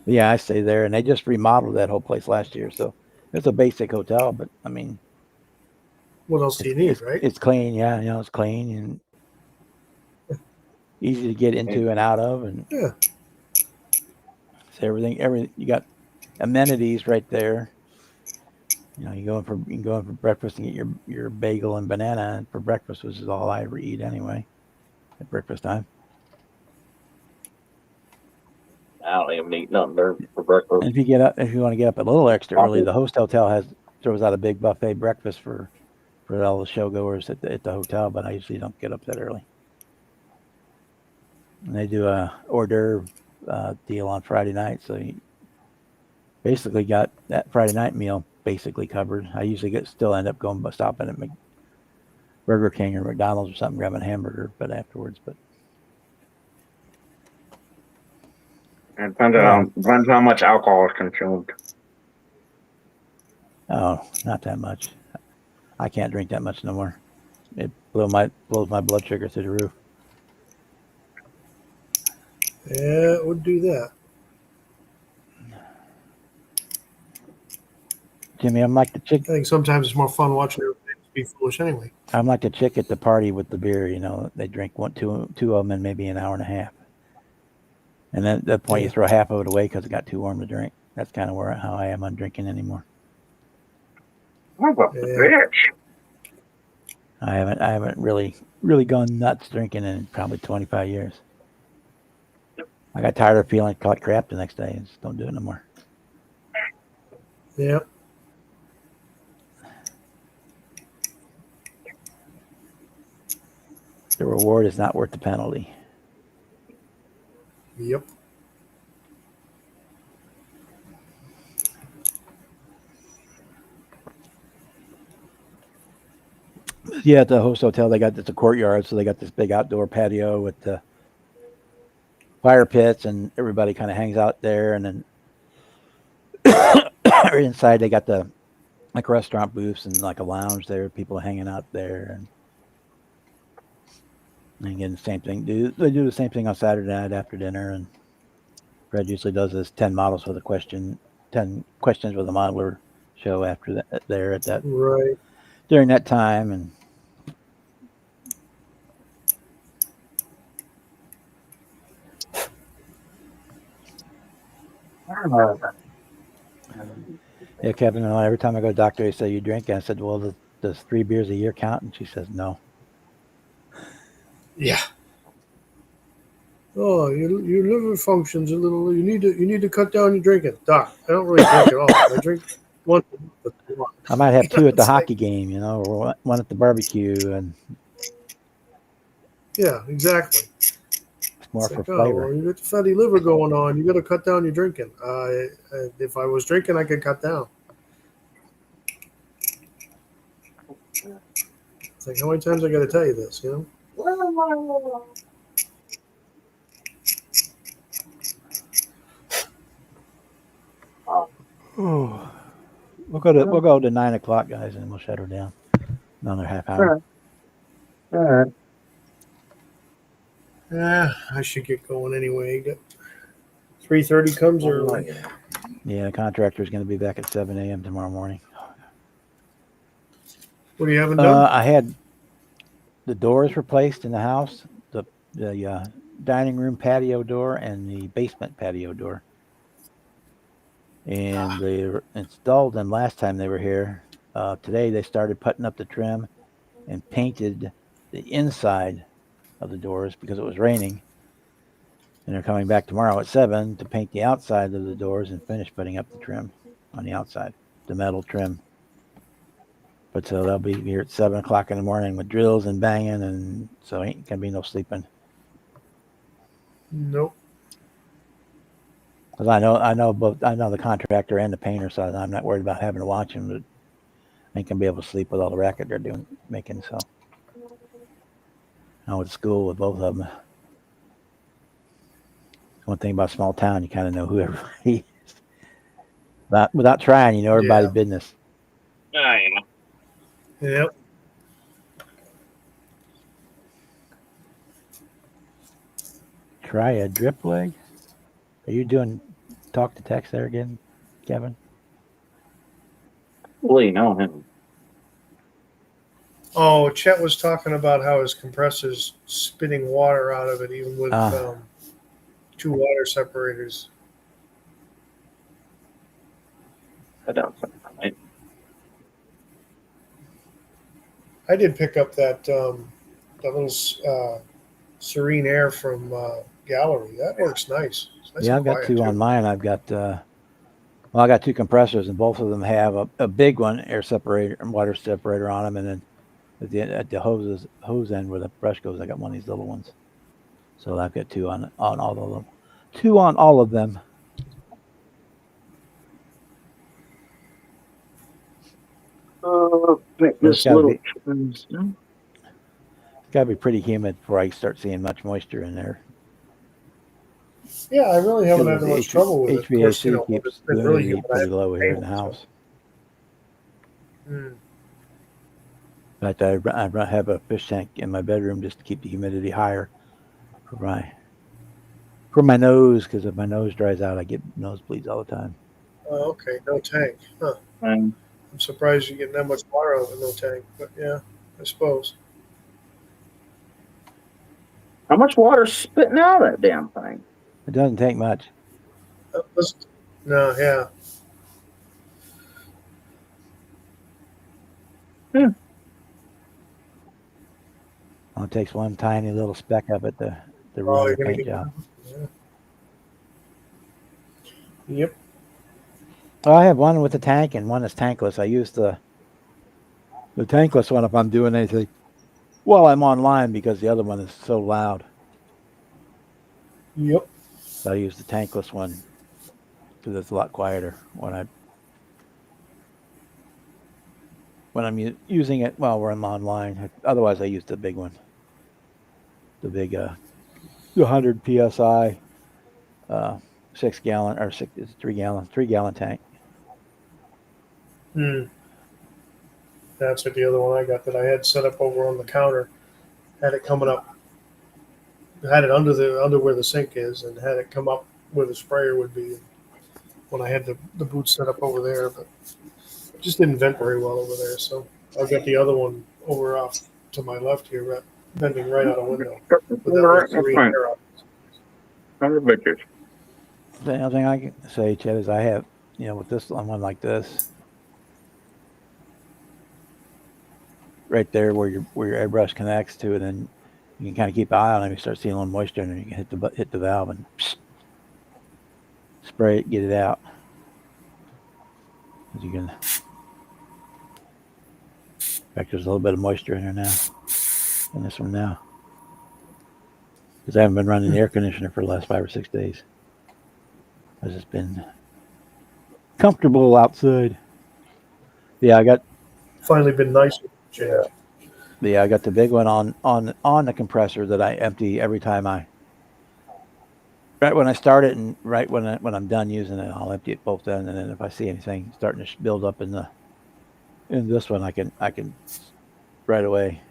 Yeah, I stay there, and they just remodeled that whole place last year, so it's a basic hotel. But I mean, What else do you need, right? it's clean. Yeah, it's clean and easy to get into and out of, and Yeah. so everything you got amenities right there. You can go in for breakfast and get your bagel and banana for breakfast, which is all I ever eat anyway at breakfast time. I don't even eat nothing there for breakfast. And if you want to get up a little extra early, the host hotel throws out a big buffet breakfast for all the show goers at the hotel. But I usually don't get up that early. And they do a hors d'oeuvre deal on Friday night, so you basically got that Friday night meal basically covered. I usually still end up stopping at Burger King or McDonald's or something, grabbing a hamburger, but afterwards. But It depends how much alcohol is consumed. oh, not that much. I can't drink that much no more. It blows my blood sugar through the roof. Yeah, it would do that. Jimmy, I'm like the chick. I think sometimes it's more fun watching everybody be foolish anyway. I'm like the chick at the party with the beer. They drink two of them in maybe an hour and a half, and then at that point you throw half of it away because it got too warm to drink. That's kind of how I am on drinking anymore. I'm a bitch. I haven't really gone nuts drinking in probably 25 years. I got tired of feeling like crap the next day and just don't do it no more. Yep. The reward is not worth the penalty. Yep. Yeah, at the host hotel, it's a courtyard, so they got this big outdoor patio with the fire pits, and everybody kind of hangs out there. And then inside, they got the like restaurant booths and like a lounge there, people hanging out there, and again, the same thing. They do the same thing on Saturday night after dinner, and Fred usually does this 10 models with 10 questions with a modeler show after that there at that right during that time. And yeah, Kevin, every time I go to the doctor, they say you drink. And I said, well, does 3 beers a year count? And she says, no. Yeah. Oh, your liver functions a little. You need to cut down your drinking, Doc. I don't really drink at all. I drink one. I might have two at the It's like, hockey game, you know, or one at the barbecue, and yeah, exactly. it's more It's for like, oh, well, flavor. you got the fatty liver going on. You got to cut down your drinking. If I was drinking, I could cut down. It's like, how many times I got to tell you this? You know? Oh, we'll go to 9 o'clock, guys, and we'll shut her down. Another half hour. All right. Yeah, I should get going anyway. 3:30 comes early. Yeah, the contractor's going to be back at 7 a.m. tomorrow morning. What do you haven't done? I had the doors replaced in the house, the dining room patio door and the basement patio door. And they were installed them last time they were here. Today they started putting up the trim and painted the inside of the doors because it was raining. And they're coming back tomorrow at 7 to paint the outside of the doors and finish putting up the trim on the outside, the metal trim. But so they'll be here at 7 o'clock in the morning with drills and banging, and so ain't gonna be no sleeping. Nope. Because I know the contractor and the painter, so I'm not worried about having to watch them. But I ain't gonna be able to sleep with all the racket they're making. So I went to school with both of them. One thing about a small town, you kind of know who everybody is. Without trying, you know everybody's business. Yeah. Yep. Try a drip leg. Are you doing talk to text there again, Kevin? Well, you know him. Oh, Chet was talking about how his compressor's spitting water out of it, even with 2 water separators. I don't think right. I did pick up that little Serene Air from Gallery. That works nice. It's nice Yeah, and I've got quiet, two on too. mine. I've got I got two compressors, and both of them have a big one, air separator and water separator on them, and then at the hose end where the brush goes, I got one of these little ones. So I've got two on all of them. Two on all of them. This little. It's got to be pretty humid before I start seeing much moisture in there. Yeah, I really haven't had much trouble with it. Of course, HVAC keeps it's been the really humidity humid. pretty low here in the house. So. In fact, I have a fish tank in my bedroom just to keep the humidity higher for my nose, because if my nose dries out, I get nosebleeds all the time. Oh, okay. No tank. Huh. I'm I'm surprised you're getting that much water out of no tank. But yeah, I suppose. How much water's spitting out of that damn thing? It doesn't take much. No, yeah. Well, it takes one tiny little speck of it to ruin the paint job. Yeah. Yep. Well, I have one with a tank and one that's tankless. I use the tankless one if I'm doing anything while I'm online, because the other one is so loud. Yep. So I use the tankless one because it's a lot quieter when I'm using it while we're online. Otherwise, I use the big one, the big 100 psi 6 gallon or 3 gallon tank. That's what the other one I got that I had set up over on the counter. Had it coming up. Had it under where the sink is, and had it come up where the sprayer would be. When I had the boots set up over there, but it just didn't vent very well over there. So I've got the other one over off to my left here, bending right out a window. With that Serene Air out. 100 pictures. The only thing I can say, Chet, is I have, with this one like this, right there where your airbrush connects to it, and you can kind of keep an eye on it. You start seeing a little moisture, and you can hit the valve and spray it, get it out. As you can, in fact, there's a little bit of moisture in there now. In this one now. Because I haven't been running the air conditioner for the last 5 or 6 days. I've just been comfortable outside. Yeah, I got Finally been nice to change. I got the big one on the compressor that I empty every time right when I start it and right when I'm done using it, I'll empty it both ends, and then if I see anything starting to build up in this one, I can right away.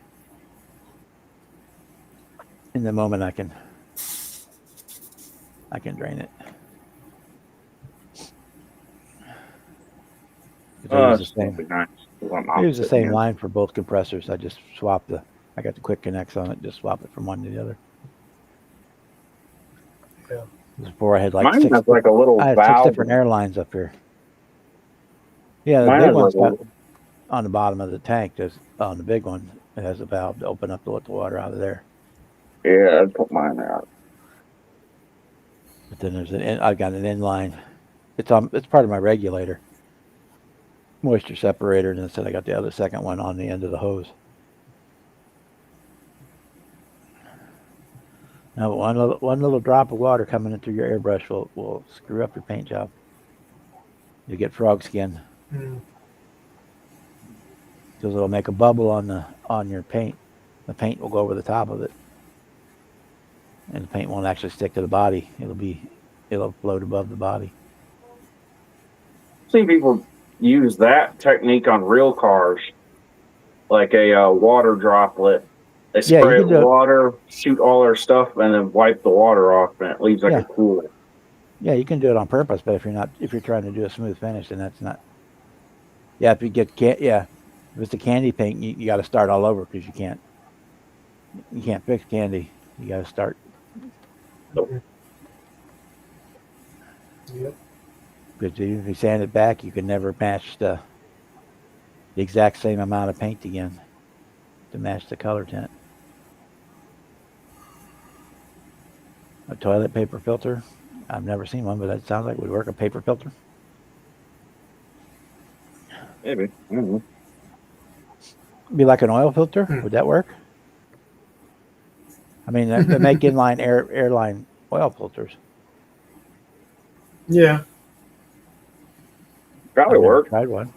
In the moment, I can drain it. I use the same. Nice. I use the same line for both compressors. I just swap I got the quick connects on it. Just swap it from one to the other. Yeah. Before I had like mine has like a little I had valve. 6 different airlines up here. Yeah, the Mine big has one's like got on the bottom of the tank. There's on the big one. It has a valve to open up to let the water out of there. Yeah, I put mine out. But then I've got an inline. It's part of my regulator, moisture separator, and then I got the other second one on the end of the hose. Now, one little drop of water coming into your airbrush will screw up your paint job. You get frog skin. Mm. Because it'll make a bubble on your paint. The paint will go over the top of it, and the paint won't actually stick to the body. It'll float above the body. I've seen people use that technique on real cars, like a water droplet. They spray it with water, shoot all their stuff, and then wipe the water off, and it leaves like a pool. Yeah, you can do it on purpose, but if you're trying to do a smooth finish, then that's not. Yeah, if it's the candy paint, you got to start all over because you can't fix candy. You got to start. Yep. Because even if you sand it back, you can never match the exact same amount of paint again to match the color tint. A toilet paper filter. I've never seen one, but that sounds like it would work. A paper filter. Maybe. Mm-hmm. Be like an oil filter. Would that work? I mean, they make inline airline oil filters. Yeah. Probably work. Tried one.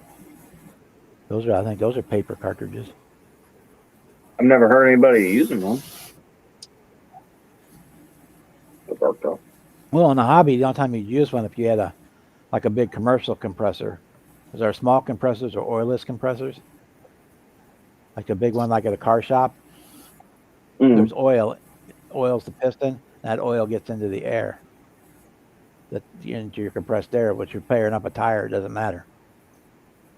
I think those are paper cartridges. I've never heard anybody using one. Well, in the hobby, the only time you'd use one if you had a big commercial compressor. Is there small compressors or oilless compressors? Like a big one, like at a car shop. There's oil. Oil's the piston. That oil gets into the air. Into your compressed air. Which you're pairing up a tire, it doesn't matter.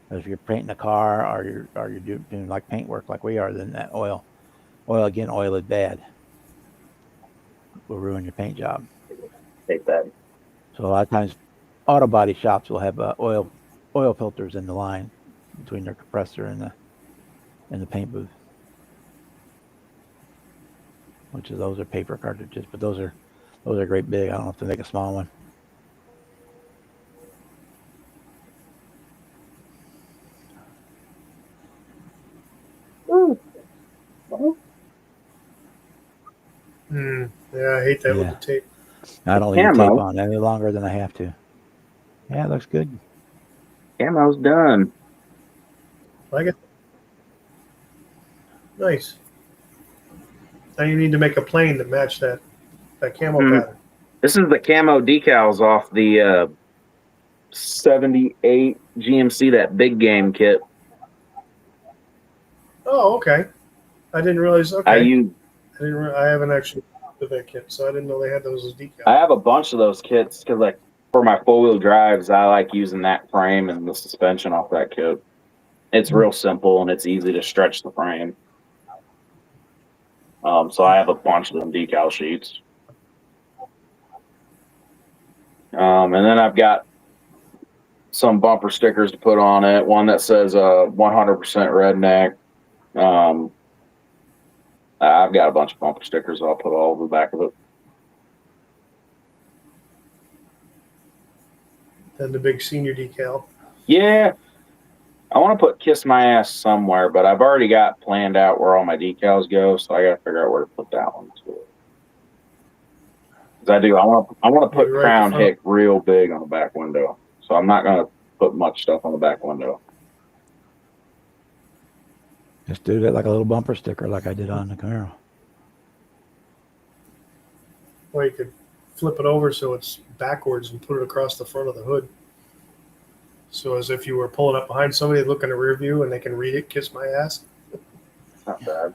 But if you're painting a car or you're doing like paint work like we are, then that oil is bad. Will ruin your paint job. Take that. So a lot of times, auto body shops will have oil filters in the line between their compressor and the paint booth. Which is those are paper cartridges, but those are great big. I don't know if they make a small one. Yeah, I hate that with the tape. I don't leave the tape on any longer than I have to. Yeah, it looks good. Camo's done. Like it. Nice. Now you need to make a plane to match that camo pattern. This is the camo decals off the 78 GMC, that big game kit. Oh, okay. I didn't realize. Okay. I haven't actually looked at that kit, so I didn't know they had those as decals. I have a bunch of those kits because, like, for my 4-wheel drives, I like using that frame and the suspension off that kit. It's real simple and it's easy to stretch the frame. So I have a bunch of them decal sheets. And then I've got some bumper stickers to put on it. One that says 100% redneck. I've got a bunch of bumper stickers I'll put all over the back of it. Then the big senior decal. Yeah, I want to put Kiss My Ass somewhere, but I've already got planned out where all my decals go, so I got to figure out where to put that one too. Because I want to Maybe put right at the Crown front. Hick real big on the back window. So I'm not going to put much stuff on the back window. Just do that like a little bumper sticker, like I did on the Camaro. Or you could flip it over so it's backwards and put it across the front of the hood. So as if you were pulling up behind somebody, look in the rear view, and they can read it. Kiss my ass. It's not bad.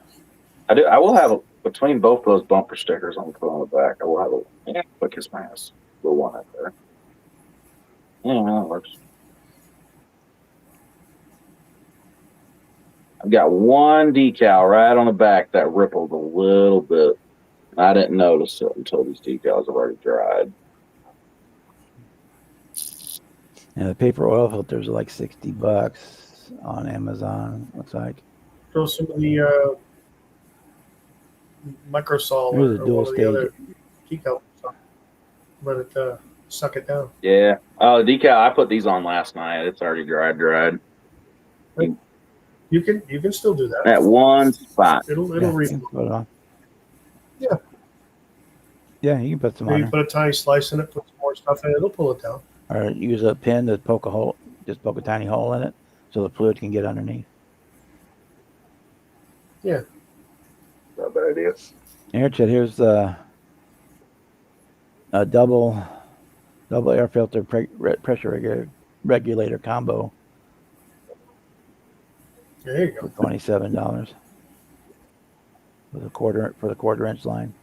I will have between both those bumper stickers on the back. I will have put Kiss My Ass little one up there. Yeah, that works. I've got one decal right on the back that rippled a little bit. I didn't notice it until these decals have already dried. And the paper oil filters are like $60 on Amazon. Looks like. Throw some of the Microsol Here's a or dual one of the stage. other decal stuff. Let it suck it down. Yeah. Oh, the decal. I put these on last night. It's already dried. You can still do that. At one spot. It'll Yeah, read. you can put it on. Yeah. Yeah, you can put some on Maybe there. put a tiny slice in it, put some more stuff in it. It'll pull it down. Or use a pin to poke a hole, just poke a tiny hole in it so the fluid can get underneath. Yeah. Not a bad idea. Here, Chet, here's a double air filter pressure regulator combo There you go. for $27 with a quarter-inch line.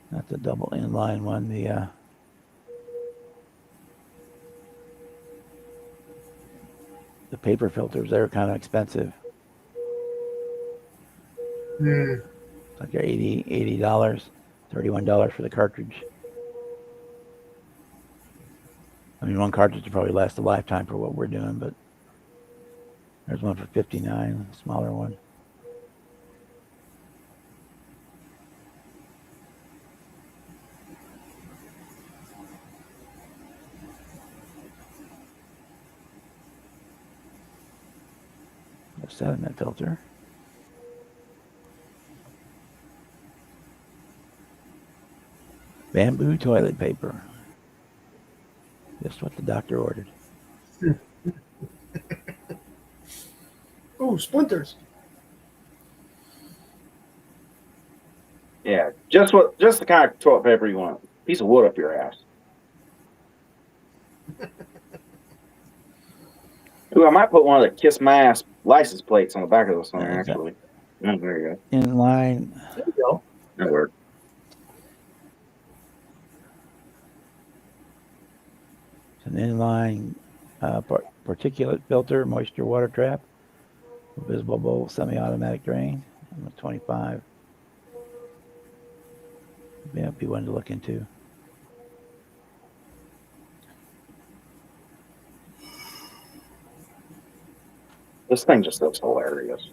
That's a double inline one. The paper filters, they're kind of expensive. Hmm. Like they're $80, $31 for the cartridge. I mean, one cartridge will probably last a lifetime for what we're doing, but there's one for $59, a smaller one. A sediment filter. Bamboo toilet paper. Just what the doctor ordered. Ooh, splinters. Yeah. Just the kind of toilet paper you want. Piece of wood up your ass. Ooh, I might put one of the Kiss My Ass license plates on the back of this one, actually. Oh, there you go. Inline. There you go. That worked. It's an inline particulate filter, moisture water trap, visible bowl, semi-automatic drain. I'm 25. Yeah, be one to look into. This thing just looks hilarious.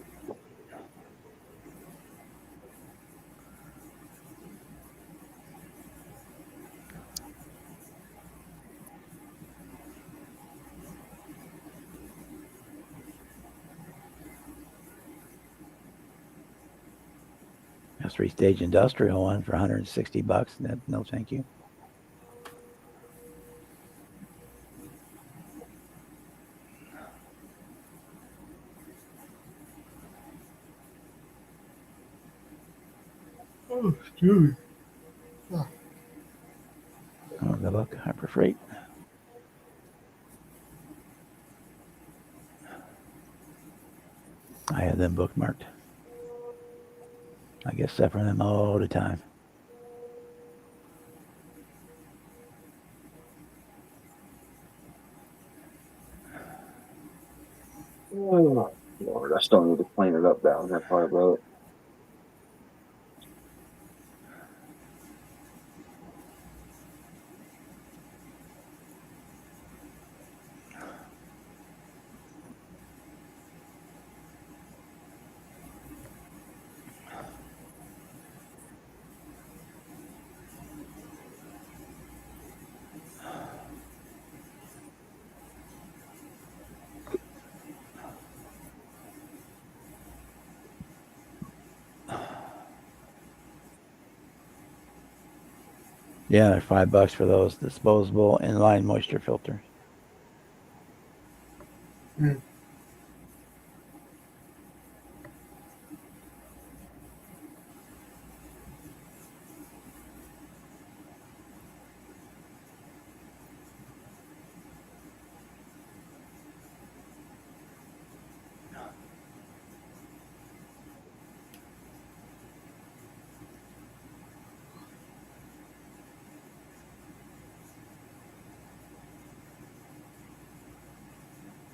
A 3-stage industrial one for $160. No, thank you. Oh, dude. Oh, good luck. Harbor Freight. I have them bookmarked. I get stuff from them all the time. Oh, Lord, I still need to clean it up down here part of it. Yeah, they're $5 for those disposable inline moisture filters. Hmm.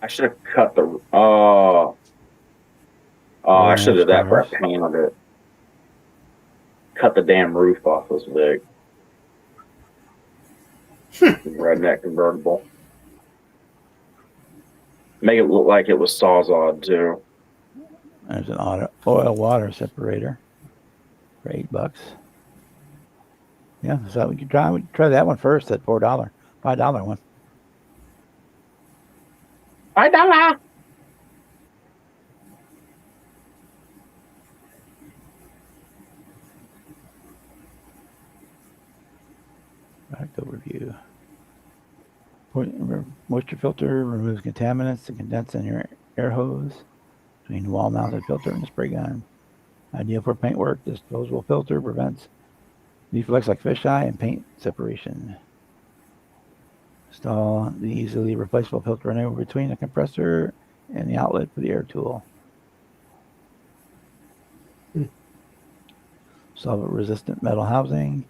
I should have cut the. Oh, I should 4.5 have did that for stars. I painted it. Cut the damn roof off this big. Redneck convertible. Make it look like it was Sawzall too. There's an oil water separator for $8. Yeah, so we could try that one first. That $5 one. $5. Product overview. Moisture filter removes contaminants and condense in your air hose between the wall-mounted filter and the spray gun. Ideal for paint work. This disposable filter prevents deflects like fisheye and paint separation. Install the easily replaceable filter enable between the compressor and the outlet for the air tool. Solvent-resistant metal housing.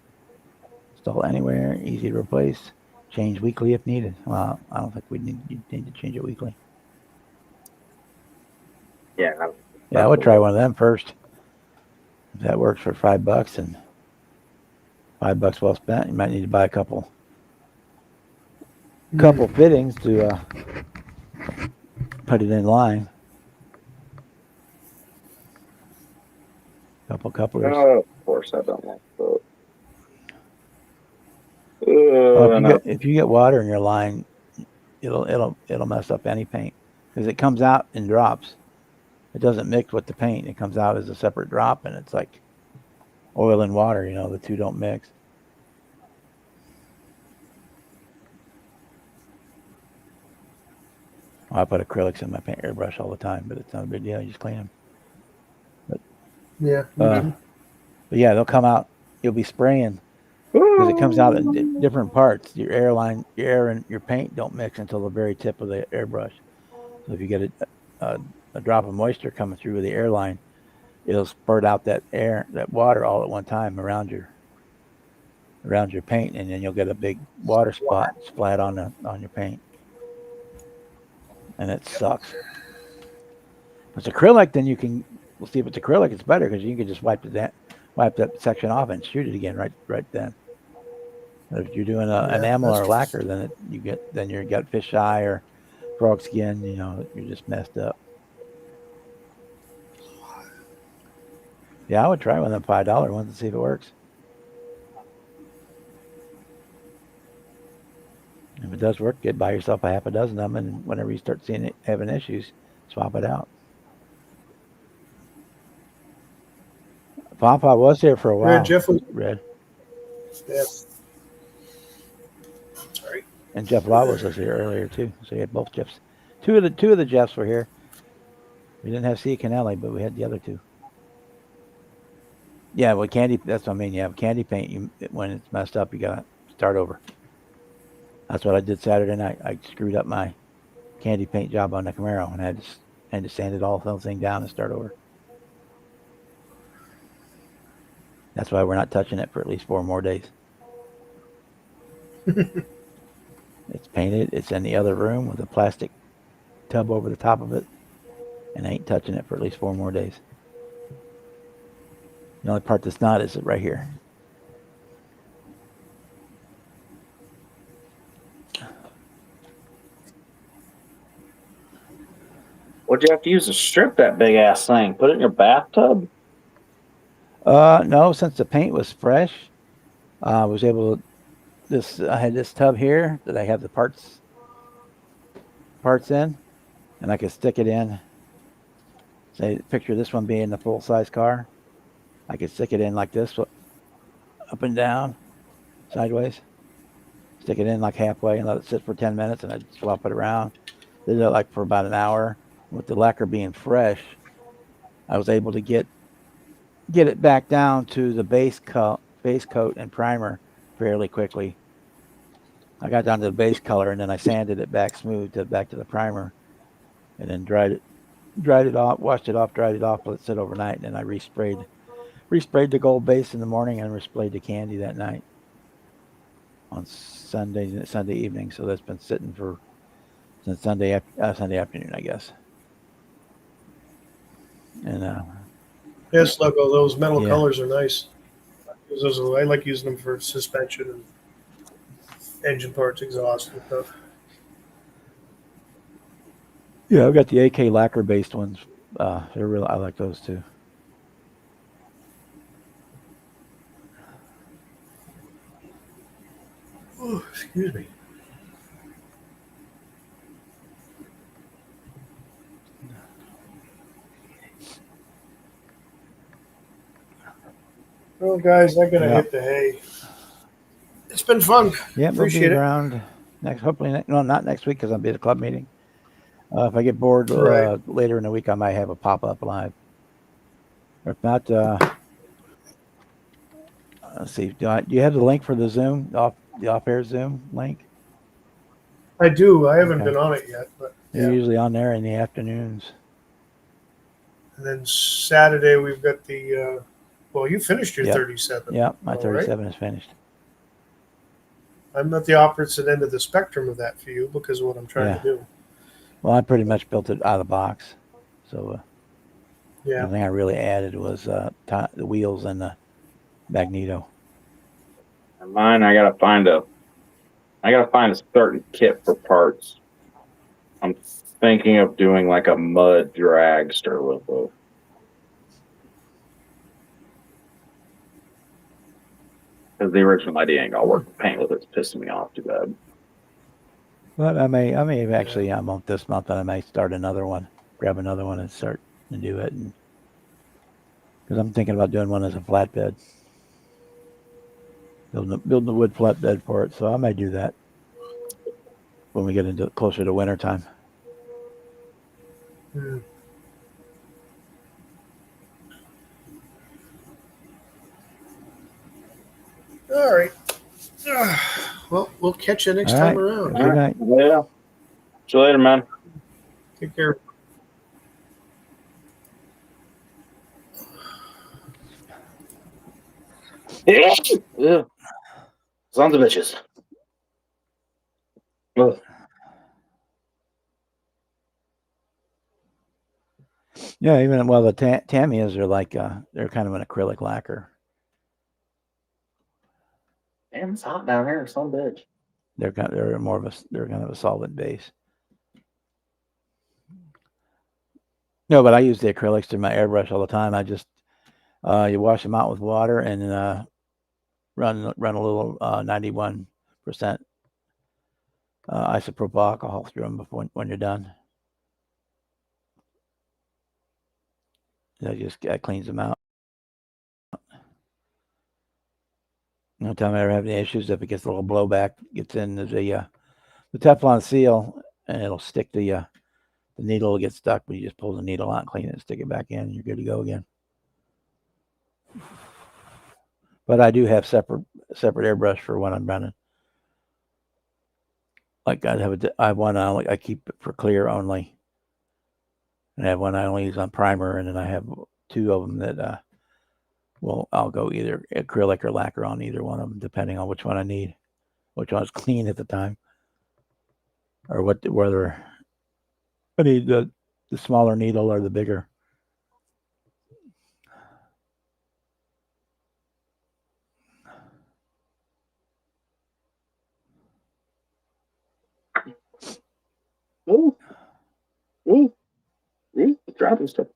Install anywhere. Easy to replace. Change weekly if needed. Well, I don't think you need to change it weekly. Yeah. Yeah, I would try one of them first. If that works for $5 and $5 well spent, you might need to buy a couple fittings to put it in line. Couple couplers. Oh, of course I don't want to. If you get water in your line, it'll mess up any paint because it comes out in drops. It doesn't mix with the paint. It comes out as a separate drop, and it's like oil and water. You know, the two don't mix. I put acrylics in my paint airbrush all the time, but it's not a big deal. You just clean them. Yeah. But yeah, they'll come out. You'll be spraying because it comes out in different parts. Your air and your paint don't mix until the very tip of the airbrush. So if you get a drop of moisture coming through with the airline, it'll spurt out that water all at one time around your paint, and then you'll get a big water spot splat on your paint, and it sucks. If it's acrylic, then we'll see if it's acrylic. It's better because you can just wipe that section off and shoot it again right then. But if you're doing an enamel or lacquer, then you got fish eye or frog skin. You know, you're just messed up. Yeah, I would try one of them $5 ones and see if it works. If it does work, buy yourself a half a dozen of them, and whenever you start seeing it having issues, swap it out. Papa was here for a while. Jeff was Red. Yes. Sorry. And Jeff Lawless was here earlier too. So you had both Jeffs. Two of the Jeffs were here. We didn't have C. Canelli, but we had the other two. Yeah, well, candy. That's what I mean. Yeah, candy paint. When it's messed up, you gotta start over. That's what I did Saturday night. I screwed up my candy paint job on the Camaro, and I had to sand it all the whole thing down and start over. That's why we're not touching it for at least 4 more days. It's painted. It's in the other room with a plastic tub over the top of it, and I ain't touching it for at least 4 more days. The only part that's not is it right here. What'd you have to use to strip that big ass thing? Put it in your bathtub? No, since the paint was fresh, I was able to. I had this tub here that I have the parts in, and I could stick it in. Say, picture this one being the full size car. I could stick it in like this, up and down, sideways. Stick it in like halfway and let it sit for 10 minutes, and I'd swap it around. Did it like for about an hour. With the lacquer being fresh, I was able to get it back down to the base coat and primer fairly quickly. I got down to the base color, and then I sanded it back smooth back to the primer, and then dried it off, washed it off, dried it off, let it sit overnight, and then I resprayed the gold base in the morning and resprayed the candy that night on Sunday evening. So that's been sitting since Sunday afternoon, I guess. And Yes, logo. Those metal Yeah. colors are nice. I like using them for suspension and engine parts, exhaust and stuff. yeah, I've got the AK lacquer based ones. They're real. I like those too. Oh, excuse me. Well, guys, I gotta hit the hay. It's been fun. Yeah, we'll Appreciate be it. around hopefully, no, not next week because I'll be at a club meeting. If I get bored Right. later in the week, I might have a pop up live. Or if not, let's see. Do you have the link for the Zoom the off air Zoom link? I do. I haven't Okay. been on it yet, but They're yeah. usually on there in the afternoons. And then Saturday we've got the. Well, you finished your Yep. 37. Yeah, my All 37 right. is finished. I'm at the opposite end of the spectrum of that for you because of what I'm trying to do. Well, I pretty much built it out of the box. So the Yeah. only thing I really added was the wheels and the magneto. And mine, I gotta find a certain kit for parts. I'm thinking of doing like a mud dragster with it. Because the original idea ain't gonna work with paint with it. It's pissing me off too bad. But I may actually, this month, I may start another one, grab another one and start and do it. Because I'm thinking about doing one as a flatbed, building the wood flatbed for it. So I may do that when we get into closer to winter time. All right. Well, we'll catch you next time around. Good night. Yeah. See you later, man. Take care. Yeah. Sons of bitches. Ugh. Yeah, even the Tamias are like they're kind of an acrylic lacquer. Damn, it's hot down here, son of a bitch. They're kind of a solvent base. No, but I use the acrylics through my airbrush all the time. I just you wash them out with water and run a little 91% isopropyl alcohol through them when you're done. That cleans them out. No time I ever have any issues if it gets a little blowback, gets in the Teflon seal, and it'll stick the needle will get stuck, but you just pull the needle out, clean it, and stick it back in, and you're good to go again. But I do have separate airbrush for when I'm running. Like I have one I keep it for clear only, and I have one I only use on primer, and then I have two of them that I'll go either acrylic or lacquer on either one of them, depending on which one I need, which one's clean at the time, or whether I need the smaller needle or the bigger. Ooh. Ooh. Ooh. Dropping stuff.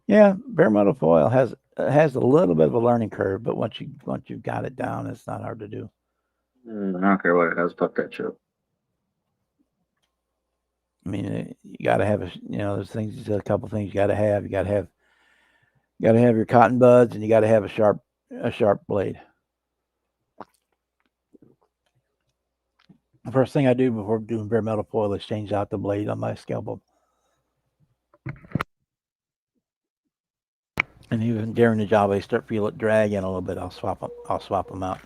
Yeah, bare metal foil has a little bit of a learning curve, but once you've got it down, it's not hard to do. I don't care what it has. Fuck that shit. I mean, you got to have there's a couple things you got to have. You got to have your cotton buds, and you got to have a sharp a sharp blade. The first thing I do before doing bare metal foil is change out the blade on my scalpel. And even during the job, I start feel it dragging a little bit. I'll swap them out.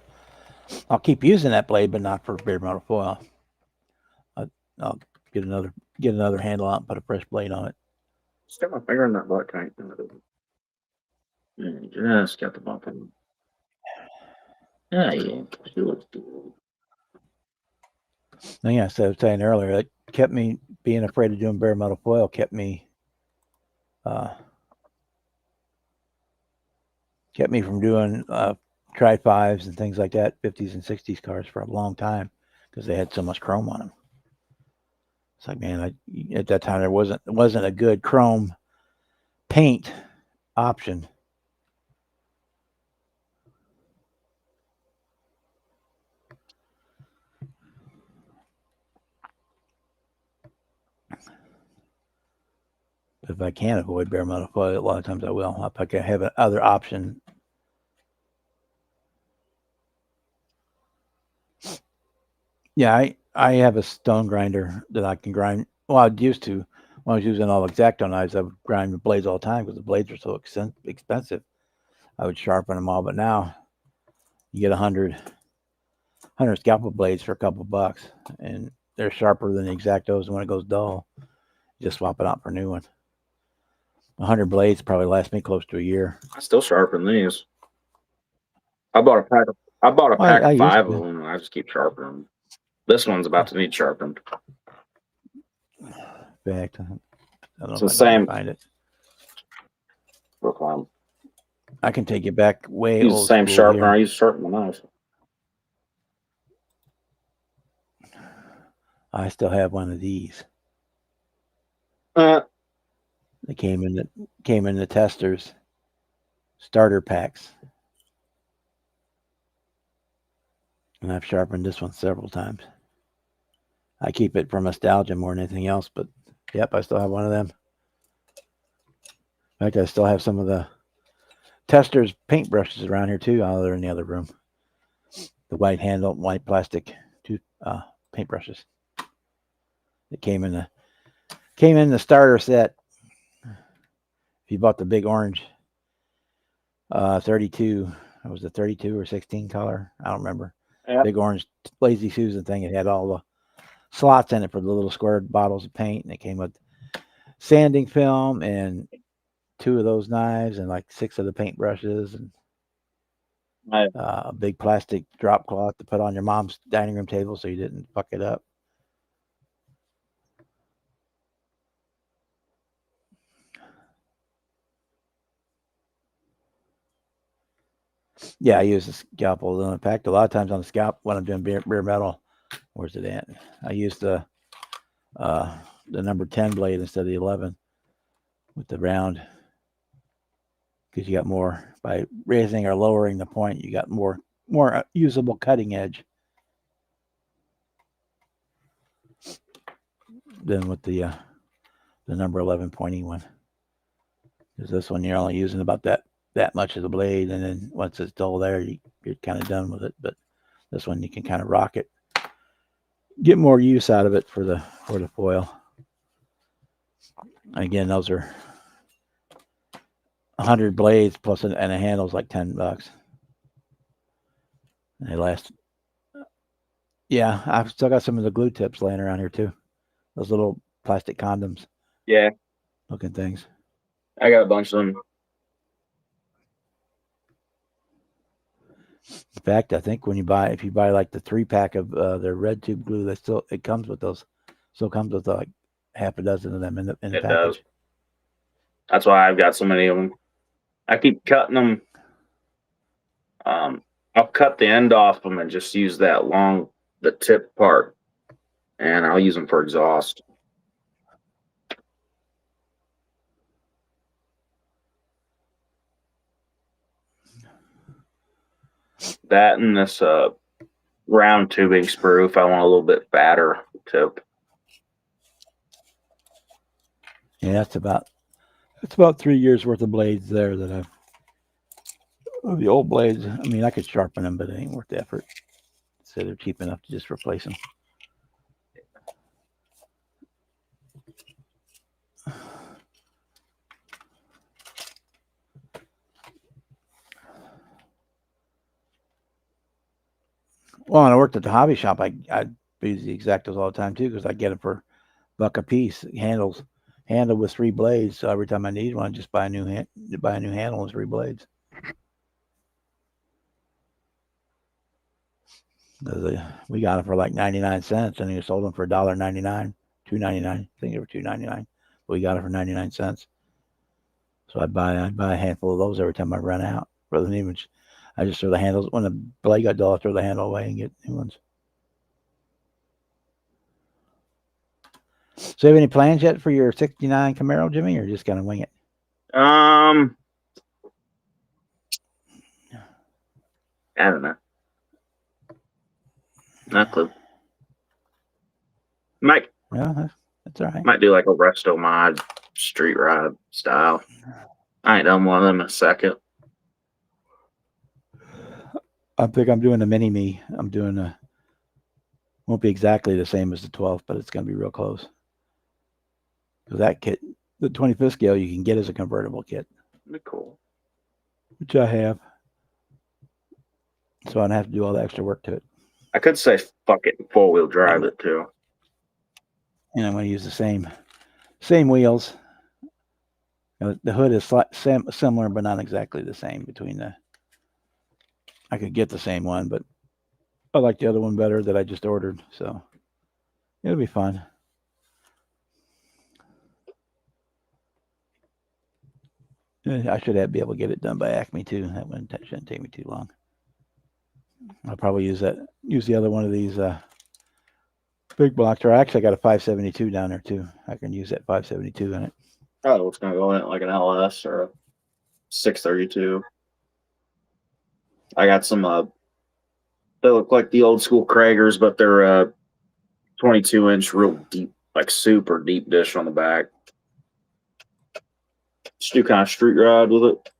I'll keep using that blade, but not for bare metal foil. I'll get another handle out and put a fresh blade on it. Stick my finger in that butt tank. Just got the bump in. Yeah. She looks good. And yeah, so I was saying earlier, it kept me being afraid of doing bare metal foil. Kept me from doing tri-5s and things like that, 50s and 60s cars for a long time because they had so much chrome on them. It's like, man, at that time there wasn't a good chrome paint option. If I can avoid bare metal foil, a lot of times I will. If I can have another option. Yeah, I have a stone grinder that I can grind. Well, I used to. When I was using all X-Acto knives, I would grind the blades all the time because the blades were so expensive. I would sharpen them all, but now you get 100 scalpel blades for a couple bucks, and they're sharper than the X-Actos. And when it goes dull, you just swap it out for a new one. 100 blades probably lasts me close to a year. I still sharpen these. I bought a pack of 5 of them, and I just keep sharpening them. This one's about to need sharpened. In fact, I don't know It's if the same. I can find it. Brookline. I can take you back way Use old the same school sharpener here. I use to sharpen the knife. I still have one of these. They came in the testers starter packs, and I've sharpened this one several times. I keep it for nostalgia more than anything else, but yep, I still have one of them. In fact, I still have some of the testers paintbrushes around here too. Oh, they're in the other room. The white handle, white plastic paintbrushes. It came in the starter set. If you bought the big orange 32, it was a 32 or 16 color. I don't remember. Yep. Big orange Lazy Susan thing. It had all the slots in it for the little square bottles of paint, and it came with sanding film and 2 of those knives and like 6 of the paintbrushes and a big plastic drop cloth to put on your mom's dining room table so you didn't fuck it up. Yeah, I use the scalpel. In fact, a lot of times on the scalp when I'm doing bare metal, where's it at? I use the number 10 blade instead of the 11 with the round because you got more by raising or lowering the point. You got more usable cutting edge than with the number 11 pointy one. Because this one you're only using about that much of the blade, and then once it's dull there, you're kind of done with it. But this one you can kind of rock it, get more use out of it for the foil. Again, those are 100 blades plus and a handle's like $10. And they last. Yeah, I've still got some of the glue tips laying around here too. Those little plastic condoms. Yeah. Looking things. I got a bunch of them. In fact, I think if you buy like the 3-pack of their red tube glue, it comes with those. Still comes with like half a dozen of them in the package. Does. That's why I've got so many of them. I keep cutting them. I'll cut the end off them and just use the tip part, and I'll use them for exhaust. That and this round tubing sprue if I want a little bit fatter tip. Yeah, it's about 3 years worth of blades there that The old blades, I mean, I could sharpen them, but it ain't worth the effort. So they're cheap enough to just replace them. Well, when I worked at the hobby shop, I use the Exactos all the time too because I get them for $1 a piece. Handle with 3 blades. So every time I need one, I just buy a new handle and 3 blades. We got them for like 99 cents, and we sold them for $1.99, $2.99. I think they were $2.99, but we got it for 99 cents. So I'd buy a handful of those every time I run out. Rather than even, I just throw the handles when the blade got dull. I throw the handle away and get new ones. So, have any plans yet for your '69 Camaro, Jimmy, or just gonna wing it? I don't know. Not clue. Might Yeah, that's all right. might do like a resto mod street ride style. I ain't done one of them in a second. I think I'm doing a mini me. I'm doing a. Won't be exactly the same as the 12th, but it's gonna be real close. Because that kit, the 25th scale, you can get as a convertible kit. Be cool. Which I have. So I don't have to do all the extra work to it. I could say fuck it and 4-wheel drive it too. And I'm going to use the same wheels. The hood is similar, but not exactly the same between the. I could get the same one, but I like the other one better that I just ordered. So it'll be fun. I should be able to get it done by Acme too. That shouldn't take me too long. I'll probably use the other one of these big blocks. Or actually, I got a 572 down there too. I can use that 572 in it. Oh, it's gonna go in it like an LS or a 632. I got some. They look like the old school Kragers, but they're 22-inch, real deep, like super deep dish on the back. Just do kind of street ride with it.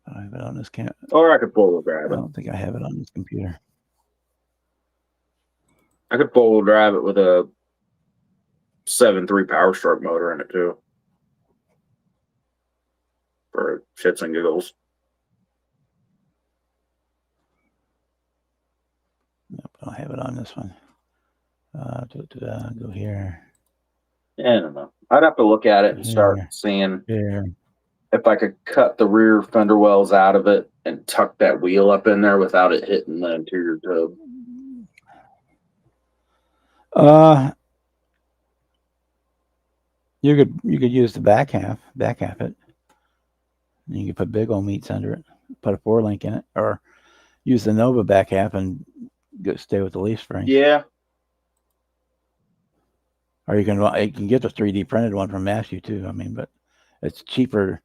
I have it on this camera. Or I could 4-wheel drive I it. don't think I have it on this computer. I could 4-wheel drive it with a 7.3 Power Stroke motor in it too. For shits and giggles. Nope, I don't have it on this one. Go here. Yeah, I don't know. I'd have to look at it and start seeing if I could cut the rear fender wells out of it and tuck that wheel up in there without it hitting the interior tub. You could use the back half it. And you could put big old meats under it. Put a 4-link in it, or use the Nova back half and stay with the leaf springs. Yeah. Or you can get the 3D printed one from Matthew too. I mean, but it's cheaper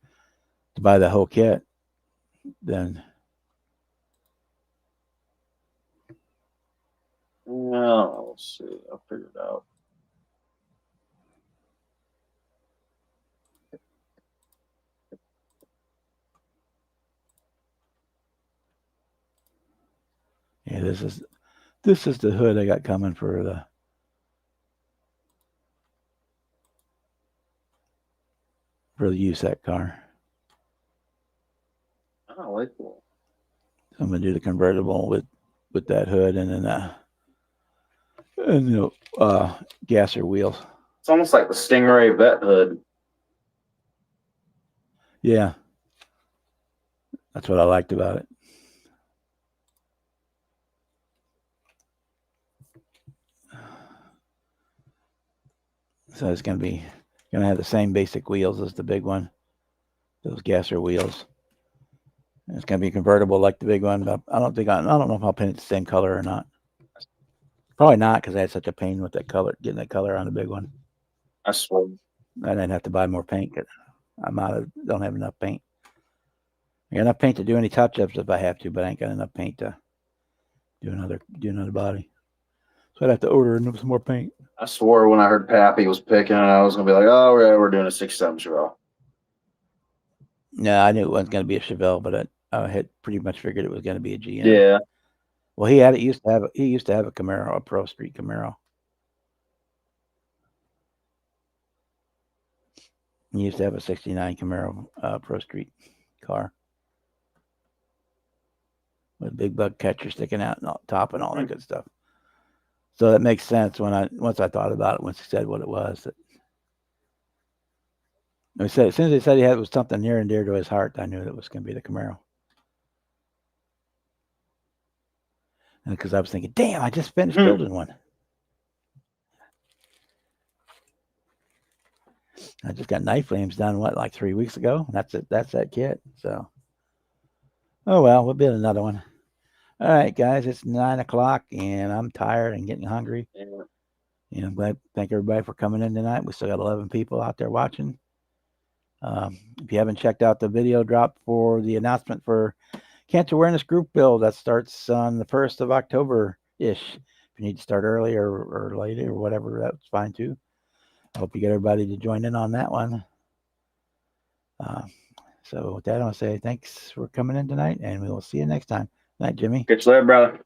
to buy the whole kit than. No, let's see. I'll figure it out. Yeah, this is the hood I got coming for the. For the USAC car. Oh, like cool. So I'm gonna do the convertible with that hood and then gasser wheels. It's almost like the Stingray Vet hood. Yeah, that's what I liked about it. So it's gonna have the same basic wheels as the big one, those gasser wheels. And it's gonna be convertible like the big one, but I don't know if I'll paint it the same color or not. Probably not, because I had such a pain with that color, getting that color on the big one. I swear. I didn't have to buy more paint because don't have enough paint. I got enough paint to do any touch-ups if I have to, but I ain't got enough paint to do another body. So I'd have to order some more paint. I swore when I heard Pappy was picking it, I was gonna be like, "Oh, we're doing a 6.7 Chevelle." No, I knew it wasn't going to be a Chevelle, but I had pretty much figured it was going to be a GM. Yeah. Well, he used to have a Camaro, a Pro Street Camaro. He used to have a '69 Camaro Pro Street car with a big bug catcher sticking out and top and all that good stuff. So that makes sense once I thought about it. Once he said what it was, as soon as he said it was something near and dear to his heart, I knew that it was going to be the Camaro. And because I was thinking, damn, I just finished building one. I just got knife flames done like 3 weeks ago. That's it. That's that kit. So, oh well, we'll build another one. All right, guys, it's 9 o'clock and I'm tired and getting hungry. Yeah. I'm glad. Thank everybody for coming in tonight. We still got 11 people out there watching. If you haven't checked out the video drop for the announcement for Cancer Awareness Group Build, that starts on the 1st of October-ish. If you need to start early or late or whatever, that's fine too. I hope you get everybody to join in on that one. So with that, I want to say thanks for coming in tonight, and we will see you next time. Night, Jimmy. Catch you later, brother.